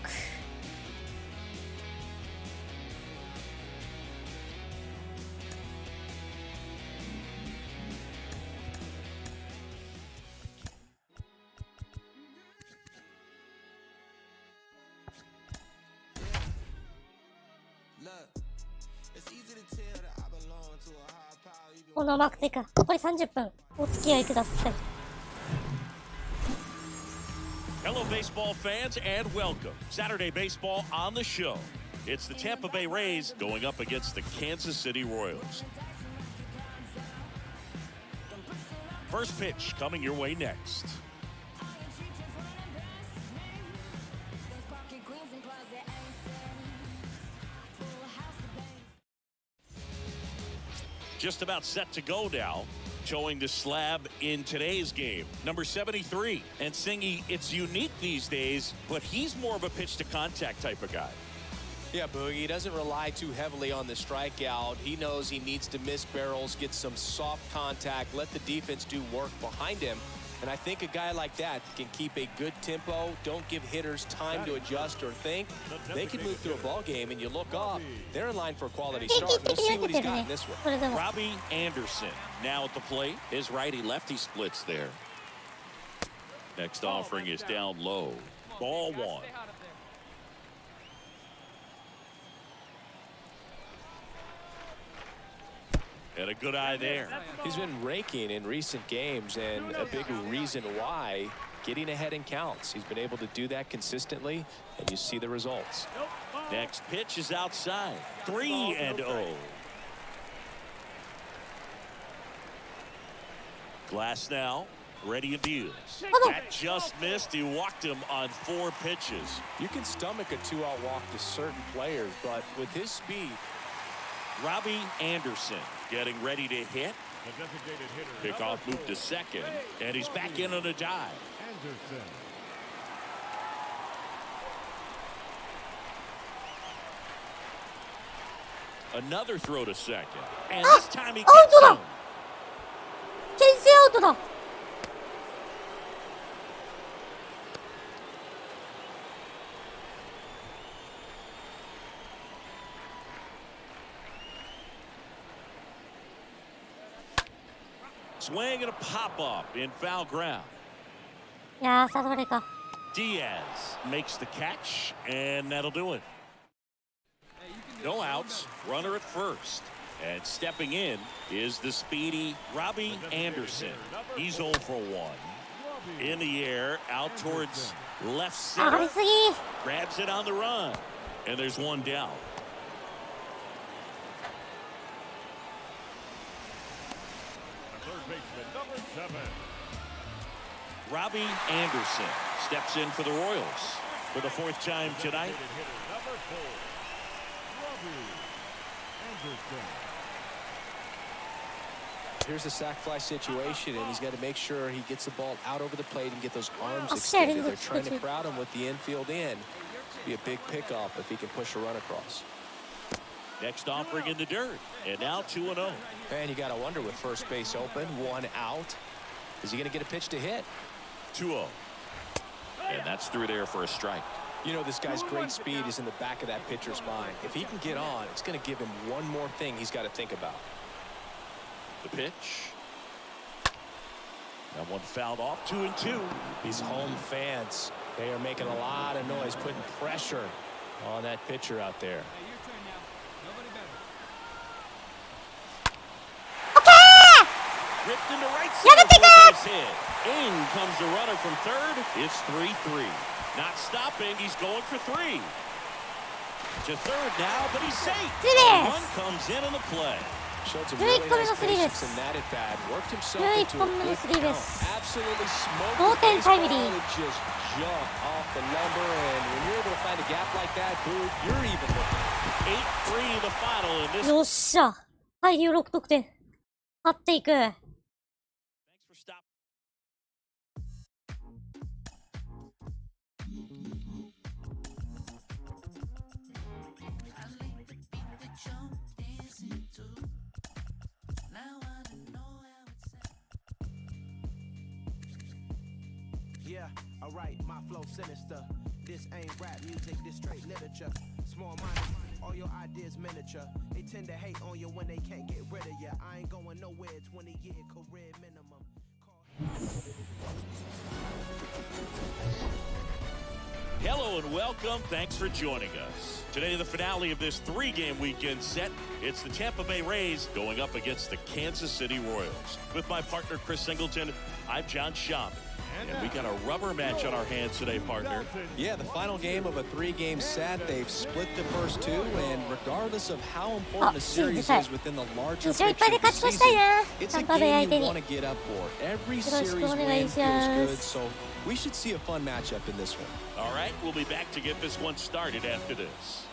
このマーク追加、残り30分お付き合いください。 Hello, baseball fans, and welcome. Saturday baseball on the show. It's the Tampa Bay Rays going up against the Kansas City Royals. First pitch coming your way next. Just about set to go now. Showing the slab in today's game, number 73. And Singy, it's unique these days, but he's more of a pitch to contact type of guy. Yeah, Boogie, he doesn't rely too heavily on the strikeout. He knows he needs to miss barrels, get some soft contact, let the defense do work behind him. And I think a guy like that can keep a good tempo, don't give hitters time to adjust or think. They can move through a ball game, and you look up, they're in line for a quality start. We'll see what he's got in this one. Robbie Anderson now at the plate. His righty-lefty splits there. Next offering is down low. Ball one. And a good eye there. He's been raking in recent games, and a big reason why, getting ahead in counts. He's been able to do that consistently, and you see the results. Next pitch is outside. 3-0. Glass now, ready and deals. That just missed. He walked him on 4 pitches. You can stomach a 2-out walk to certain players, but with his speed. Robbie Anderson getting ready to hit. Pickoff moved to second, and he's back in on a dive. Another throw to second, and this time he gets him. 牽制アウトだ。Swing and a pop-up in foul ground. いやー、さそれか。 Diaz makes the catch, and that'll do it. No outs, runner at first. And stepping in is the speedy Robbie Anderson. He's 0 for 1. In the air, out towards left center. Grabs it on the run. And there's one down. Robbie Anderson steps in for the Royals for the 4th time tonight. Here's a sac fly situation, and he's got to make sure he gets the ball out over the plate and get those arms extended. They're trying to crowd him with the infield in. Be a big pickoff if he can push a run across. Next offering in the dirt, and now 2-0. And you got to wonder, with first base open, 1 out, is he going to get a pitch to hit? 2-0. And that's through there for a strike. You know, this guy's great speed is in the back of that pitcher's mind. If he can get on, it's going to give him one more thing he's got to think about. The pitch. That one fouled off. 2-2. These home fans, they are making a lot of noise, putting pressure on that pitcher out there. Ripped into right center. Base hit. In comes the runner from third. It's 3-3. Not stopping. He's going for 3. To third now, but he's safe. One comes in on the play. Showed some really nice patience in that at bat. Worked himself into a good count. Absolutely smoked the baseball. It just jumped off the lumber, and when you're able to find a gap like that, dude, you're even looking. 8-3 the final in this. よっしゃ。大量6得点。勝っていく。Yeah. Yeah, alright, my flow sinister. This ain't rap music, this straight literature. Small minded, all your ideas miniature. They tend to hate on you when they can't get rid of you. I ain't going nowhere, 20-year career minimum. Hello and welcome. Thanks for joining us. Today, the finale of this three-game weekend set. It's the Tampa Bay Rays going up against the Kansas City Royals. With my partner, Chris Singleton, I'm John Schaub. And we got a rubber match on our hands today, partner. Yeah, the final game of a three-game set. They've split the first two, and regardless of how important the series is within the larger picture of the season, it's a game you want to get up for. Every series win feels good, so we should see a fun matchup in this one. All right, we'll be back to get this one started after this.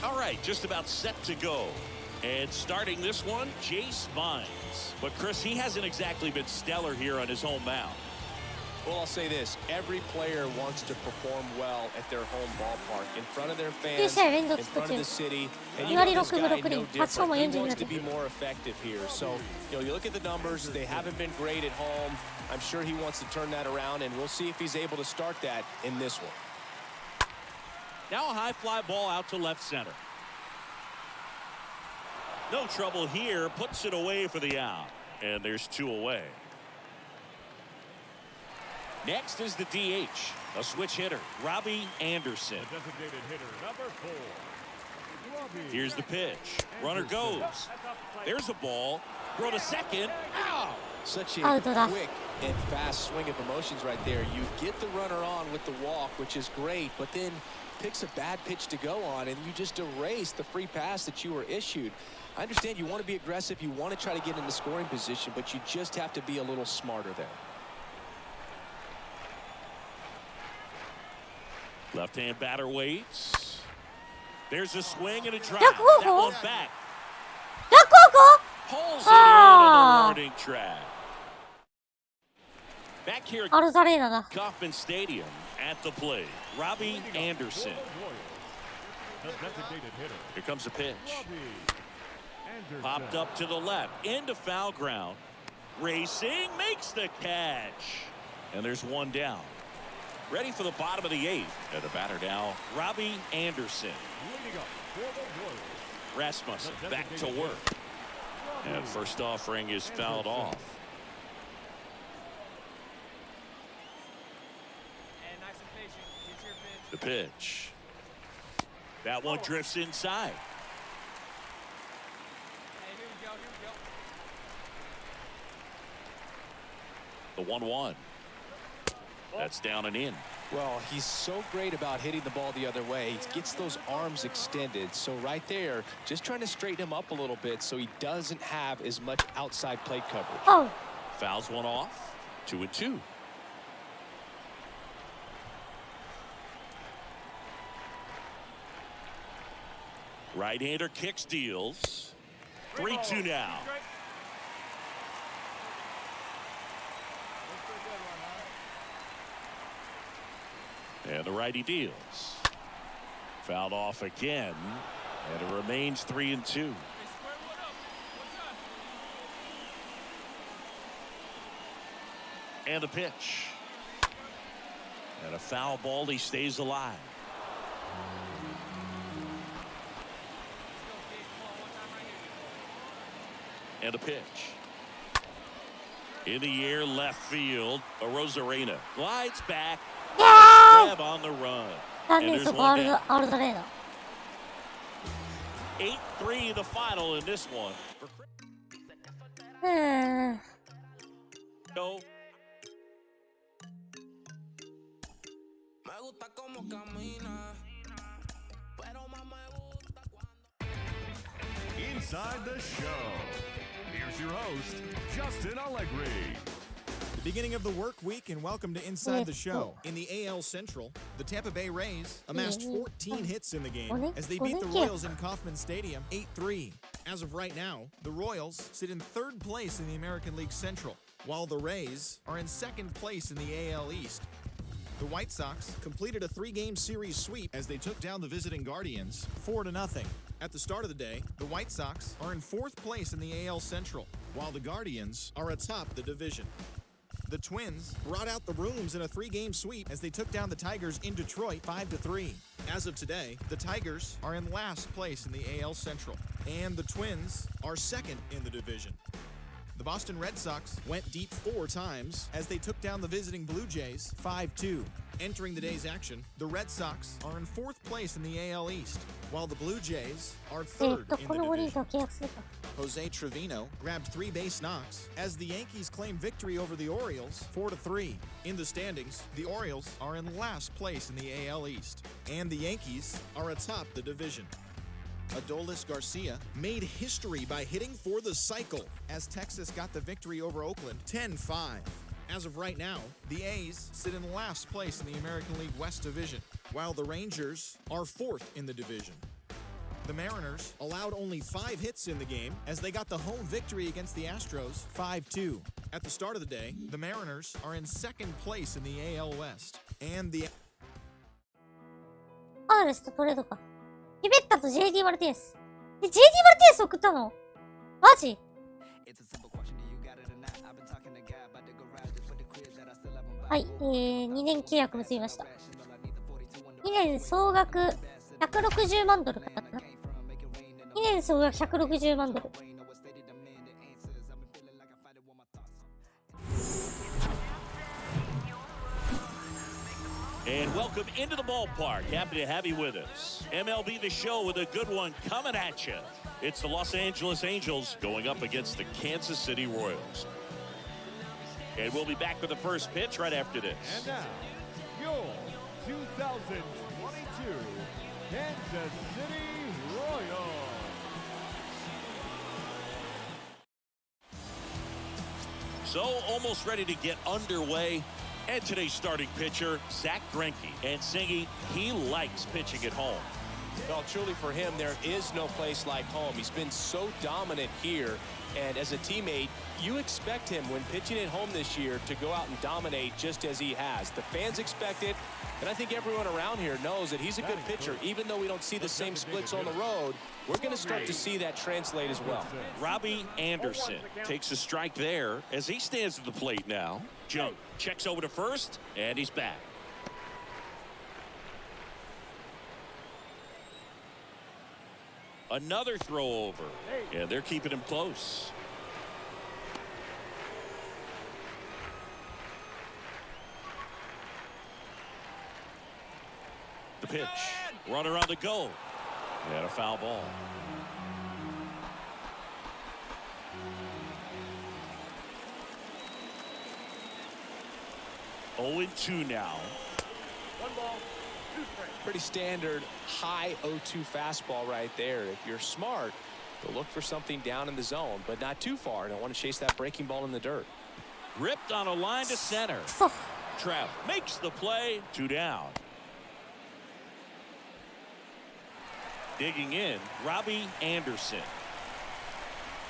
All right, just about set to go. And starting this one, Jace Vines. But Chris, he hasn't exactly been stellar here on his home mound. Well, I'll say this. Every player wants to perform well at their home ballpark, in front of their fans, in front of the city. And you know this guy, no different. He wants to be more effective here. So, you look at the numbers. They haven't been great at home. I'm sure he wants to turn that around, and we'll see if he's able to start that in this one. Now a high fly ball out to left center. No trouble here, puts it away for the out. And there's two away. Next is the DH, a switch hitter, Robbie Anderson. The designated hitter, number 4. Here's the pitch. Runner goes. There's a ball. Throw to second. Ow! Such a quick and fast swing of emotions right there. You get the runner on with the walk, which is great, but then picks a bad pitch to go on, and you just erase the free pass that you were issued. I understand you want to be aggressive, you want to try to get in the scoring position, but you just have to be a little smarter there. Left-hand batter waits. There's a swing and a drive. That one back. Pulls it in on the warning track. Back here at Kauffman Stadium at the plate, Robbie Anderson. The designated hitter. Here comes a pitch. Popped up to the left, into foul ground. Racing, makes the catch. And there's one down. Ready for the bottom of the 8th. And the batter now, Robbie Anderson. Rasmussen back to work. And first offering is fouled off. The pitch. That one drifts inside. The 1-1. That's down and in. Well, he's so great about hitting the ball the other way. He gets those arms extended. So right there, just trying to straighten him up a little bit so he doesn't have as much outside plate coverage. Fouls one off. 2-2. Right-hander kicks, deals. 3-2 now. And the righty deals. Fouled off again. And it remains 3-2. And a pitch. And a foul ball. He stays alive. And a pitch. In the air, left field. Arozarena glides back. Grab on the run. And there's one down. 8-3 the final in this one. Go. Inside the show. Here's your host, Justin Allegri. The beginning of the work week, and welcome to Inside the Show. In the AL Central, the Tampa Bay Rays amassed 14 hits in the game as they beat the Royals in Kauffman Stadium 8-3. As of right now, the Royals sit in 3rd place in the American League Central, while the Rays are in 2nd place in the AL East. The White Sox completed a 3-game series sweep as they took down the visiting Guardians 4-0. At the start of the day, the White Sox are in 4th place in the AL Central, while the Guardians are atop the division. The Twins brought out the rooms in a 3-game sweep as they took down the Tigers in Detroit 5-3. As of today, the Tigers are in last place in the AL Central, and the Twins are second in the division. The Boston Red Sox went deep 4 times as they took down the visiting Blue Jays 5-2. Entering the day's action, the Red Sox are in 4th place in the AL East, while the Blue Jays are 3rd in the division. Jose Trevino grabbed 3 base knocks as the Yankees claimed victory over the Orioles 4-3. In the standings, the Orioles are in last place in the AL East, and the Yankees are atop the division. Adolis Garcia made history by hitting for the cycle as Texas got the victory over Oakland 10-5. As of right now, the A's sit in last place in the American League West Division, while the Rangers are 4th in the division. The Mariners allowed only 5 hits in the game as they got the home victory against the Astros 5-2. At the start of the day, the Mariners are in 2nd place in the AL West, and the アドレスとトレードか。ヒベッタと JD マルティネス。で、JD マルティネス送ったの？マジ？はい、2年契約結びました。2年総額160万ドルかな。2年総額160万ドル。And welcome into the ballpark. Happy to have you with us. MLB The Show with a good one coming at you. It's the Los Angeles Angels going up against the Kansas City Royals. And we'll be back with the first pitch right after this. And now, your 2022 Kansas City Royals. So, almost ready to get underway. And today's starting pitcher, Zach Greinke. And Singy, he likes pitching at home. Well, truly for him, there is no place like home. He's been so dominant here. And as a teammate, you expect him when pitching at home this year to go out and dominate just as he has. The fans expect it. And I think everyone around here knows that he's a good pitcher. Even though we don't see the same splits on the road, we're going to start to see that translate as well. Robbie Anderson takes a strike there as he stands at the plate now. Junk checks over to first, and he's back. Another throw over, and they're keeping him close. The pitch, runner on the go, and a foul ball. Oh, 2 now. 1 ball, 2 strikes. Pretty standard high 0-2 fastball right there. If you're smart, you'll look for something down in the zone, but not too far. Don't want to chase that breaking ball in the dirt. Ripped on a line to center. Trout makes the play. 2 down. Digging in, Robbie Anderson.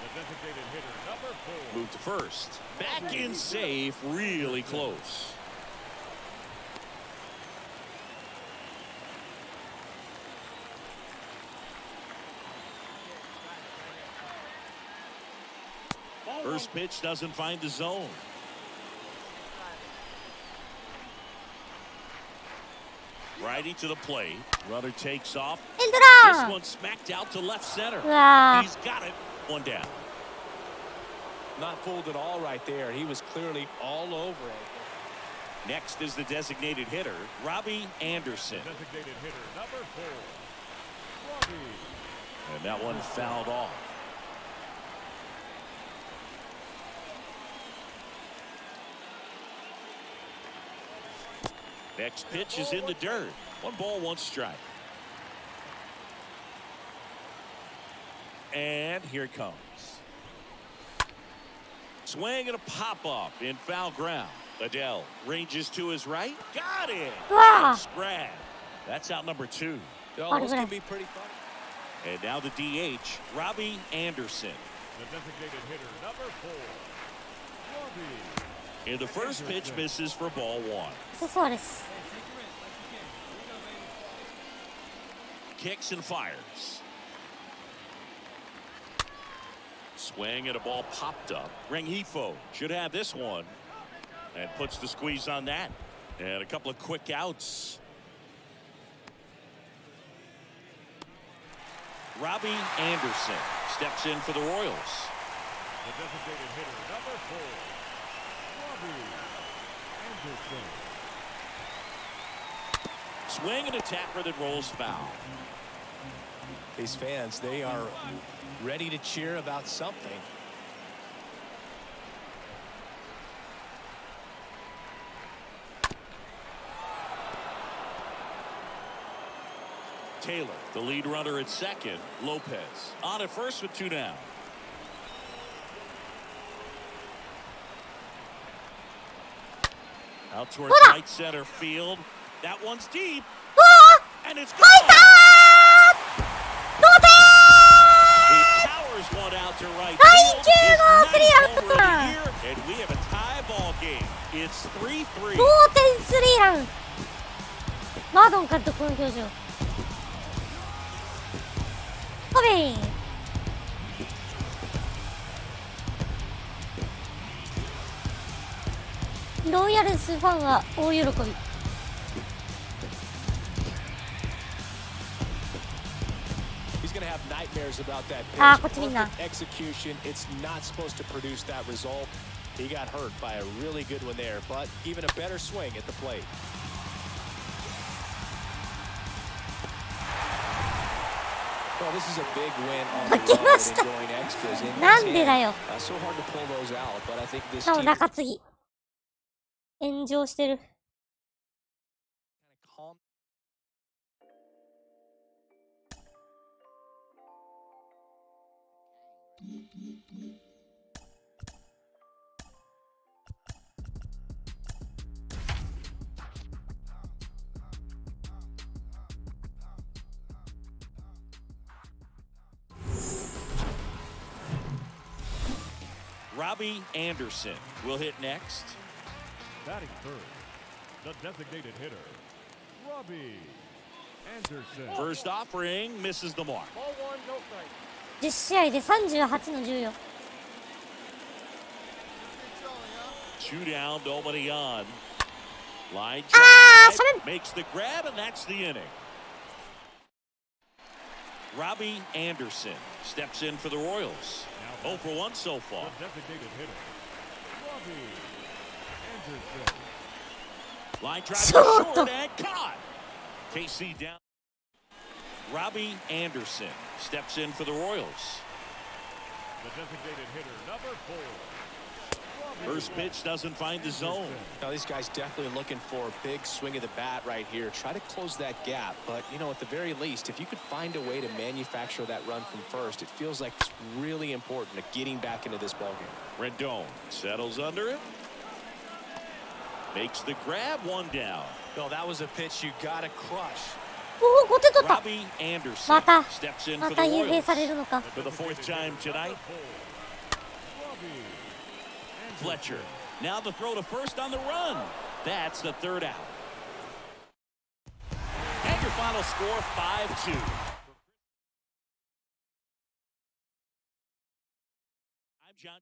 The designated hitter, number 4. Moved to first. Back in safe, really close. First pitch doesn't find the zone. Righty to the plate. Runner takes off. This one smacked out to left center. He's got it. 1 down. Not fooled at all right there. He was clearly all over it. Next is the designated hitter, Robbie Anderson. The designated hitter, number 4. Robbie. And that one fouled off. Next pitch is in the dirt. 1 ball, 1 strike. And here it comes. Swing and a pop-up in foul ground. Adele ranges to his right. Got it. Nice grab. That's out number 2. Oh, this can be pretty fun. And now the DH, Robbie Anderson. The designated hitter, number 4. Robbie. And the first pitch misses for ball 1. Kicks and fires. Swing and a ball popped up. Rengifo should have this one. And puts the squeeze on that. And a couple of quick outs. Robbie Anderson steps in for the Royals. The designated hitter, number 4, Robbie Anderson. Swing and a tapper that rolls foul. These fans, they are ready to cheer about something. Taylor, the lead runner at second. Lopez on at first with 2 down. Out towards right center field. That one's deep. And it's gone. He powers one out to right field. His ninth home run here, and we have a tie ball game. It's 3-3. 同点スリーラン。マードン監督の表情。ホビー。ロイヤルズファンは大喜び。He's going to have nightmares about that pitch. あー、こっちみんな。 Execution, it's not supposed to produce that result. He got hurt by a really good one there, but even a better swing at the plate. Well, this is a big win on the road and enjoying extras. In なんでだよ。 so hard to pull those out, but I think this しかも team 中継ぎ。炎上してる。Robbie Anderson will hit next. Batting third, the designated hitter, Robbie Anderson. First offering misses the mark. Ball 1, no strike. 10試合で38の14。Two down, nobody on. Line Ah, drive makes the grab, and that's the inning. Robbie Anderson steps in for the Royals. 0 for 1 so far. The designated hitter, Robbie Anderson. Line drive short and caught. KC down. Robbie Anderson steps in for the Royals. The designated hitter, number 4. First pitch doesn't find the zone. Now, these guys definitely looking for a big swing of the bat right here. Try to close that gap. But, you know, at the very least, if you could find a way to manufacture that run from first, it feels like it's really important to getting back into this ballgame. Rendon settles under it. Makes the grab, 1 down. No, that was a pitch you got to crush. おお、5点取った。 Robbie Anderson また、 steps in ま for た the 幽閉 Royals されるのか。 for the 4th time tonight. Fletcher. Now the throw to first on the run. That's the 3rd out. And your final score, 5-2. I'm John.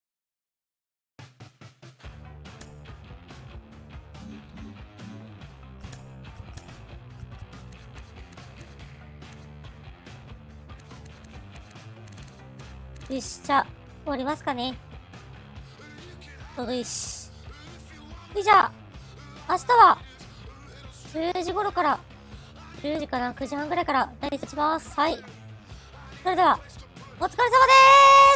よし、じゃあ、終わりますかね。ちょうどいいし。じゃあ、明日は、10時頃から、10時かな、9時半ぐらいから、第一します。はい。それでは、お疲れ様でーす。